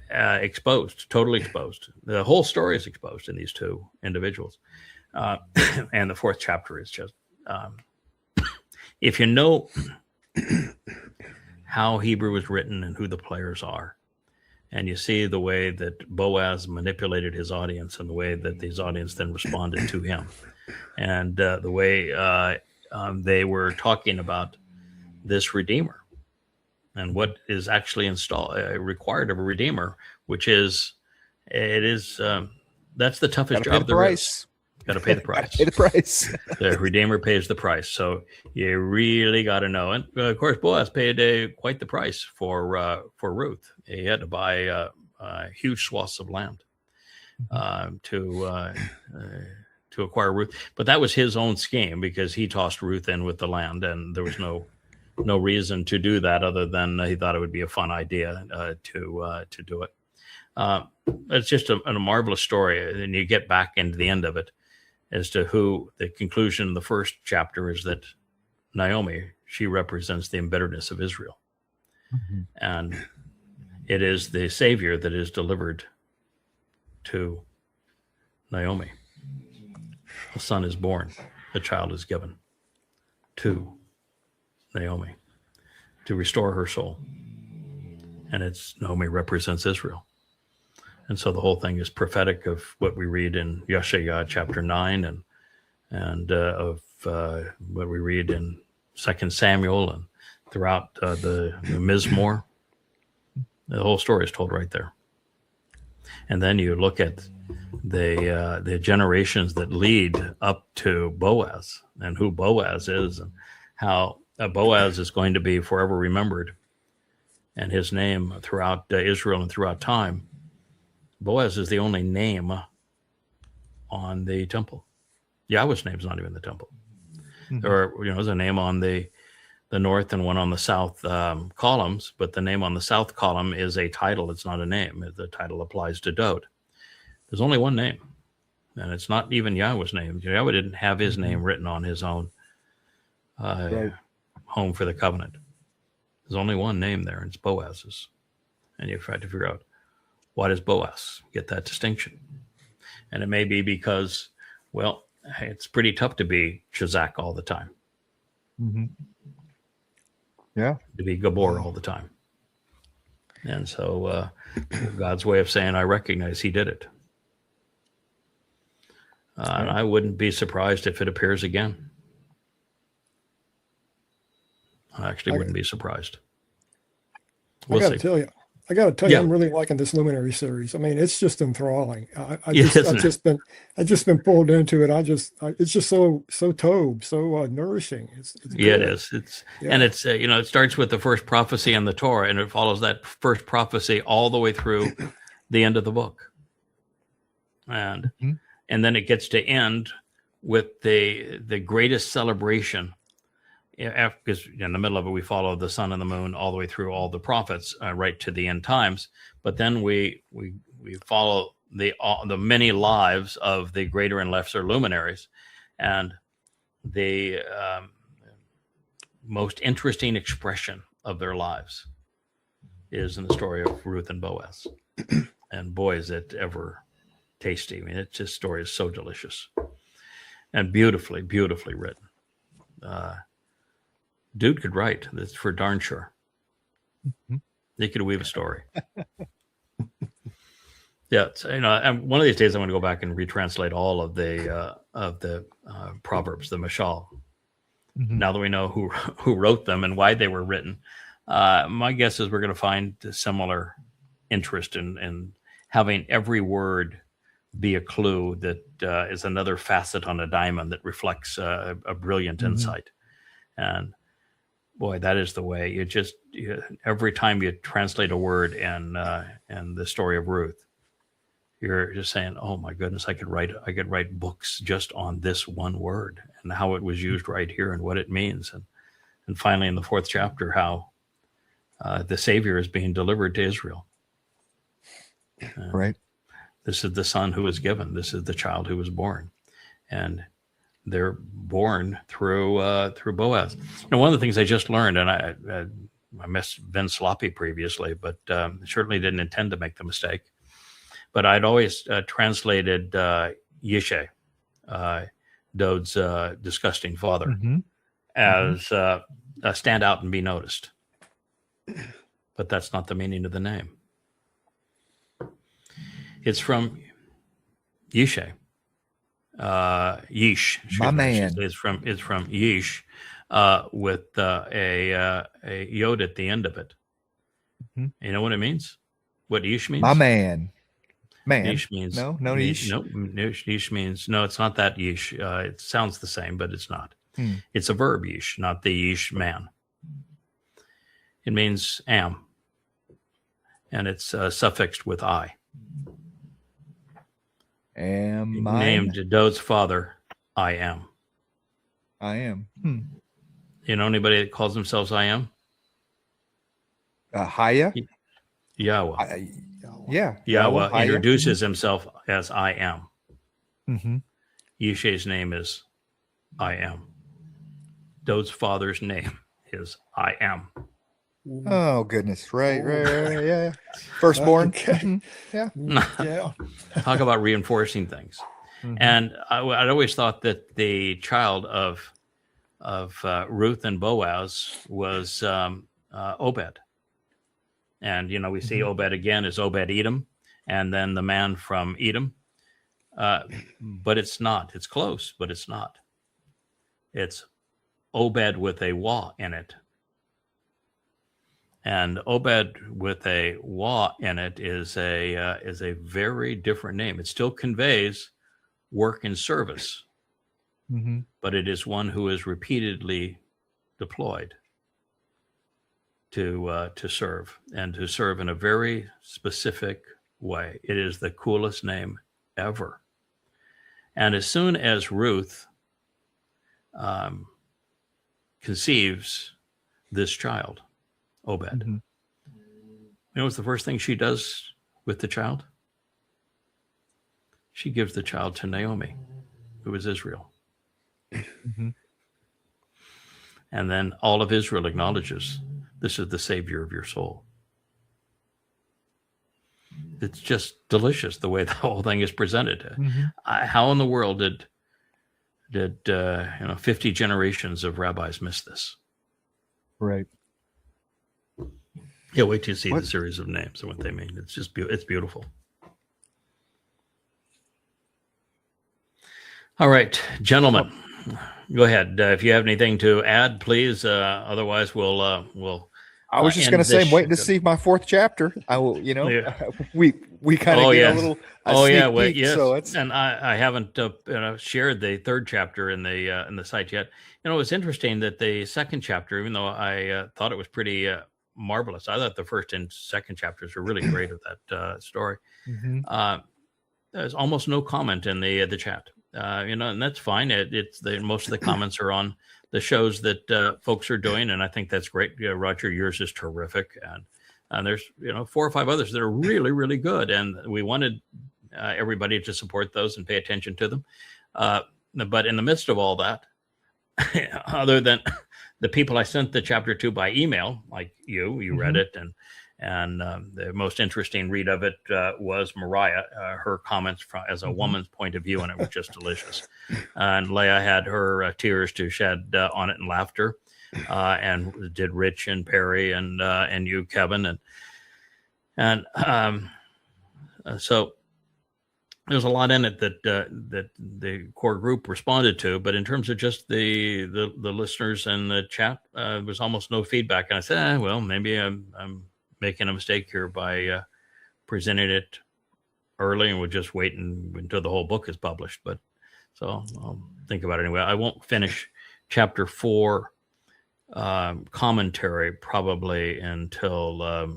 exposed, totally exposed. The whole story is exposed in these 2 individuals, and the 4th chapter is just if you know how Hebrew was written and who the players are, and you see the way that Boaz manipulated his audience and the way that his audience then responded to him, and the way they were talking about this Redeemer and what is actually required of a Redeemer, which is, that's the toughest job there is. Got to pay the price. Pay the price. The Redeemer pays the price. So you really got to know. And of course, Boaz paid quite the price for Ruth. He had to buy huge swaths of land to acquire Ruth. But that was his own scheme, because he tossed Ruth in with the land, and there was no no reason to do that other than he thought it would be a fun idea to do it. It's just a marvelous story. And you get back into the end of it as to who the conclusion of the first chapter is that Naomi, she represents the embitteredness of Israel. Mm-hmm. And it is the Savior that is delivered to Naomi. A son is born, a child is given to Naomi to restore her soul. And Naomi represents Israel. And so the whole thing is prophetic of what we read in Yahowah chapter 9 and of what we read in 2 Samuel and throughout the Mizmor. The whole story is told right there. And then you look at the generations that lead up to Boaz and who Boaz is and how Boaz is going to be forever remembered and his name throughout Israel and throughout time. Boaz is the only name on the temple. Yahweh's name's not even in the temple. Mm-hmm. There's a name on the north and one on the south columns, but the name on the south column is a title. It's not a name. The title applies to Dode. There's only one name, and it's not even Yahweh's name. Yahweh didn't have his name written on his own home for the covenant. There's only one name there, and it's Boaz's. And you try to figure out, what is Boaz? Get that distinction. And it may be because, well, it's pretty tough to be Shazak all the time. Mm-hmm. Yeah. To be Gabor all the time. And so God's way of saying, I recognize he did it. And I wouldn't be surprised if it appears again. I actually wouldn't be surprised. I got to tell you, I'm really liking this Luminary series. I mean, it's just enthralling. I've just been pulled into it. It's just so nourishing. It's yeah, it is. And it's it starts with the first prophecy in the Torah, and it follows that first prophecy all the way through the end of the book, and then it gets to end with the greatest celebration. Because in the middle of it, we follow the sun and the moon all the way through all the prophets, right to the end times. But then we follow the many lives of the Greater and Lesser Luminaries, and the most interesting expression of their lives is in the story of Ruth and Boaz. And boy, is it ever tasty! I mean, this story is so delicious and beautifully, beautifully written. Dude could write. That's for darn sure. Mm-hmm. He could weave a story. Yeah, and one of these days I'm going to go back and retranslate all of the proverbs, the mashal. Mm-hmm. Now that we know who wrote them and why they were written, my guess is we're going to find a similar interest in having every word be a clue that is another facet on a diamond that reflects a brilliant insight. And boy, that is the way. Every time you translate a word in the story of Ruth, you're just saying, "Oh my goodness, I could write books just on this one word and how it was used right here and what it means." And finally, in the fourth chapter, how the Savior is being delivered to Israel. Right. This is the son who was given. This is the child who was born, and they're born through Boaz. Now, one of the things I just learned, and I must have been sloppy previously, but certainly didn't intend to make the mistake. But I'd always translated Yishe, Dode's disgusting father, as stand out and be noticed. But that's not the meaning of the name. It's from Yishe. Yeesh. My man. It's from Yeesh, with a yod at the end of it. Mm-hmm. You know what it means? What Yeesh means? My man. Man. Yeesh means no Yeesh. No, Yeesh means no. It's not that Yeesh. It sounds the same, but it's not. It's a verb Yeesh, not the Yeesh man. It means am, and it's suffixed with I. Am I named Dode's father? I am. I am. You know anybody that calls themselves I am? Haya? Yahowah. Yeah. Yahowah Haya. introduces himself as I am. Mm-hmm. Yishay's name is I am. Dode's father's name is I am. Oh goodness! Right, yeah. Firstborn. Okay. Yeah. Yeah. Talk about reinforcing things. Mhm. And I'd always thought that the child of Ruth and Boaz was Obed. And we see Obed again as Obed Edom, and then the man from Edom. But it's not. It's close, but it's not. It's Obed with a wah in it. And Obed with a wah in it is a very different name. It still conveys work and service, Mm-hmm. but it is one who is repeatedly deployed to serve, and to serve in a very specific way. It is the coolest name ever. And as soon as Ruth conceives this child, Obed, Mm-hmm. you know what's the first thing she does with the child? She gives the child to Naomi, who is Israel. Mm-hmm. And then all of Israel acknowledges this is the Savior of your soul. It's just delicious the way the whole thing is presented. Mm-hmm. How in the world did 50 generations of rabbis miss this? Right. Yeah, wait till you see What? the series of names and what they mean. It's just it's beautiful. All right, gentlemen, go ahead. If you have anything to add, please. Otherwise, we'll. I was just going to say, I'm waiting to see my fourth chapter. I will, Yeah. we kind of get a little. Well, peek, yes. So it's And I haven't shared the third chapter in the site yet. It was interesting that the second chapter, even though I thought it was pretty marvelous, I thought the first and second chapters were really great of that story. Mhm. There's almost no comment in the chat, and that's fine. Most of the comments are on the shows that folks are doing, and I think that's great. Roger, yours is terrific, and there's 4 or 5 others that are really, really good, and we wanted everybody to support those and pay attention to them. But in the midst of all that, other than the people I sent the chapter to by email, like you read it, and the most interesting read of it was Mariah, her comments as a woman's point of view, and it was just delicious. And Leah had her tears to shed on it and laughter, and did Rich and Perry and you, Kevin, and so there's a lot in it that the core group responded to, but in terms of just the listeners and the chat, there was almost no feedback. And I said, well, maybe I'm making a mistake here by presenting it early, and we'll just wait until the whole book is published. But so I'll think about it anyway. I won't finish chapter 4 commentary probably until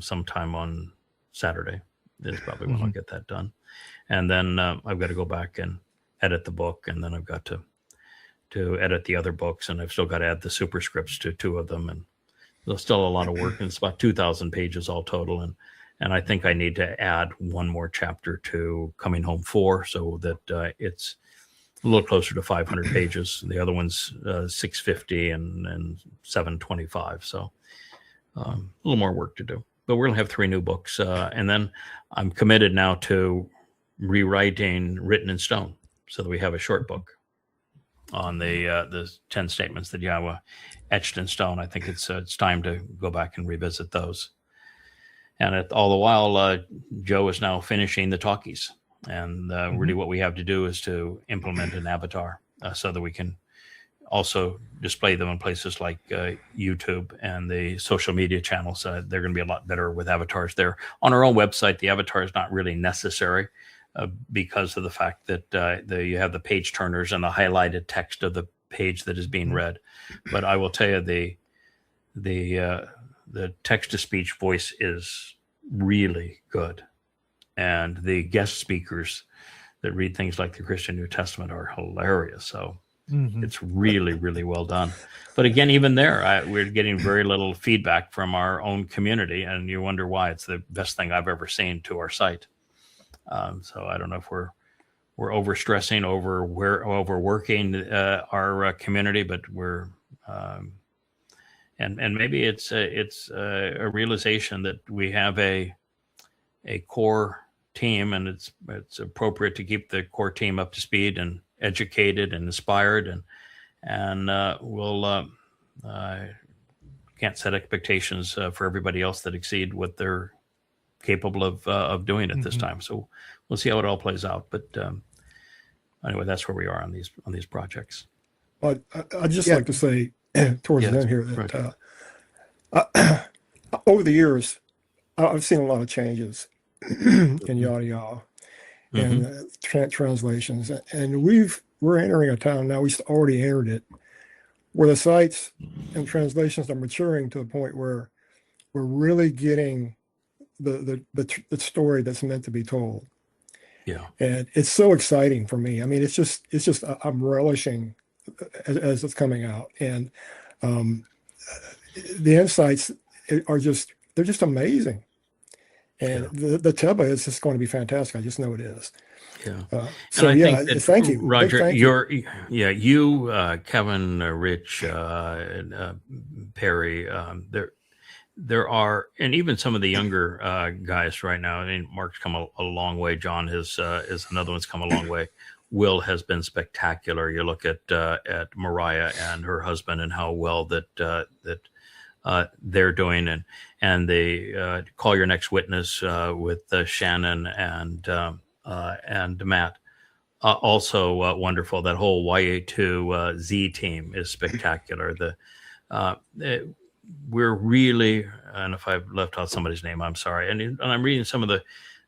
sometime on Saturday. Is probably when I'll get that done. And then I've got to go back and edit the book, and then I've got to edit the other books, and I've still got to add the superscripts to 2 of them, and there's still a lot of work, and it's about 2,000 pages all total, and I think I need to add one more chapter to Coming Home 4, so that it's a little closer to 500 pages. The other one's 650 and 725, so a little more work to do. But we're going to have 3 new books, and then I'm committed now to rewriting Written in Stone, so that we have a short book on the 10 statements that Yahowah etched in stone. I think it's time to go back and revisit those. And all the while, Joe is now finishing the talkies, and really what we have to do is to implement an avatar so that we can also display them in places like YouTube and the social media channels. They're going to be a lot better with avatars there. On our own website, the avatar is not really necessary because of the fact that you have the page turners and the highlighted text of the page that is being read. But I will tell you, the text-to-speech voice is really good. And the guest speakers that read things like the Christian New Testament are hilarious. So It's really, really well done. But again, even there, we're getting very little feedback from our own community, and you wonder why. It's the best thing I've ever seen to our site. So I don't know if we're overstressing, overworking our community, but we're and maybe it's a realization that we have a core team, and it's appropriate to keep the core team up to speed and educated and inspired, and we'll can't set expectations for everybody else that exceed what they're capable of doing at this time. So we'll see how it all plays out. But anyway, that's where we are on these projects. But I'd just like to say towards the end here that over the years, I've seen a lot of changes in Yahowah and translations, and we're entering a time now. We've already entered it, where the sites and translations are maturing to a point where we're really getting the story that's meant to be told. Yeah, and it's so exciting for me. I mean, it's just I'm relishing as it's coming out, and the insights are they're just amazing. And the Teba is just going to be fantastic. I just know it is. Yeah. So yeah, thank you, Roger. Thank You, Kevin, Rich, Perry. There are, and even some of the younger guys right now. I mean, Mark's come a long way. John is another one's come a long way. Will has been spectacular. You look at Mariah and her husband and how well that they're doing, and they Call Your Next Witness with Shannon and Matt, also wonderful. That whole YA2 Z team is spectacular. We're really, and if I've left out somebody's name, I'm sorry. And I'm reading some of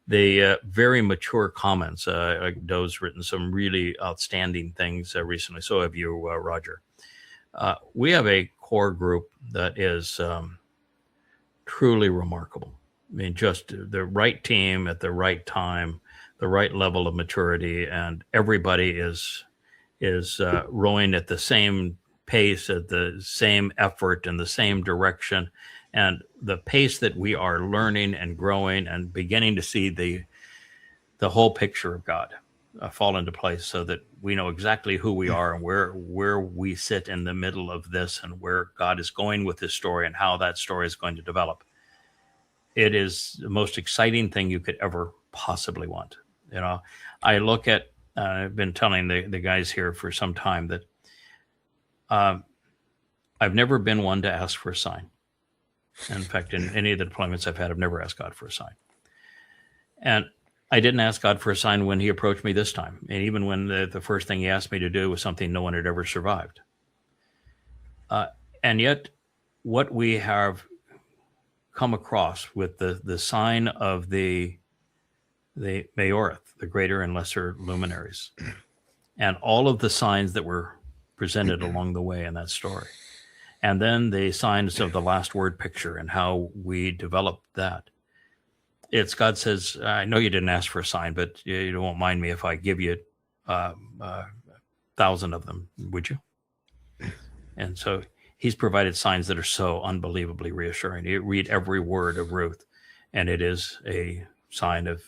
the very mature comments. Like Doe's written some really outstanding things recently. So have you, Roger. We have a core group that is truly remarkable. I mean, just the right team at the right time, the right level of maturity, and everybody is rowing at the same pace, at the same effort, in the same direction. And the pace that we are learning and growing and beginning to see the whole picture of God fall into place, so that we know exactly who we are and where we sit in the middle of this, and where God is going with this story and how that story is going to develop. It is the most exciting thing you could ever possibly want. You know, I look at, I've been telling the guys here for some time that I've never been one to ask for a sign. In fact, in any of the deployments I've had, I've never asked God for a sign. And I didn't ask God for a sign when he approached me this time. And even when the first thing he asked me to do was something no one had ever survived. And yet what we have come across with the sign of the Mayoreth, the Greater and Lesser Luminaries, and all of the signs that were presented along the way in that story. And then the signs of the last word picture and how we developed that. It's God says, I know you didn't ask for a sign, but you won't mind me if I give you 1,000 of them, would you? And so he's provided signs that are so unbelievably reassuring. You read every word of Ruth, and it is a sign of,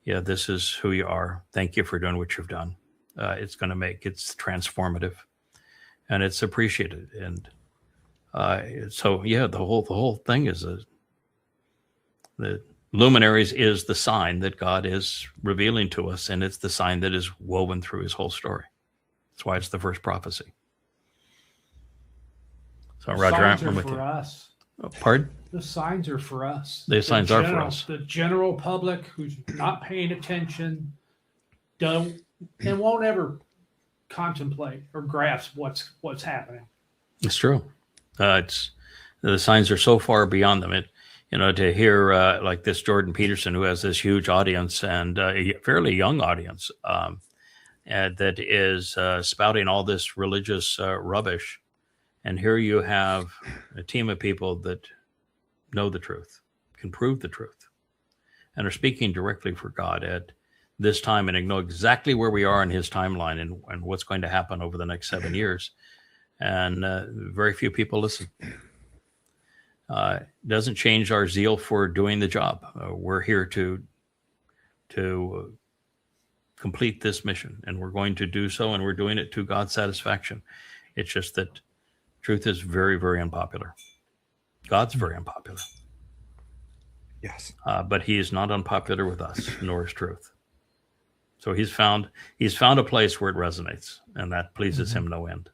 yeah, this is who you are. Thank you for doing what you've done. It's transformative, and it's appreciated. And so, yeah, the whole thing is the Luminaries is the sign that God is revealing to us, and it's the sign that is woven through his whole story. That's why it's the first prophecy. So, Roger, I'm with you. For us. Pardon? The signs are for us. The signs are for us. The general public who's not paying attention and won't ever contemplate or grasp what's happening. It's true. The signs are so far beyond them. To hear like this Jordan Peterson, who has this huge audience and a fairly young audience that is spouting all this religious rubbish. And here you have a team of people that know the truth, can prove the truth, and are speaking directly for God. this time and know exactly where we are in his timeline and what's going to happen over the next 7 years. And very few people listen. Doesn't change our zeal for doing the job. We're here to complete this mission, and we're going to do so, and we're doing it to God's satisfaction. It's just that truth is very, very unpopular. God's very unpopular. Yes. But he is not unpopular with us, nor is truth. So he's found a place where it resonates, and that pleases him no end.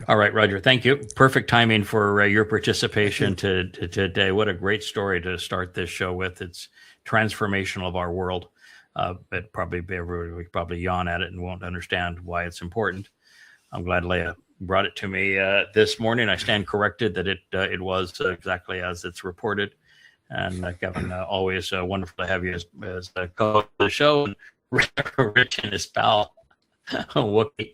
All right, Roger, thank you. Perfect timing for your participation today. What a great story to start this show with. It's transformational of our world. But everybody would probably yawn at it and won't understand why it's important. I'm glad Leah brought it to me this morning. I stand corrected that it was exactly as it's reported. And Kevin, always wonderful to have you as a co-host of the show. And Rich and his pal, Wookie,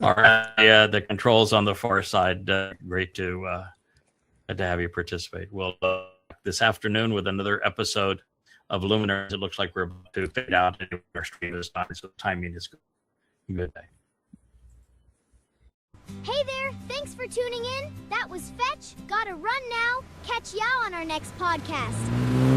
are the controls on the far side. Great to have you participate. We'll this afternoon with another episode of Luminaries. It looks like we're about to fade out and our stream is not, so the timing is good. Good day. Hey there, thanks for tuning in. That was Fetch. Gotta run now. Catch y'all on our next podcast.